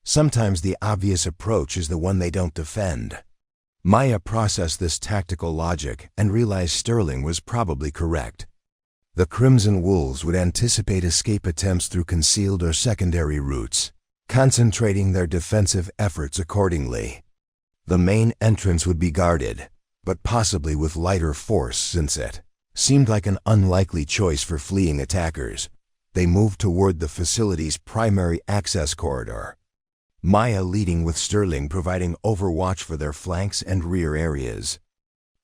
Sometimes the obvious approach is the one they don't defend. Maya processed this tactical logic and realized Sterling was probably correct. The Crimson Wolves would anticipate escape attempts through concealed or secondary routes, concentrating their defensive efforts accordingly. The main entrance would be guarded, but possibly with lighter force since it seemed like an unlikely choice for fleeing attackers. They moved toward the facility's primary access corridor, Maya leading with Sterling providing overwatch for their flanks and rear areas.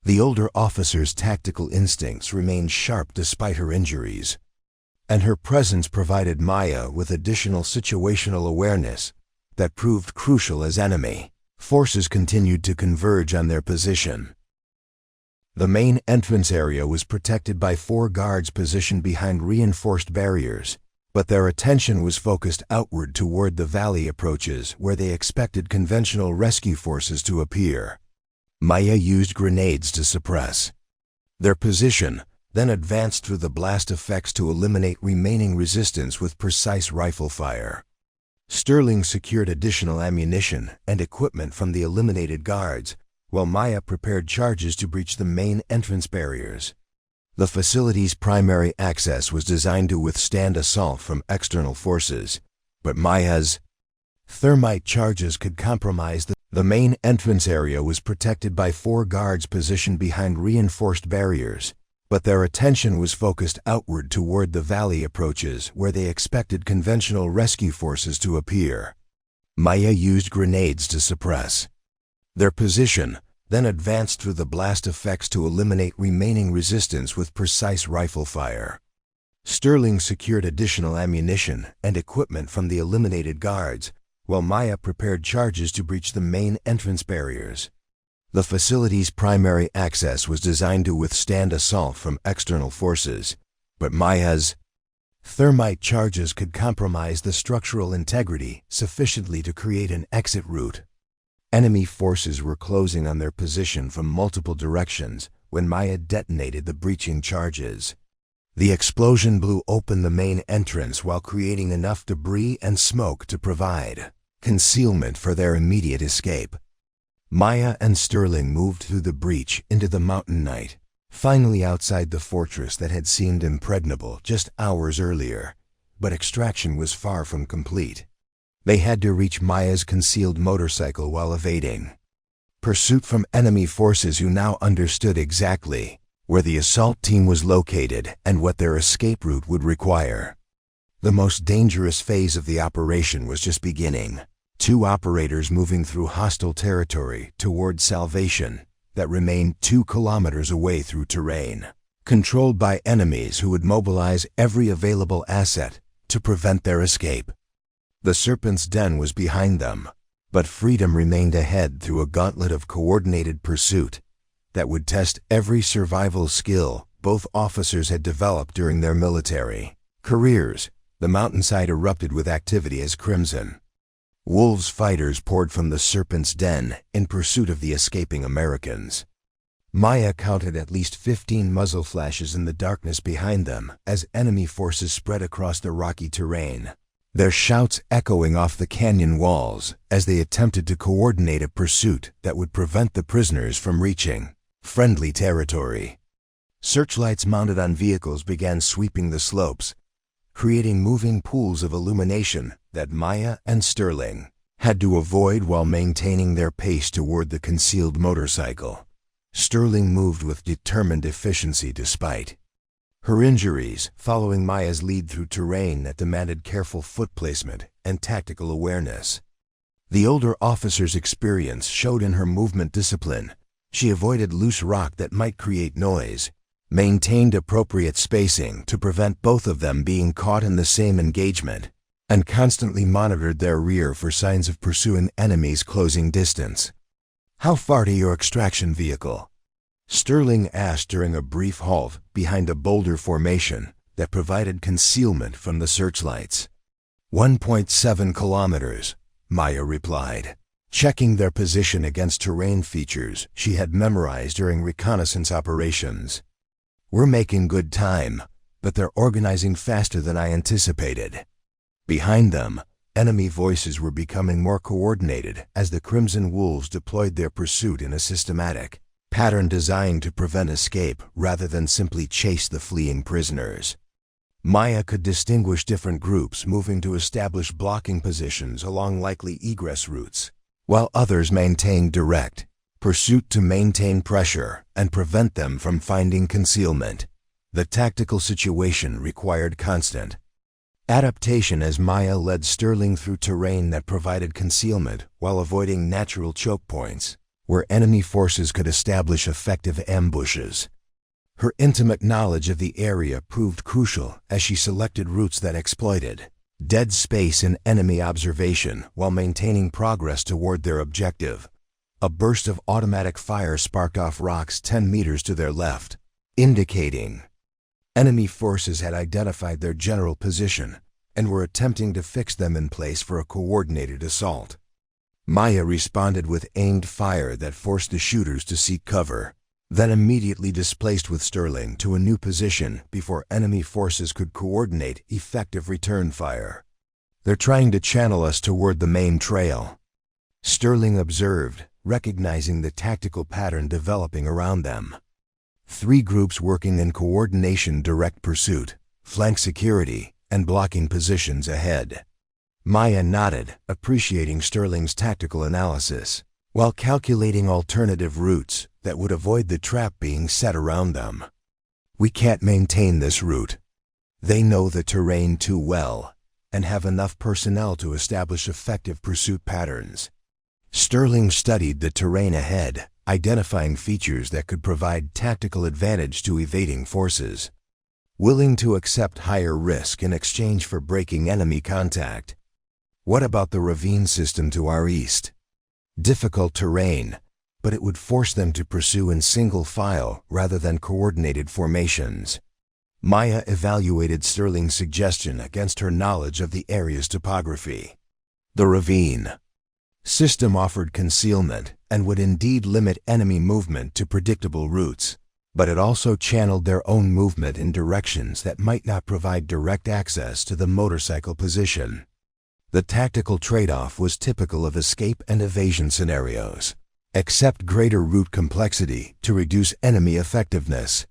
The older officer's tactical instincts remained sharp despite her injuries, and her presence provided Maya with additional situational awareness that proved crucial as enemy forces continued to converge on their position. The main entrance area was protected by 4 guards positioned behind reinforced barriers, but their attention was focused outward toward the valley approaches where they expected conventional rescue forces to appear. Maya used grenades to suppress their position, then advanced through the blast effects to eliminate remaining resistance with precise rifle fire. Sterling secured additional ammunition and equipment from the eliminated guards, while Maya prepared charges to breach the main entrance barriers. The facility's primary access was designed to withstand assault from external forces, but Maya's thermite charges could compromise the main entrance area was protected by 4 guards positioned behind reinforced barriers, but their attention was focused outward toward the valley approaches where they expected conventional rescue forces to appear. Maya used grenades to suppress their position, then advanced through the blast effects to eliminate remaining resistance with precise rifle fire. Sterling secured additional ammunition and equipment from the eliminated guards, while Maya prepared charges to breach the main entrance barriers. The facility's primary access was designed to withstand assault from external forces, but Maya's thermite charges could compromise the structural integrity sufficiently to create an exit route. Enemy forces were closing on their position from multiple directions when Maya detonated the breaching charges. The explosion blew open the main entrance while creating enough debris and smoke to provide concealment for their immediate escape. Maya and Sterling moved through the breach into the mountain night, finally outside the fortress that had seemed impregnable just hours earlier, but extraction was far from complete. They had to reach Maya's concealed motorcycle while evading pursuit from enemy forces who now understood exactly where the assault team was located and what their escape route would require. The most dangerous phase of the operation was just beginning. 2 operators moving through hostile territory toward salvation that remained 2 kilometers away through terrain, controlled by enemies who would mobilize every available asset to prevent their escape. The Serpent's Den was behind them, but freedom remained ahead through a gauntlet of coordinated pursuit that would test every survival skill both officers had developed during their military careers. The mountainside erupted with activity as crimson. Wolves' fighters poured from the serpent's den in pursuit of the escaping Americans. Maya counted at least 15 muzzle flashes in the darkness behind them as enemy forces spread across the rocky terrain, their shouts echoing off the canyon walls as they attempted to coordinate a pursuit that would prevent the prisoners from reaching friendly territory. Searchlights mounted on vehicles began sweeping the slopes, creating moving pools of illumination that Maya and Sterling had to avoid while maintaining their pace toward the concealed motorcycle. Sterling moved with determined efficiency despite her injuries, following Maya's lead through terrain that demanded careful foot placement and tactical awareness. The older officer's experience showed in her movement discipline. She avoided loose rock that might create noise, maintained appropriate spacing to prevent both of them being caught in the same engagement, and constantly monitored their rear for signs of pursuing enemies closing distance. "How far to your extraction vehicle?" Sterling asked during a brief halt behind a boulder formation that provided concealment from the searchlights. 1.7 kilometers, Maya replied, checking their position against terrain features she had memorized during reconnaissance operations. "We're making good time, but they're organizing faster than I anticipated." Behind them, enemy voices were becoming more coordinated as the Crimson Wolves deployed their pursuit in a systematic pattern designed to prevent escape rather than simply chase the fleeing prisoners. Maya could distinguish different groups moving to establish blocking positions along likely egress routes, while others maintained direct pursuit to maintain pressure and prevent them from finding concealment. The tactical situation required constant adaptation as Maya led Sterling through terrain that provided concealment while avoiding natural choke points where enemy forces could establish effective ambushes. Her intimate knowledge of the area proved crucial as she selected routes that exploited dead space in enemy observation while maintaining progress toward their objective. A burst of automatic fire sparked off rocks 10 meters to their left, indicating enemy forces had identified their general position and were attempting to fix them in place for a coordinated assault. Maya responded with aimed fire that forced the shooters to seek cover, then immediately displaced with Sterling to a new position before enemy forces could coordinate effective return fire. "They're trying to channel us toward the main trail," Sterling observed, recognizing the tactical pattern developing around them. 3 groups working in coordination: direct pursuit, flank security, and blocking positions ahead. Maya nodded, appreciating Sterling's tactical analysis, while calculating alternative routes that would avoid the trap being set around them. "We can't maintain this route. They know the terrain too well and have enough personnel to establish effective pursuit patterns." Sterling studied the terrain ahead, identifying features that could provide tactical advantage to evading forces. Willing to accept higher risk in exchange for breaking enemy contact. "What about the ravine system to our east?" "Difficult terrain, but it would force them to pursue in single file rather than coordinated formations." Maya evaluated Sterling's suggestion against her knowledge of the area's topography. The ravine system offered concealment and would indeed limit enemy movement to predictable routes, but it also channeled their own movement in directions that might not provide direct access to the motorcycle position. The tactical trade-off was typical of escape and evasion scenarios. Accept greater route complexity to reduce enemy effectiveness.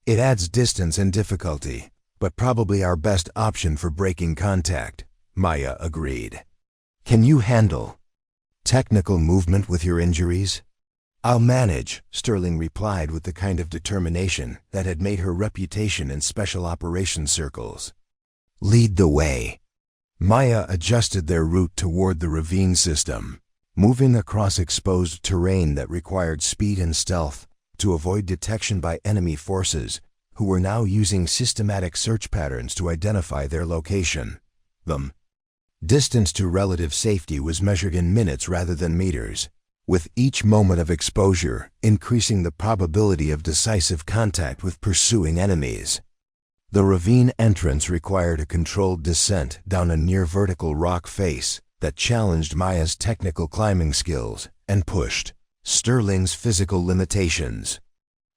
It adds distance and difficulty, but probably our best option for breaking contact, Maya agreed. "Can you handle technical movement with your injuries?" "I'll manage," Sterling replied with the kind of determination that had made her reputation in special operations circles. "Lead the way." Maya adjusted their route toward the ravine system, moving across exposed terrain that required speed and stealth to avoid detection by enemy forces, who were now using systematic search patterns to identify their location. The distance to relative safety was measured in minutes rather than meters, with each moment of exposure increasing the probability of decisive contact with pursuing enemies. The ravine entrance required a controlled descent down a near-vertical rock face that challenged Maya's technical climbing skills and pushed Sterling's physical limitations.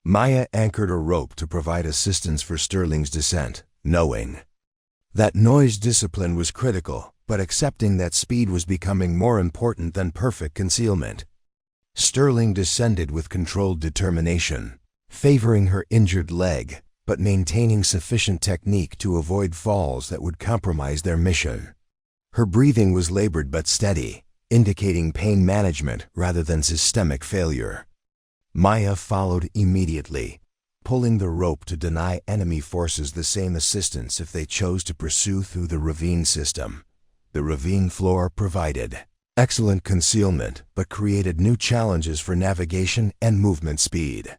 Maya anchored a rope to provide assistance for Sterling's descent, knowing that noise discipline was critical, but accepting that speed was becoming more important than perfect concealment. Sterling descended with controlled determination, favoring her injured leg, but maintaining sufficient technique to avoid falls that would compromise their mission. Her breathing was labored but steady, indicating pain management rather than systemic failure. Maya followed immediately, pulling the rope to deny enemy forces the same assistance if they chose to pursue through the ravine system. The ravine floor provided excellent concealment but created new challenges for navigation and movement speed.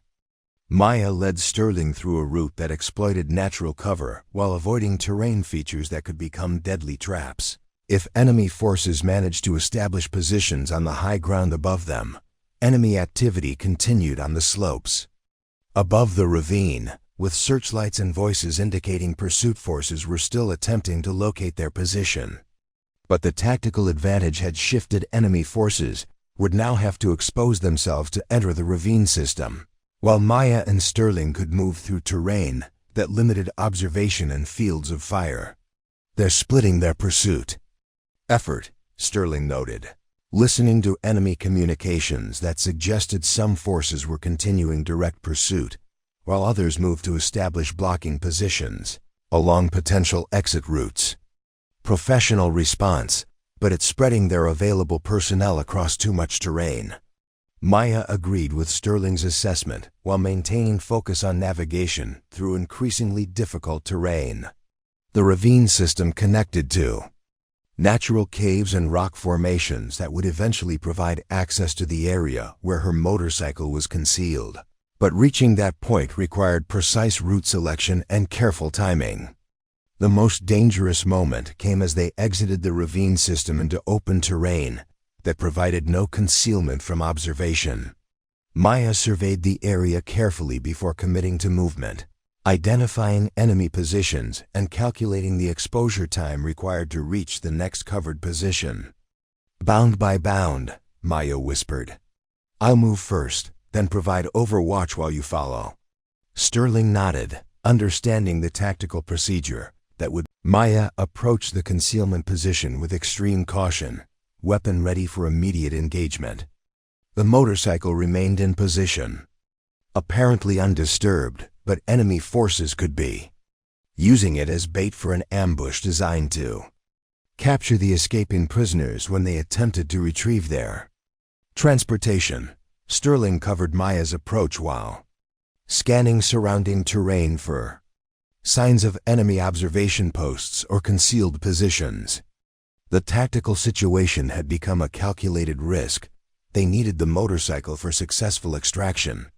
Maya led Sterling through a route that exploited natural cover while avoiding terrain features that could become deadly traps. If enemy forces managed to establish positions on the high ground above them, enemy activity continued on the slopes. Above the ravine, with searchlights and voices indicating pursuit forces were still attempting to locate their position. But the tactical advantage had shifted. Enemy forces would now have to expose themselves to enter the ravine system, while Maya and Sterling could move through terrain that limited observation and fields of fire. They're splitting their pursuit effort, Sterling noted, listening to enemy communications that suggested some forces were continuing direct pursuit, while others moved to establish blocking positions along potential exit routes. Professional response, but it's spreading their available personnel across too much terrain. Maya agreed with Sterling's assessment while maintaining focus on navigation through increasingly difficult terrain. The ravine system connected to natural caves and rock formations that would eventually provide access to the area where her motorcycle was concealed. But reaching that point required precise route selection and careful timing. The most dangerous moment came as they exited the ravine system into open terrain that provided no concealment from observation. Maya surveyed the area carefully before committing to movement, identifying enemy positions and calculating the exposure time required to reach the next covered position. "Bound by bound," Maya whispered. "I'll move first, then provide overwatch while you follow." Sterling nodded, understanding the tactical procedure that would. Maya approached the concealment position with extreme caution, weapon ready for immediate engagement. The motorcycle remained in position, apparently undisturbed, but enemy forces could be using it as bait for an ambush designed to capture the escaping prisoners when they attempted to retrieve their transportation. Sterling covered Maya's approach while scanning surrounding terrain for signs of enemy observation posts or concealed positions. The tactical situation had become a calculated risk. They needed the motorcycle for successful extraction,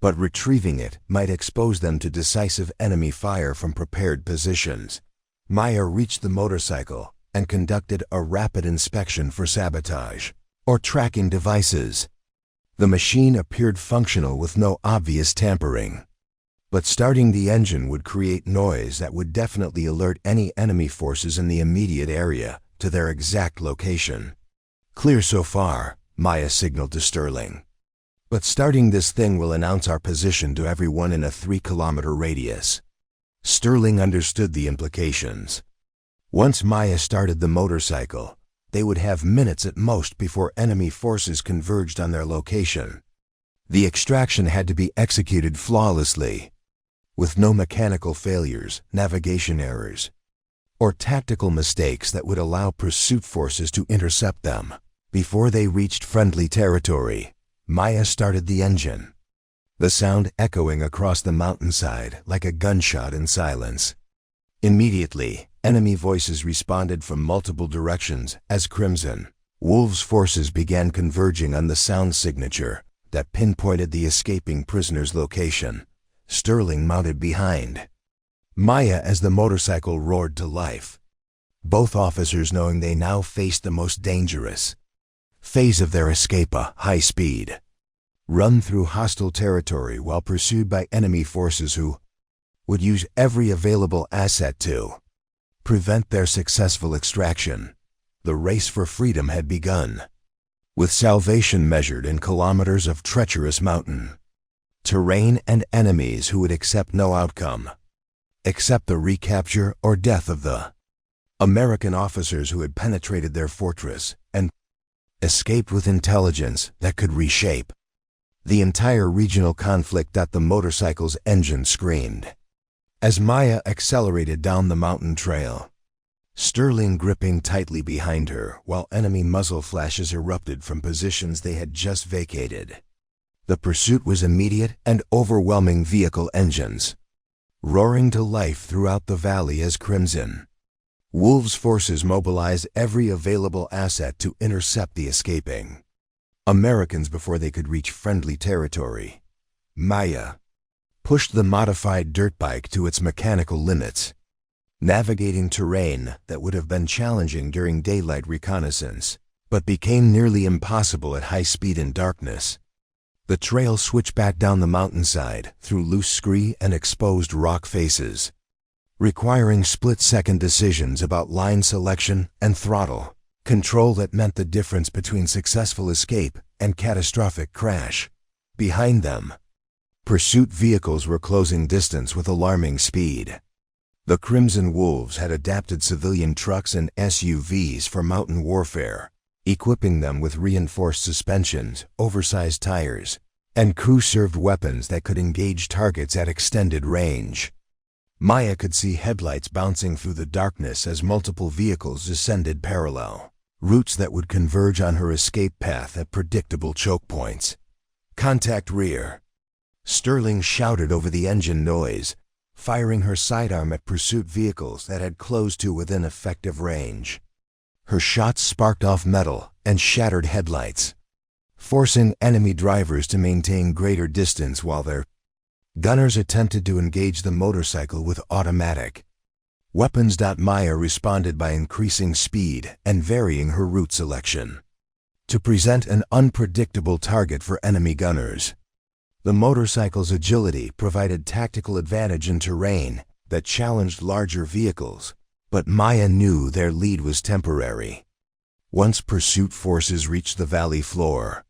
but retrieving it might expose them to decisive enemy fire from prepared positions. Maya reached the motorcycle and conducted a rapid inspection for sabotage or tracking devices. The machine appeared functional with no obvious tampering, but starting the engine would create noise that would definitely alert any enemy forces in the immediate area to their exact location. "Clear so far," Maya signaled to Sterling. "But starting this thing will announce our position to everyone in a 3-kilometer radius." Sterling understood the implications. Once Maya started the motorcycle, they would have minutes at most before enemy forces converged on their location. The extraction had to be executed flawlessly, with no mechanical failures, navigation errors, or tactical mistakes that would allow pursuit forces to intercept them. Before they reached friendly territory, Maya started the engine, the sound echoing across the mountainside like a gunshot in silence. Immediately, enemy voices responded from multiple directions as Crimson Wolf's forces began converging on the sound signature that pinpointed the escaping prisoner's location. Sterling mounted behind Maya as the motorcycle roared to life, both officers knowing they now faced the most dangerous phase of their escape, a high speed run through hostile territory while pursued by enemy forces who would use every available asset to prevent their successful extraction. The race for freedom had begun, with salvation measured in kilometers of treacherous mountain terrain and enemies who would accept no outcome except the recapture or death of the American officers who had penetrated their fortress and escaped with intelligence that could reshape the entire regional conflict. That the motorcycle's engine screamed as Maya accelerated down the mountain trail, Sterling gripping tightly behind her while enemy muzzle flashes erupted from positions they had just vacated. The pursuit was immediate and overwhelming. Vehicle engines roaring to life throughout the valley as Crimson Wolves' forces mobilized every available asset to intercept the escaping Americans before they could reach friendly territory. Maya pushed the modified dirt bike to its mechanical limits, navigating terrain that would have been challenging during daylight reconnaissance, but became nearly impossible at high speed in darkness. The trail switched back down the mountainside through loose scree and exposed rock faces, requiring split-second decisions about line selection and throttle control that meant the difference between successful escape and catastrophic crash. Behind them, pursuit vehicles were closing distance with alarming speed. The Crimson Wolves had adapted civilian trucks and SUVs for mountain warfare, equipping them with reinforced suspensions, oversized tires, and crew-served weapons that could engage targets at extended range. Maya could see headlights bouncing through the darkness as multiple vehicles descended parallel routes that would converge on her escape path at predictable choke points. "Contact rear," Sterling shouted over the engine noise, firing her sidearm at pursuit vehicles that had closed to within effective range. Her shots sparked off metal and shattered headlights, forcing enemy drivers to maintain greater distance while their gunners attempted to engage the motorcycle with automatic weapons. Maya responded by increasing speed and varying her route selection to present an unpredictable target for enemy gunners. The motorcycle's agility provided tactical advantage in terrain that challenged larger vehicles, but Maya knew their lead was temporary. Once pursuit forces reached the valley floor,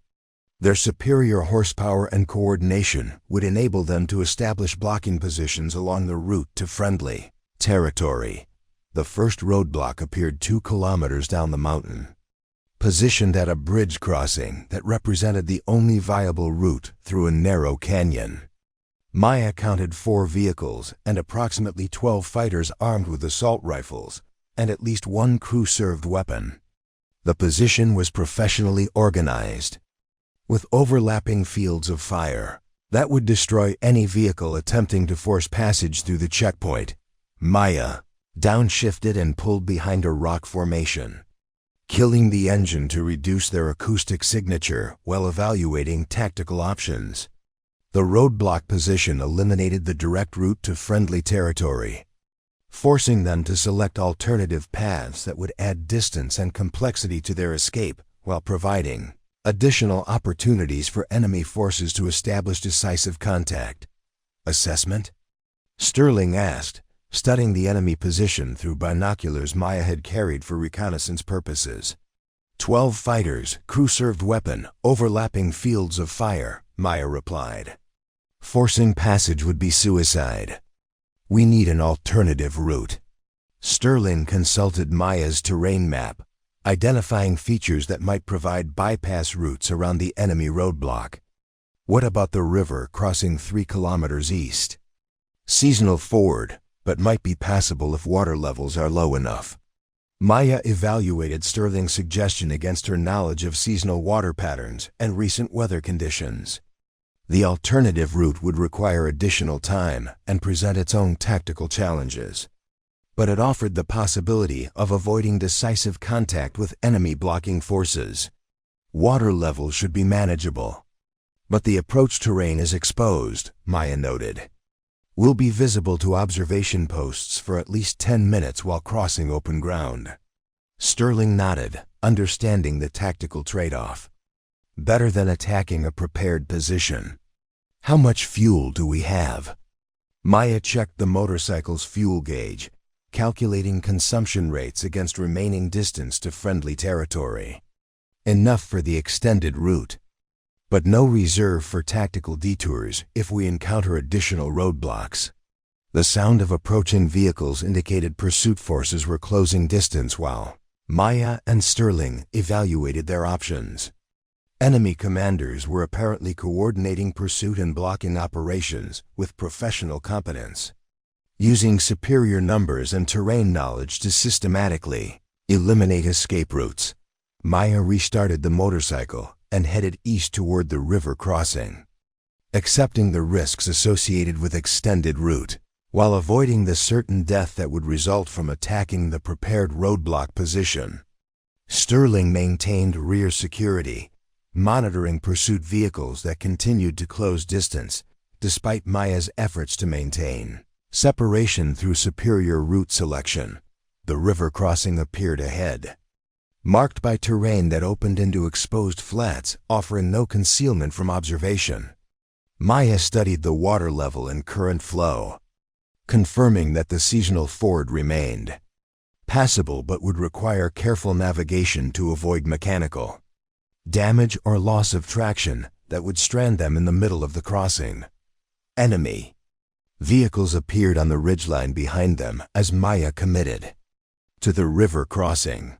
their superior horsepower and coordination would enable them to establish blocking positions along the route to friendly territory. The first roadblock appeared 2 kilometers down the mountain, positioned at a bridge crossing that represented the only viable route through a narrow canyon. Maya counted 4 vehicles and approximately 12 fighters armed with assault rifles and at least 1 crew-served weapon. The position was professionally organized, with overlapping fields of fire that would destroy any vehicle attempting to force passage through the checkpoint. Maya downshifted and pulled behind a rock formation, killing the engine to reduce their acoustic signature while evaluating tactical options. The roadblock position eliminated the direct route to friendly territory, forcing them to select alternative paths that would add distance and complexity to their escape while providing additional opportunities for enemy forces to establish decisive contact. "Assessment?" Sterling asked, studying the enemy position through binoculars Maya had carried for reconnaissance purposes. 12 fighters, crew-served weapon, overlapping fields of fire, Maya replied. "Forcing passage would be suicide. We need an alternative route." Sterling consulted Maya's terrain map, identifying features that might provide bypass routes around the enemy roadblock. "What about the river crossing 3 kilometers east?" "Seasonal ford, but might be passable if water levels are low enough." Maya evaluated Sterling's suggestion against her knowledge of seasonal water patterns and recent weather conditions. The alternative route would require additional time and present its own tactical challenges, but it offered the possibility of avoiding decisive contact with enemy blocking forces. Water levels should be manageable, but the approach terrain is exposed, Maya noted. "Will be visible to observation posts for at least 10 minutes while crossing open ground." Sterling nodded, understanding the tactical trade-off. "Better than attacking a prepared position." "How much fuel do we have?" Maya checked the motorcycle's fuel gauge, calculating consumption rates against remaining distance to friendly territory. Enough for the extended route, but no reserve for tactical detours if we encounter additional roadblocks. The sound of approaching vehicles indicated pursuit forces were closing distance while Maya and Sterling evaluated their options. Enemy commanders were apparently coordinating pursuit and blocking operations with professional competence, using superior numbers and terrain knowledge to systematically eliminate escape routes. Maya restarted the motorcycle and headed east toward the river crossing, accepting the risks associated with extended route, while avoiding the certain death that would result from attacking the prepared roadblock position. Sterling maintained rear security, monitoring pursuit vehicles that continued to close distance, despite Maya's efforts to maintain separation through superior route selection. The river crossing appeared ahead, marked by terrain that opened into exposed flats, offering no concealment from observation. Maya studied the water level and current flow, confirming that the seasonal ford remained passable but would require careful navigation to avoid mechanical damage or loss of traction that would strand them in the middle of the crossing. Enemy vehicles appeared on the ridgeline behind them as Maya committed to the river crossing,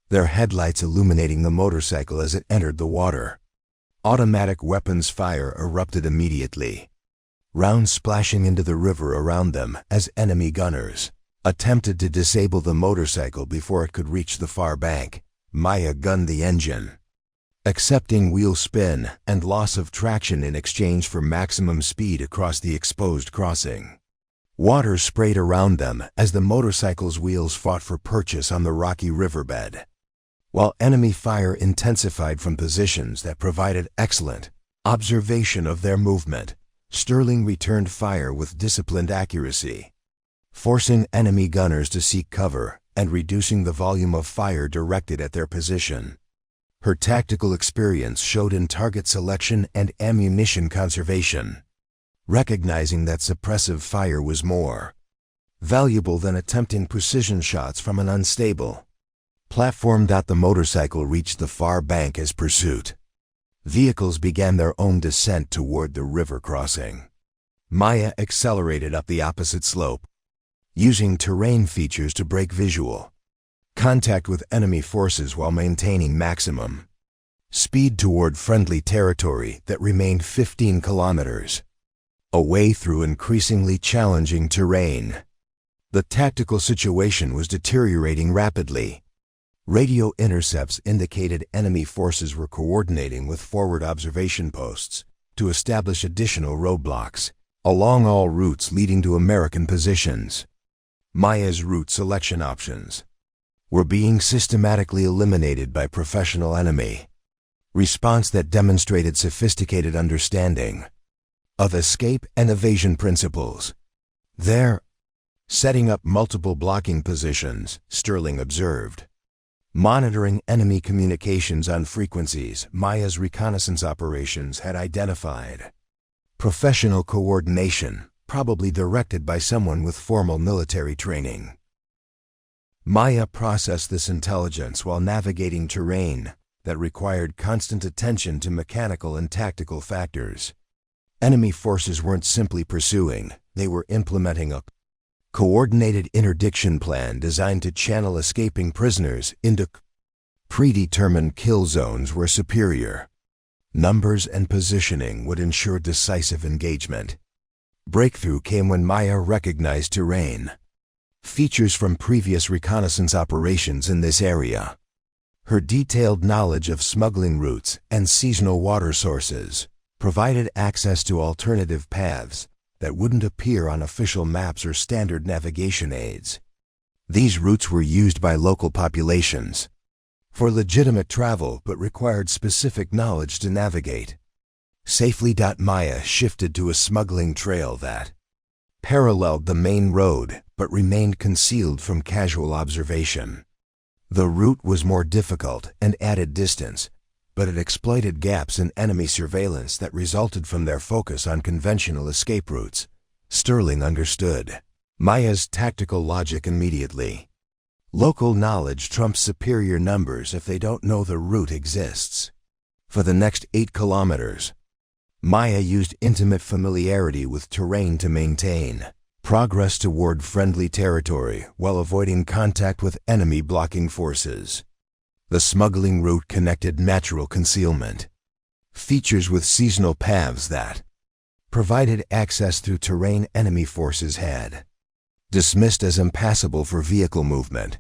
their headlights illuminating the motorcycle as it entered the water. Automatic weapons fire erupted immediately, rounds splashing into the river around them as enemy gunners attempted to disable the motorcycle before it could reach the far bank. Maya gunned the engine, accepting wheel spin and loss of traction in exchange for maximum speed across the exposed crossing. Water sprayed around them as the motorcycle's wheels fought for purchase on the rocky riverbed, while enemy fire intensified from positions that provided excellent observation of their movement. Sterling returned fire with disciplined accuracy, forcing enemy gunners to seek cover and reducing the volume of fire directed at their position. Her tactical experience showed in target selection and ammunition conservation, recognizing that suppressive fire was more valuable than attempting precision shots from an unstable platform. The motorcycle reached the far bank as pursuit vehicles began their own descent toward the river crossing. Maya accelerated up the opposite slope, using terrain features to break visual contact with enemy forces while maintaining maximum speed toward friendly territory that remained 15 kilometers away through increasingly challenging terrain. The tactical situation was deteriorating rapidly. Radio intercepts indicated enemy forces were coordinating with forward observation posts to establish additional roadblocks along all routes leading to American positions. Maya's route selection options were being systematically eliminated by professional enemy response that demonstrated sophisticated understanding of escape and evasion principles. There, setting up multiple blocking positions, Sterling observed, monitoring enemy communications on frequencies Maya's reconnaissance operations had identified. Professional coordination, probably directed by someone with formal military training. Maya processed this intelligence while navigating terrain that required constant attention to mechanical and tactical factors. Enemy forces weren't simply pursuing, they were implementing a coordinated interdiction plan designed to channel escaping prisoners into predetermined kill zones where superior numbers and positioning would ensure decisive engagement. Breakthrough came when Maya recognized terrain features from previous reconnaissance operations in this area. Her detailed knowledge of smuggling routes and seasonal water sources provided access to alternative paths that wouldn't appear on official maps or standard navigation aids. These routes were used by local populations for legitimate travel but required specific knowledge to navigate safely. Maya shifted to a smuggling trail that paralleled the main road but remained concealed from casual observation. The route was more difficult and added distance, but it exploited gaps in enemy surveillance that resulted from their focus on conventional escape routes. Sterling understood Maya's tactical logic immediately. Local knowledge trumps superior numbers if they don't know the route exists. For the next 8 kilometers, Maya used intimate familiarity with terrain to maintain progress toward friendly territory while avoiding contact with enemy blocking forces. The smuggling route connected natural concealment features with seasonal paths that provided access through terrain enemy forces had dismissed as impassable for vehicle movement.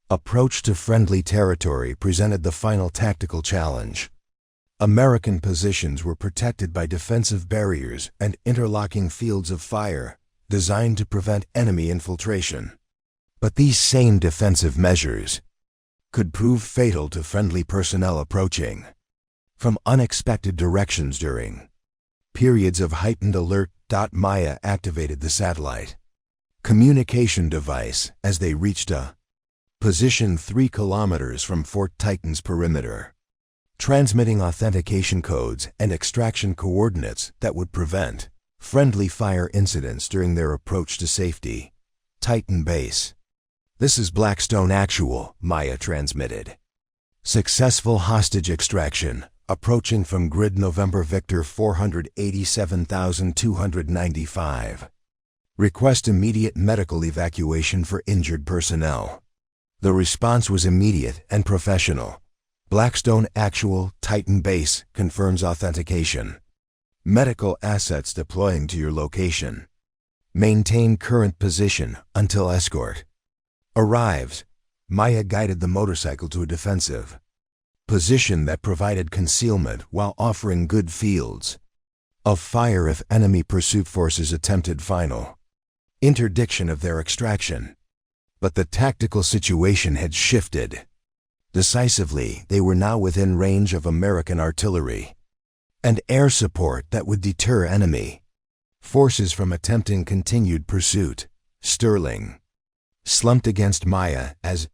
Approach to friendly territory presented the final tactical challenge. American positions were protected by defensive barriers and interlocking fields of fire designed to prevent enemy infiltration. But these same defensive measures could prove fatal to friendly personnel approaching from unexpected directions during periods of heightened alert. Maya activated the satellite communication device as they reached a position 3 kilometers from Fort Titan's perimeter, transmitting authentication codes and extraction coordinates that would prevent friendly fire incidents during their approach to safety. Titan Base. This is Blackstone Actual, Maya transmitted. Successful hostage extraction, approaching from grid November Victor 487,295. Request immediate medical evacuation for injured personnel. The response was immediate and professional. Blackstone Actual, Titan Base confirms authentication. Medical assets deploying to your location. Maintain current position until escort arrives. Maya guided the motorcycle to a defensive position that provided concealment while offering good fields of fire if enemy pursuit forces attempted final interdiction of their extraction. But the tactical situation had shifted decisively. They were now within range of American artillery and air support that would deter enemy forces from attempting continued pursuit. Sterling slumped against Maya as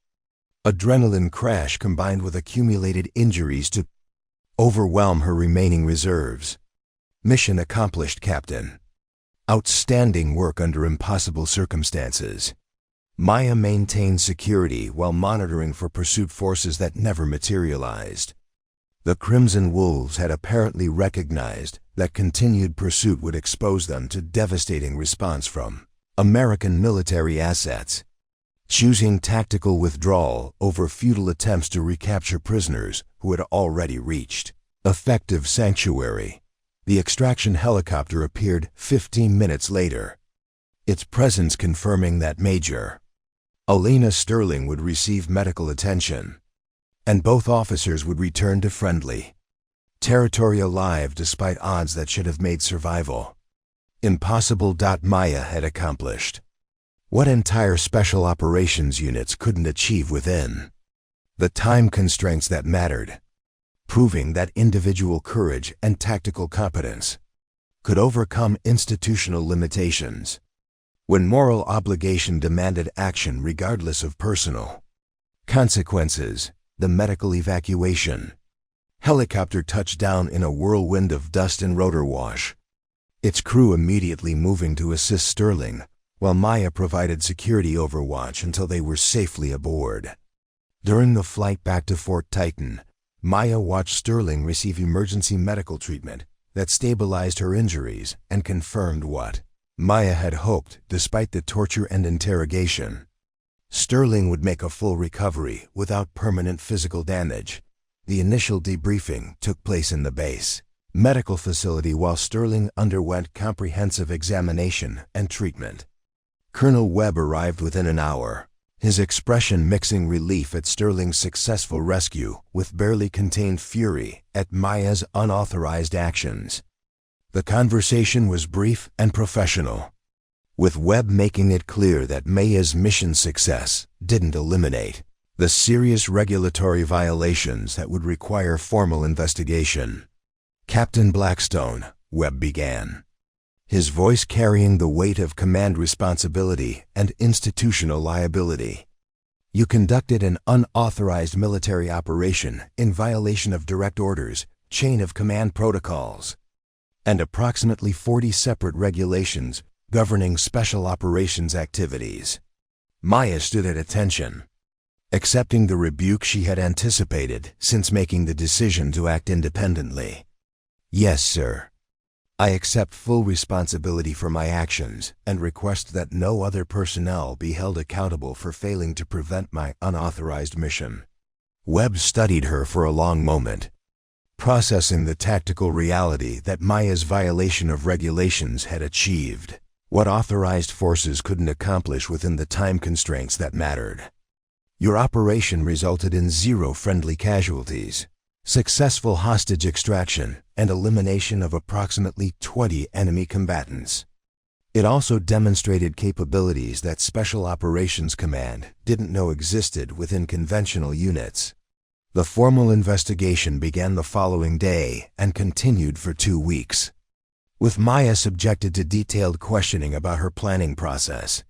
adrenaline crash combined with accumulated injuries to overwhelm her remaining reserves. Mission accomplished, Captain. Outstanding work under impossible circumstances. Maya maintained security while monitoring for pursuit forces that never materialized. The Crimson Wolves had apparently recognized that continued pursuit would expose them to devastating response from American military assets. Choosing tactical withdrawal over futile attempts to recapture prisoners who had already reached effective sanctuary. The extraction helicopter appeared 15 minutes later, its presence confirming that Major Elena Sterling would receive medical attention, and both officers would return to friendly territory alive despite odds that should have made survival impossible. Maya had accomplished what entire special operations units couldn't achieve within the time constraints that mattered, proving that individual courage and tactical competence could overcome institutional limitations. When moral obligation demanded action regardless of personal consequences, the medical evacuation helicopter touched down in a whirlwind of dust and rotor wash, its crew immediately moving to assist Sterling, while Maya provided security overwatch until they were safely aboard. During the flight back to Fort Titan, Maya watched Sterling receive emergency medical treatment that stabilized her injuries and confirmed what Maya had hoped. Despite the torture and interrogation, Sterling would make a full recovery without permanent physical damage. The initial debriefing took place in the base medical facility while Sterling underwent comprehensive examination and treatment. Colonel Webb arrived within an hour, his expression mixing relief at Sterling's successful rescue with barely contained fury at Maya's unauthorized actions. The conversation was brief and professional, with Webb making it clear that Maya's mission success didn't eliminate the serious regulatory violations that would require formal investigation. Captain Blackstone, Webb began, his voice carrying the weight of command responsibility and institutional liability. You conducted an unauthorized military operation in violation of direct orders, chain of command protocols, and approximately 40 separate regulations governing special operations activities. Maya stood at attention, accepting the rebuke she had anticipated since making the decision to act independently. "Yes, sir. I accept full responsibility for my actions and request that no other personnel be held accountable for failing to prevent my unauthorized mission." Webb studied her for a long moment, processing the tactical reality that Maya's violation of regulations had achieved what authorized forces couldn't accomplish within the time constraints that mattered. "Your operation resulted in 0 friendly casualties, successful hostage extraction, and elimination of approximately 20 enemy combatants. It also demonstrated capabilities that Special Operations Command didn't know existed within conventional units." The formal investigation began the following day and continued for 2 weeks, with Maya subjected to detailed questioning about her planning process,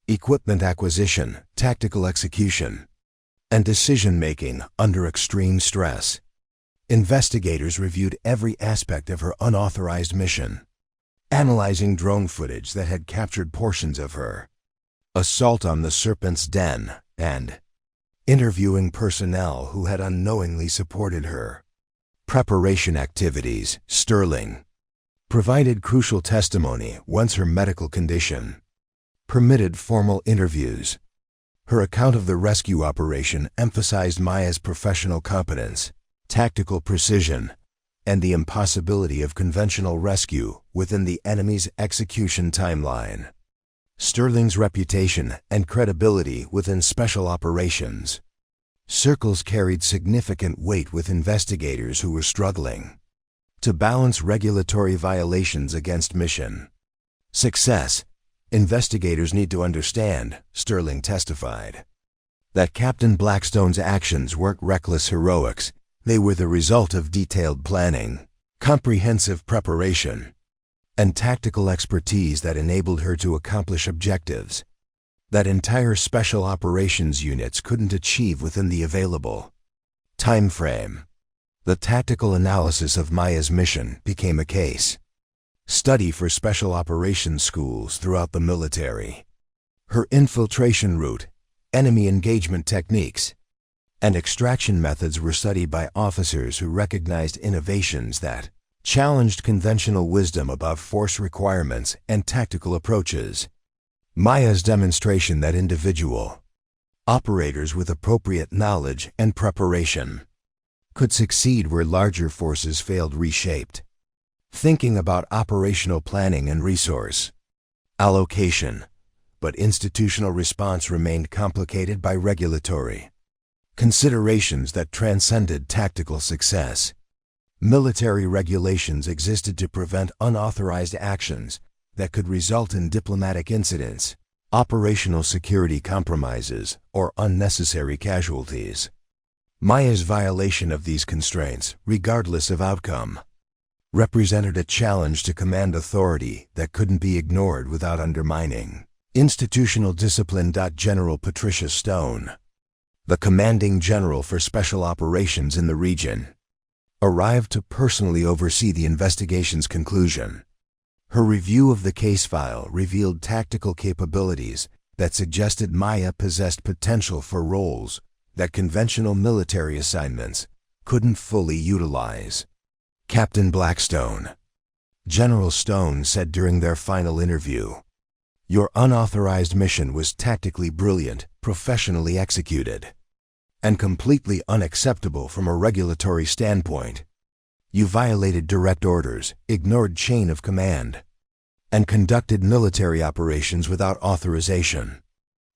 equipment acquisition, tactical execution, and decision-making under extreme stress. Investigators reviewed every aspect of her unauthorized mission, analyzing drone footage that had captured portions of her assault on the Serpent's Den and interviewing personnel who had unknowingly supported her preparation activities. Sterling provided crucial testimony once her medical condition permitted formal interviews. Her account of the rescue operation emphasized Maya's professional competence, tactical precision, and the impossibility of conventional rescue within the enemy's execution timeline. Sterling's reputation and credibility within special operations circles carried significant weight with investigators who were struggling to balance regulatory violations against mission success. "Investigators need to understand," Sterling testified, "that Captain Blackstone's actions weren't reckless heroics. They were the result of detailed planning, comprehensive preparation, and tactical expertise that enabled her to accomplish objectives that entire special operations units couldn't achieve within the available time frame." The tactical analysis of Maya's mission became a case study for special operations schools throughout the military. Her infiltration route, enemy engagement techniques, and extraction methods were studied by officers who recognized innovations that challenged conventional wisdom about force requirements and tactical approaches. Maya's demonstration that individual operators with appropriate knowledge and preparation could succeed where larger forces failed reshaped. Thinking about operational planning and resource allocation, but institutional response remained complicated by regulatory considerations that transcended tactical success. Military regulations existed to prevent unauthorized actions that could result in diplomatic incidents, operational security compromises, or unnecessary casualties. Maya's violation of these constraints, regardless of outcome, represented a challenge to command authority that couldn't be ignored without undermining institutional discipline. General Patricia Stone, the commanding general for special operations in the region, arrived to personally oversee the investigation's conclusion. Her review of the case file revealed tactical capabilities that suggested Maya possessed potential for roles that conventional military assignments couldn't fully utilize. "Captain Blackstone," General Stone said during their final interview, "your unauthorized mission was tactically brilliant, professionally executed, and completely unacceptable from a regulatory standpoint. You violated direct orders, ignored chain of command, and conducted military operations without authorization."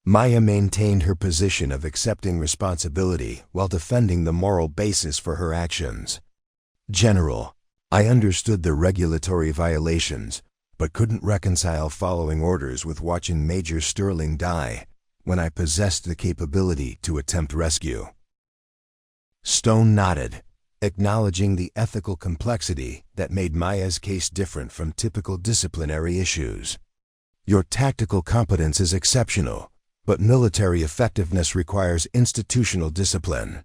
Maya maintained her position of accepting responsibility while defending the moral basis for her actions. "General, I understood the regulatory violations, but couldn't reconcile following orders with watching Major Sterling die when I possessed the capability to attempt rescue." Stone nodded, acknowledging the ethical complexity that made Maya's case different from typical disciplinary issues. "Your tactical competence is exceptional, but military effectiveness requires institutional discipline.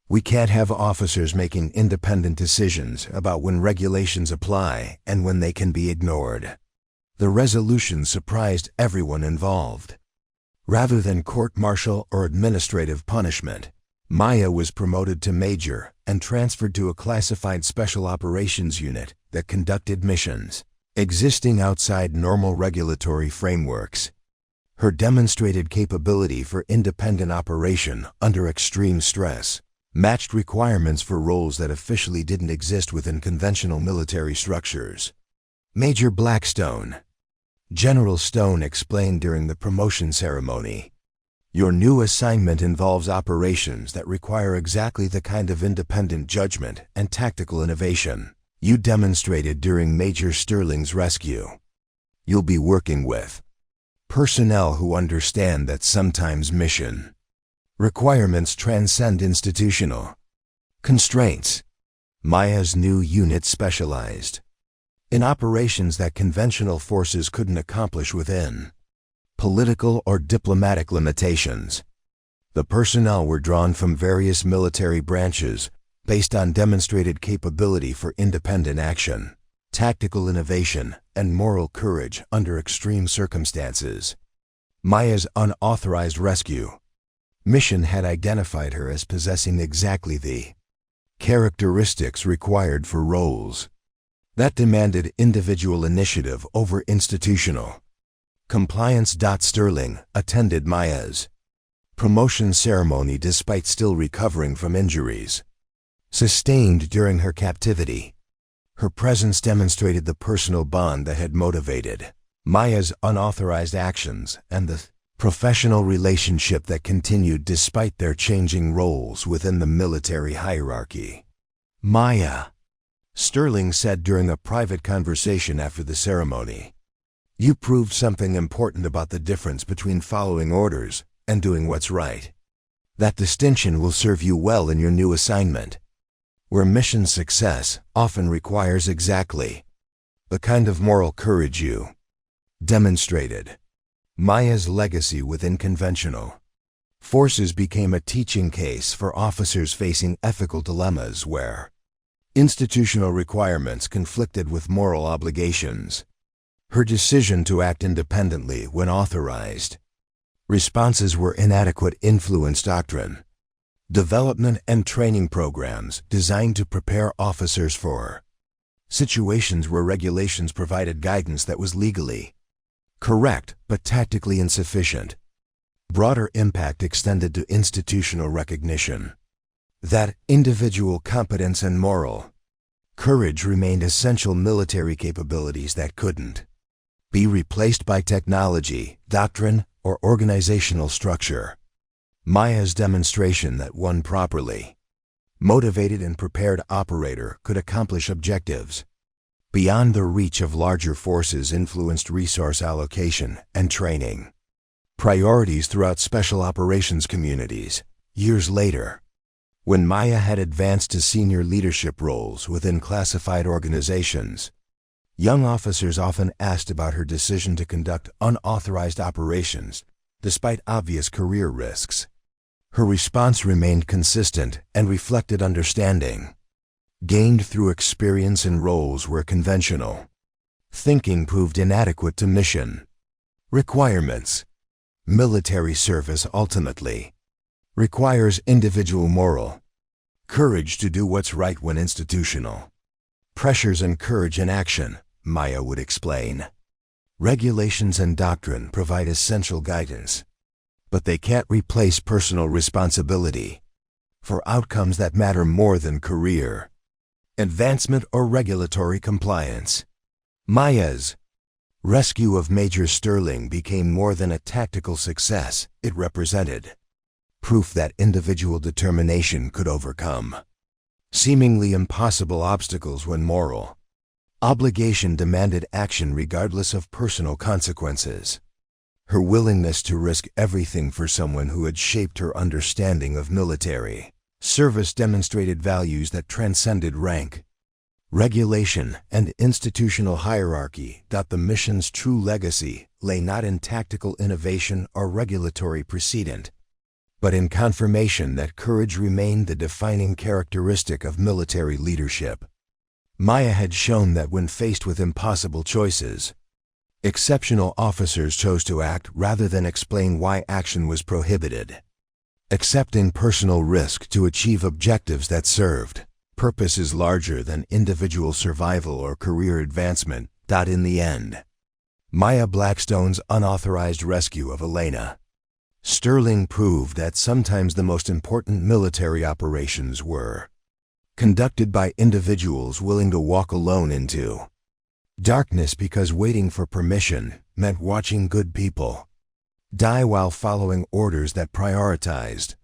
We can't have officers making independent decisions about when regulations apply and when they can be ignored." The resolution surprised everyone involved. Rather than court-martial or administrative punishment, Maya was promoted to major and transferred to a classified special operations unit that conducted missions existing outside normal regulatory frameworks. Her demonstrated capability for independent operation under extreme stress matched requirements for roles that officially didn't exist within conventional military structures. Major Blackstone. General Stone explained during the promotion ceremony, "Your new assignment involves operations that require exactly the kind of independent judgment and tactical innovation you demonstrated during Major Sterling's rescue. You'll be working with personnel who understand that sometimes mission requirements transcend institutional constraints." Maya's new unit specialized in operations that conventional forces couldn't accomplish within political or diplomatic limitations. The personnel were drawn from various military branches based on demonstrated capability for independent action, tactical innovation, and moral courage under extreme circumstances. Maya's unauthorized rescue mission had identified her as possessing exactly the characteristics required for roles that demanded individual initiative over institutional compliance. Sterling attended Maya's promotion ceremony despite still recovering from injuries sustained during her captivity. Her presence demonstrated the personal bond that had motivated Maya's unauthorized actions and the professional relationship that continued despite their changing roles within the military hierarchy. Maya, Sterling said during a private conversation after the ceremony, "You proved something important about the difference between following orders and doing what's right. That distinction will serve you well in your new assignment, where mission success often requires exactly the kind of moral courage you demonstrated." Maya's legacy within conventional forces became a teaching case for officers facing ethical dilemmas where institutional requirements conflicted with moral obligations. Her decision to act independently when authorized responses were inadequate influenced doctrine, development, and training programs designed to prepare officers for situations where regulations provided guidance that was legally correct but tactically insufficient. Broader impact extended to institutional recognition that individual competence and moral courage remained essential military capabilities that couldn't be replaced by technology, doctrine, or organizational structure. Maya's demonstration that one properly motivated and prepared operator could accomplish objectives beyond the reach of larger forces influenced resource allocation and training priorities throughout special operations communities. Years later, when Maya had advanced to senior leadership roles within classified organizations, young officers often asked about her decision to conduct unauthorized operations despite obvious career risks. Her response remained consistent and reflected understanding gained through experience in roles where conventional thinking proved inadequate to mission requirements. Military service ultimately requires individual moral courage to do what's right when institutional pressures encourage inaction, Maya would explain. Regulations and doctrine provide essential guidance, but they can't replace personal responsibility for outcomes that matter more than career advancement or regulatory compliance. Maya's rescue of Major Sterling became more than a tactical success. It represented proof that individual determination could overcome seemingly impossible obstacles when moral obligation demanded action regardless of personal consequences. Her willingness to risk everything for someone who had shaped her understanding of military service demonstrated values that transcended rank, regulation, and institutional hierarchy. The mission's true legacy lay not in tactical innovation or regulatory precedent, but in confirmation that courage remained the defining characteristic of military leadership. Maya had shown that when faced with impossible choices, Exceptional officers chose to act rather than explain why action was prohibited. Accepting personal risk to achieve objectives that served purposes larger than individual survival or career advancement. In the end, Maya Blackstone's unauthorized rescue of Elena Sterling proved that sometimes the most important military operations were conducted by individuals willing to walk alone into darkness because waiting for permission meant watching good people die while following orders that prioritized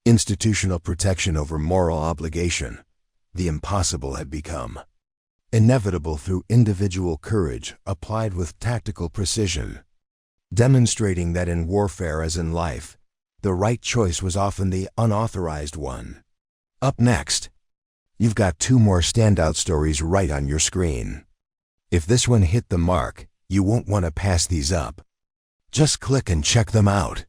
institutional protection over moral obligation. The impossible had become inevitable through individual courage applied with tactical precision, demonstrating that in warfare as in life, the right choice was often the unauthorized one. Up next, you've got 2 more standout stories right on your screen. If this one hit the mark, you won't want to pass these up. Just click and check them out.